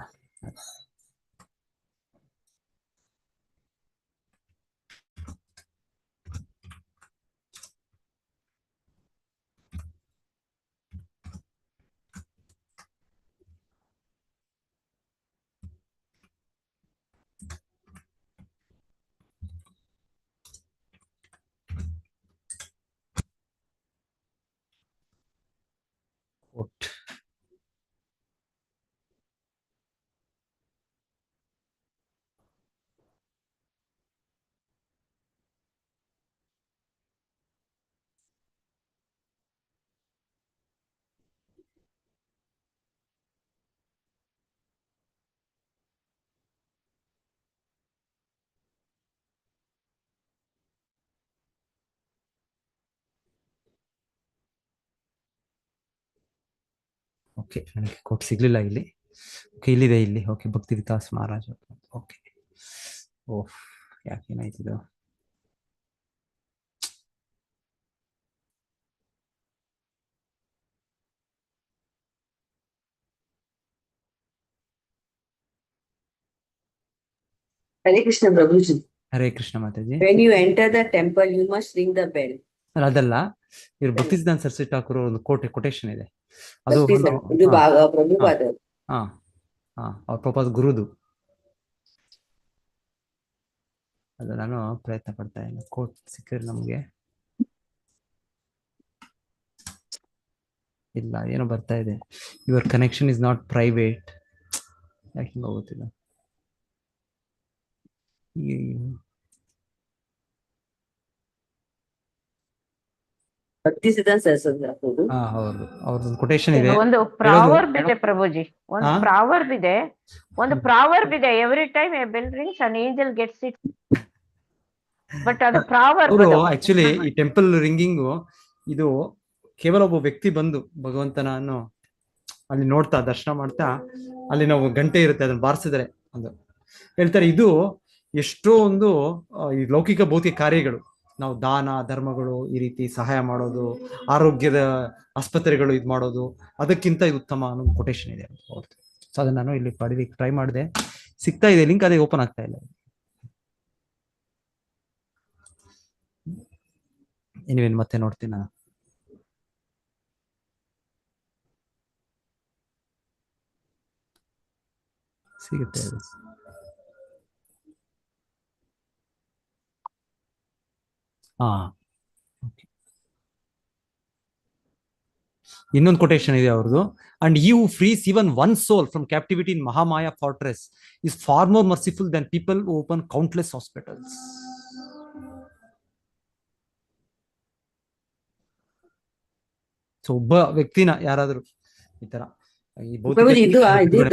ಓಕೆ, ನನಗೆ ಕೋಟ್ ಸಿಗ್ಲಿಲ್ಲ ಇಲ್ಲಿ. ಓಕೆ, ಇಲ್ಲಿದೆ ಇಲ್ಲಿ. Okay, Bhakti Vikas Maharaj. Okay, oh ಯಾಕೇನಾಯ್ತಿದು? Hare Krishna Prabhuji. Hare Krishna Mataji. When you enter the temple, you must ring the bell. ಅದಲ್ಲ, ಇವ್ರು ಭಕ್ತಿ ಸಿದ್ಧಾಂತ ಸರಸ್ವತಿ ಠಾಕೂರ್ ಒಂದು ಕೊಟೇಶನ್ ಇದೆ. ಅದು ಇದು ಪ್ರಭುಪಾದ. ಅವ್ರ ಪ್ರಭುಪಾದ ಗುರುದು. ಅದು ನಾನು ಪ್ರಯತ್ನ ಪಡ್ತಾ ಇದ್ದೀನಿ. ಕೋಟ್ ಸಿಕ್ಕಿದ್ರೆ ನಮ್ಗೆ ಇಲ್ಲ, ಏನೋ ಬರ್ತಾ ಇದೆ. Your connection is not private. ಯಾಕೆ ಹಿಂಗ ಹೋಗುತ್ತಿಲ್ಲ? ಭಕ್ತಿ ಸಿದ್ಧಾಂತ ಸರಸ್ವತಿ ಠಾಕೂರ್. ಹೌದು, ಅವ್ರದ್ದು ಕೊಟೇಶನ್ ಇದೆ. ಒಂದು ಪ್ರಾವರ್ಬ್ ಇದೆ ಪ್ರಭುಜಿ, ಒಂದು ಪ್ರಾವರ್ಬ್ ಇದೆ, ಒಂದು ಪ್ರಾವರ್ಬ್ ಇದೆ. Every time A bell rings an angel gets it. But ಅದು ಪ್ರಾವರ್ಬ್. ಆಕ್ಚುಲಿ ಈ ಟೆಂಪಲ್ ರಿಂಗಿಂಗು ಇದು ಕೇವಲ ಒಬ್ಬ ವ್ಯಕ್ತಿ ಬಂದು ಭಗವಂತನನ್ನು ಅಲ್ಲಿ ನೋಡ್ತಾ ದರ್ಶನ ಮಾಡ್ತಾ, ಅಲ್ಲಿ ನಾವು ಗಂಟೆ ಇರುತ್ತೆ ಅದನ್ನ ಬಾರಿಸಿದ್ರೆ ಒಂದು ಹೇಳ್ತಾರೆ. ಇದು ಎಷ್ಟೋ ಒಂದು ಈ ಲೌಕಿಕ ಭೌತಿಕ ಕಾರ್ಯಗಳು, ನಾವು ದಾನ ಧರ್ಮಗಳು, ಈ ರೀತಿ ಸಹಾಯ ಮಾಡೋದು, ಆರೋಗ್ಯದ ಆಸ್ಪತ್ರೆಗಳು ಇದು ಮಾಡೋದು, ಅದಕ್ಕಿಂತ ಇದು ಉತ್ತಮ ಅನ್ನೋ ಕೊಟೇಶನ್ ಇದೆ. ಸೊ ಅದನ್ನ ನಾನು ಇಲ್ಲಿ ಪಡಿಲಿಕ್ಕೆ ಟ್ರೈ ಮಾಡಿದೆ, ಸಿಗ್ತಾ ಇದೆ ಲಿಂಕ್, ಅದೇ ಓಪನ್ ಆಗ್ತಾ ಇಲ್ಲ. ಎನಿವೇನ್ ಮತ್ತೆ ನೋಡ್ತೀನಿ ನಾನು. ಸಿಗುತ್ತೆ ಅದು. ಇನ್ನೊಂದು ಕೊಟೇಶನ್ ಇದೆ ಅವ್ರದ್ದು. And you frees even one soul from captivity in Mahamaya fortress is far more merciful than people who open countless hospitals. So ಒಬ್ಬ ವ್ಯಕ್ತಿನ ಯಾರಾದ್ರೂ ಈ ತರ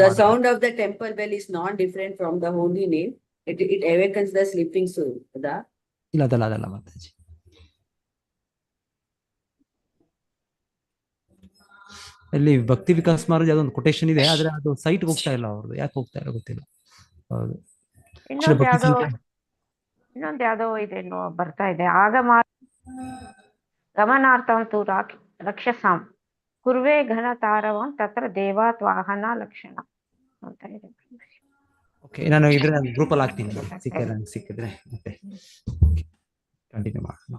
the sound of the temple bell is not different from the holy name. It awakens the sleeping soul. ಇಲ್ಲ, ಅದಲ್ಲ ಮಾತಾಜಿ. ಅಲ್ಲಿ ಭಕ್ತಿ ವಿಕಾಸ್ ಮಹಾರಾಜ್ ಅದೊಂದು ಕೊಟೇಶನ್ ಇದೆ, ಆದ್ರೆ ಅದು ಸೈಟ್ ಹೋಗ್ತಾ ಇಲ್ಲ ಅವ್ರದ್ದು. ಯಾಕೆ ಹೋಗ್ತಾ ಇಲ್ಲ ಗೊತ್ತಿಲ್ಲ. ಹೌದು, ಇನ್ನೊಂದು ಯಾವ್ದೋ ಇದೆ ಬರ್ತಾ ಇದೆ. ಗಮನಾರ್ಥಂತು ರಕ್ಷಸಾಂ ಕುರ್ವೆ ಘನ ತಾರವಂ ತತ್ರ ದೇವಾತ್ ವಾಹನ ಲಕ್ಷಣ ಅಂತ ಇದೆ. ಓಕೆ, ನಾನು ಇದ್ರೆ ಗ್ರೂಪ್ ಅಲ್ಲಿ ಹಾಕ್ತೀನಿ, ಸಿಕ್ಕಿದ್ರೆ ಮತ್ತೆ ಕಂಟಿನ್ಯೂ ಮಾಡೋಣ.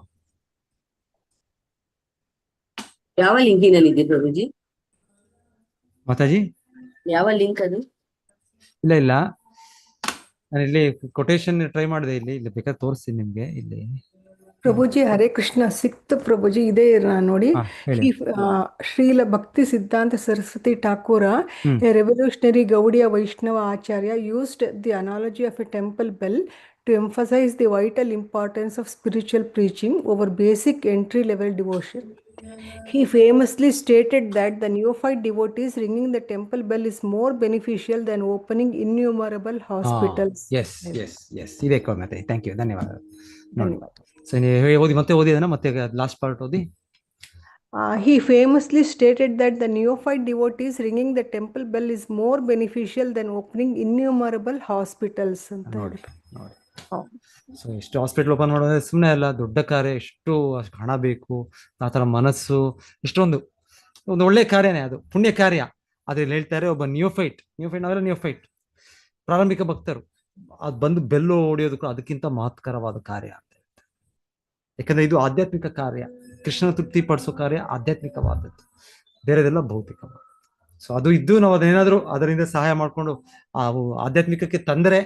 ಯಾವ ಲಿಂಕಿನಲ್ಲಿ ಇದೆ ಪ್ರಭುಜಿ? ಮಾತಾಜಿ ಯಾವ ಲಿಂಕ್ ಅದು? ಇಲ್ಲ ನಾನು ಇಲ್ಲಿ ಕೊಟೇಶನ್ ಟ್ರೈ ಮಾಡಿದೆ, ಇಲ್ಲಿ ಬೇಕಾದ್ರೆ ತೋರಿಸ್ತೀನಿ ನಿಮ್ಗೆ ಇಲ್ಲಿ. ಪ್ರಭುಜಿ ಹರೇ ಕೃಷ್ಣ ಸಿಕ್ತು ಪ್ರಭುಜಿ, ಇದೇ ನೋಡಿ. ಹೇಳಿ. Srila Bhakti Siddhanta Saraswati Thakura, a revolutionary Gaudiya Vaishnava Acharya, used the analogy of a temple bell to emphasize the vital importance of spiritual preaching over basic entry-level devotion. He famously stated that the neophyte devotees ringing the temple bell is more beneficial than opening innumerable hospitals. Yes ಇದೆ ಮತ್ತೆ. Thank you, ಧನ್ಯವಾದ. So ನೀವು ಮತ್ತೆ ಓದಿ ಅದನ್ನ, ಮತ್ತೆ last part ಓದಿ. He famously stated that the neophyte devotees ringing the temple bell is more beneficial than opening innumerable hospitals ಅಂತ. ನೋಡಿ. ಸೊ ಎಷ್ಟು ಹಾಸ್ಪಿಟಲ್ ಓಪನ್ ಮಾಡೋದ್ರೆ ಸುಮ್ಮನೆ ಅಲ್ಲ, ದೊಡ್ಡ ಕಾರ್ಯ, ಎಷ್ಟು ಹಣ ಬೇಕು, ಆ ಥರ ಮನಸ್ಸು, ಇಷ್ಟೊಂದು ಒಂದು ಒಳ್ಳೆ ಕಾರ್ಯನೇ ಅದು, ಪುಣ್ಯ ಕಾರ್ಯ. ಅದ್ರಲ್ಲಿ ಹೇಳ್ತಾರೆ, ಒಬ್ಬ ನಿಯೋಫೈಟ್ ನಾವೆಲ್ಲ ನಿಯೋಫೈಟ್, ಪ್ರಾರಂಭಿಕ ಭಕ್ತರು, ಅದು ಬಂದು ಬೆಲ್ಲು ಹೊಡೆಯೋದಕ್ಕೂ ಅದಕ್ಕಿಂತ ಮಹತ್ಕರವಾದ ಕಾರ್ಯ ಅಂತ ಹೇಳ್ತಾರೆ. ಯಾಕಂದ್ರೆ ಇದು ಆಧ್ಯಾತ್ಮಿಕ ಕಾರ್ಯ, ಕೃಷ್ಣನ ತೃಪ್ತಿ ಪಡಿಸೋ ಕಾರ್ಯ ಆಧ್ಯಾತ್ಮಿಕವಾದದ್ದು, ಬೇರೆದೆಲ್ಲ ಭೌತಿಕವಾದ. ಸೊ ಅದು ಇದ್ದು ನಾವು ಅದೇನಾದ್ರೂ ಅದರಿಂದ ಸಹಾಯ ಮಾಡ್ಕೊಂಡು ಆ ಆಧ್ಯಾತ್ಮಿಕಕ್ಕೆ ತಂದರೆ,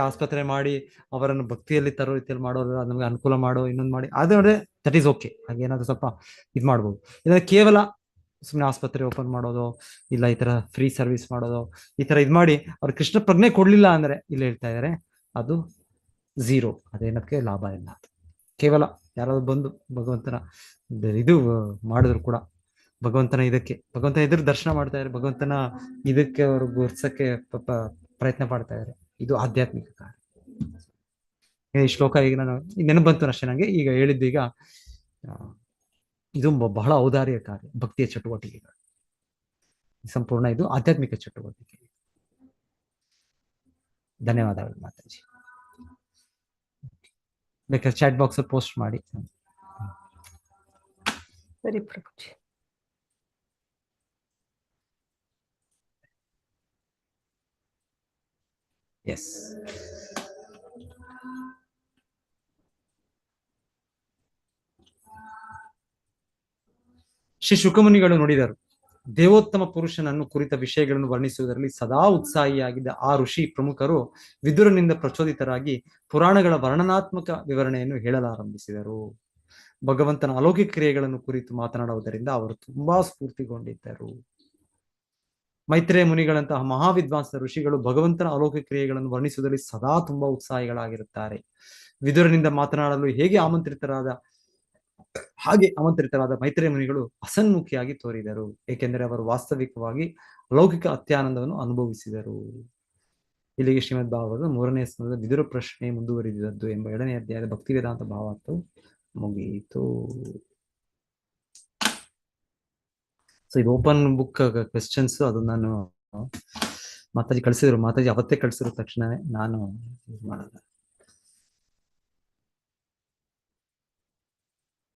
ಆಸ್ಪತ್ರೆ ಮಾಡಿ ಅವರನ್ನು ಭಕ್ತಿಯಲ್ಲಿ ತರೋ ರೀತಿಯಲ್ಲಿ ಮಾಡೋದು, ನಮ್ಗೆ ಅನುಕೂಲ ಮಾಡೋ, ಇನ್ನೊಂದು ಮಾಡಿ, ಅದೇ ದಟ್ ಈಸ್ ಓಕೆ. ಹಾಗೇನಾದ್ರು ಸ್ವಲ್ಪ ಇದು ಮಾಡ್ಬೋದು. ಇದ್ರೆ ಕೇವಲ ಸುಮ್ಮನೆ ಆಸ್ಪತ್ರೆ ಓಪನ್ ಮಾಡೋದು, ಇಲ್ಲ ಈ ತರ ಫ್ರೀ ಸರ್ವಿಸ್ ಮಾಡೋದು, ಈ ತರ ಇದು ಮಾಡಿ ಅವ್ರು ಕೃಷ್ಣ ಪ್ರಜ್ಞೆ ಕೊಡ್ಲಿಲ್ಲ ಅಂದ್ರೆ, ಇಲ್ಲಿ ಹೇಳ್ತಾ ಇದಾರೆ ಅದು ಝೀರೋ, ಅದೇನಕ್ಕೆ ಲಾಭ ಇಲ್ಲ. ಕೇವಲ ಯಾರಾದ್ರು ಬಂದು ಭಗವಂತನ ಇದು ಮಾಡಿದ್ರು ಕೂಡ, ಭಗವಂತನ ಇದ್ರ ದರ್ಶನ ಮಾಡ್ತಾ ಇದ್ದಾರೆ, ಭಗವಂತನ ಇದಕ್ಕೆ ಅವರು ಗುರ್ಸಕ್ಕೆ ಪ್ರಯತ್ನ ಪಡ್ತಾ ಇದ್ದಾರೆ. ಇದು ಆಧ್ಯಾತ್ಮಿಕ ಕಾರ್ಯ. ಈ ಶ್ಲೋಕ ಈಗ ನಾನು ನೆನಪು ಬಂತು ಅಷ್ಟೇ ನಂಗೆ, ಈಗ ಹೇಳಿದ್ದು. ಈಗ ಇದು ಬಹಳ ಔದಾರ್ಯ ಕಾರ್ಯ, ಭಕ್ತಿಯ ಚಟುವಟಿಕೆಗಳು ಸಂಪೂರ್ಣ, ಇದು ಆಧ್ಯಾತ್ಮಿಕ ಚಟುವಟಿಕೆ. ಧನ್ಯವಾದಗಳು ಮಾತಾಜಿ. ಬೇಕಾದ್ರೆ ಚಾಟ್ ಬಾಕ್ಸ್ ಪೋಸ್ಟ್ ಮಾಡಿ. ಸರಿ ಪ್ರಭುಜಿ. ಎಸ್, ಶ್ರೀ ಶುಕಮುನಿಗಳು ನುಡಿದರು, ದೇವೋತ್ತಮ ಪುರುಷನನ್ನು ಕುರಿತ ವಿಷಯಗಳನ್ನು ವರ್ಣಿಸುವುದರಲ್ಲಿ ಸದಾ ಉತ್ಸಾಹಿಯಾಗಿದ್ದ ಆ ಋಷಿ ಪ್ರಮುಖರು ವಿದುರನಿಂದ ಪ್ರಚೋದಿತರಾಗಿ ಪುರಾಣಗಳ ವರ್ಣನಾತ್ಮಕ ವಿವರಣೆಯನ್ನು ಹೇಳಲಾರಂಭಿಸಿದರು. ಭಗವಂತನ ಅಲೌಕಿಕ ಕ್ರಿಯೆಗಳನ್ನು ಕುರಿತು ಮಾತನಾಡುವುದರಿಂದ ಅವರು ತುಂಬಾ ಸ್ಫೂರ್ತಿಗೊಂಡಿದ್ದರು. ಮೈತ್ರೇಯ ಮುನಿಗಳಂತಹ ಮಹಾವಿದ್ವಾಂಸ ಋಷಿಗಳು ಭಗವಂತನ ಅಲೌಕಿಕ ಕ್ರಿಯೆಗಳನ್ನು ವರ್ಣಿಸುವುದರಲ್ಲಿ ಸದಾ ತುಂಬಾ ಉತ್ಸಾಹಿಗಳಾಗಿರುತ್ತಾರೆ. ವಿದುರನಿಂದ ಮಾತನಾಡಲು ಆಮಂತ್ರಿತರಾದ ಮೈತ್ರೇಯ ಮುನಿಗಳು ಅಸನ್ಮುಖಿಯಾಗಿ ತೋರಿದರು, ಏಕೆಂದರೆ ಅವರು ವಾಸ್ತವಿಕವಾಗಿ ಅಲೌಕಿಕ ಅತ್ಯಾನಂದವನ್ನು ಅನುಭವಿಸಿದರು. ಇಲ್ಲಿಗೆ ಶ್ರೀಮದ್ ಭಾಗವತದ 3ನೇ ಸ್ಕಂದದ ವಿದುರ ಪ್ರಶ್ನೆ ಮುಂದುವರಿದದ್ದು ಎಂಬ 2ನೇ ಅಧ್ಯಾಯದ ಭಕ್ತಿ ವೇದಾಂತ ಭಾವಾರ್ಥವು ಮುಗಿಯಿತು. ಸೊ ಇದು ಓಪನ್ ಬುಕ್ ಕ್ವೆಶ್ಚನ್ಸ್, ಅದು ನಾನು ಮಾತಾಜಿ ಕಳಿಸಿದ್ರು, ಮಾತಾಜಿ ಅವತ್ತೇ ಕಳಿಸಿರೋ ತಕ್ಷಣವೇ ನಾನು ಯೂಸ್ ಮಾಡೋದು.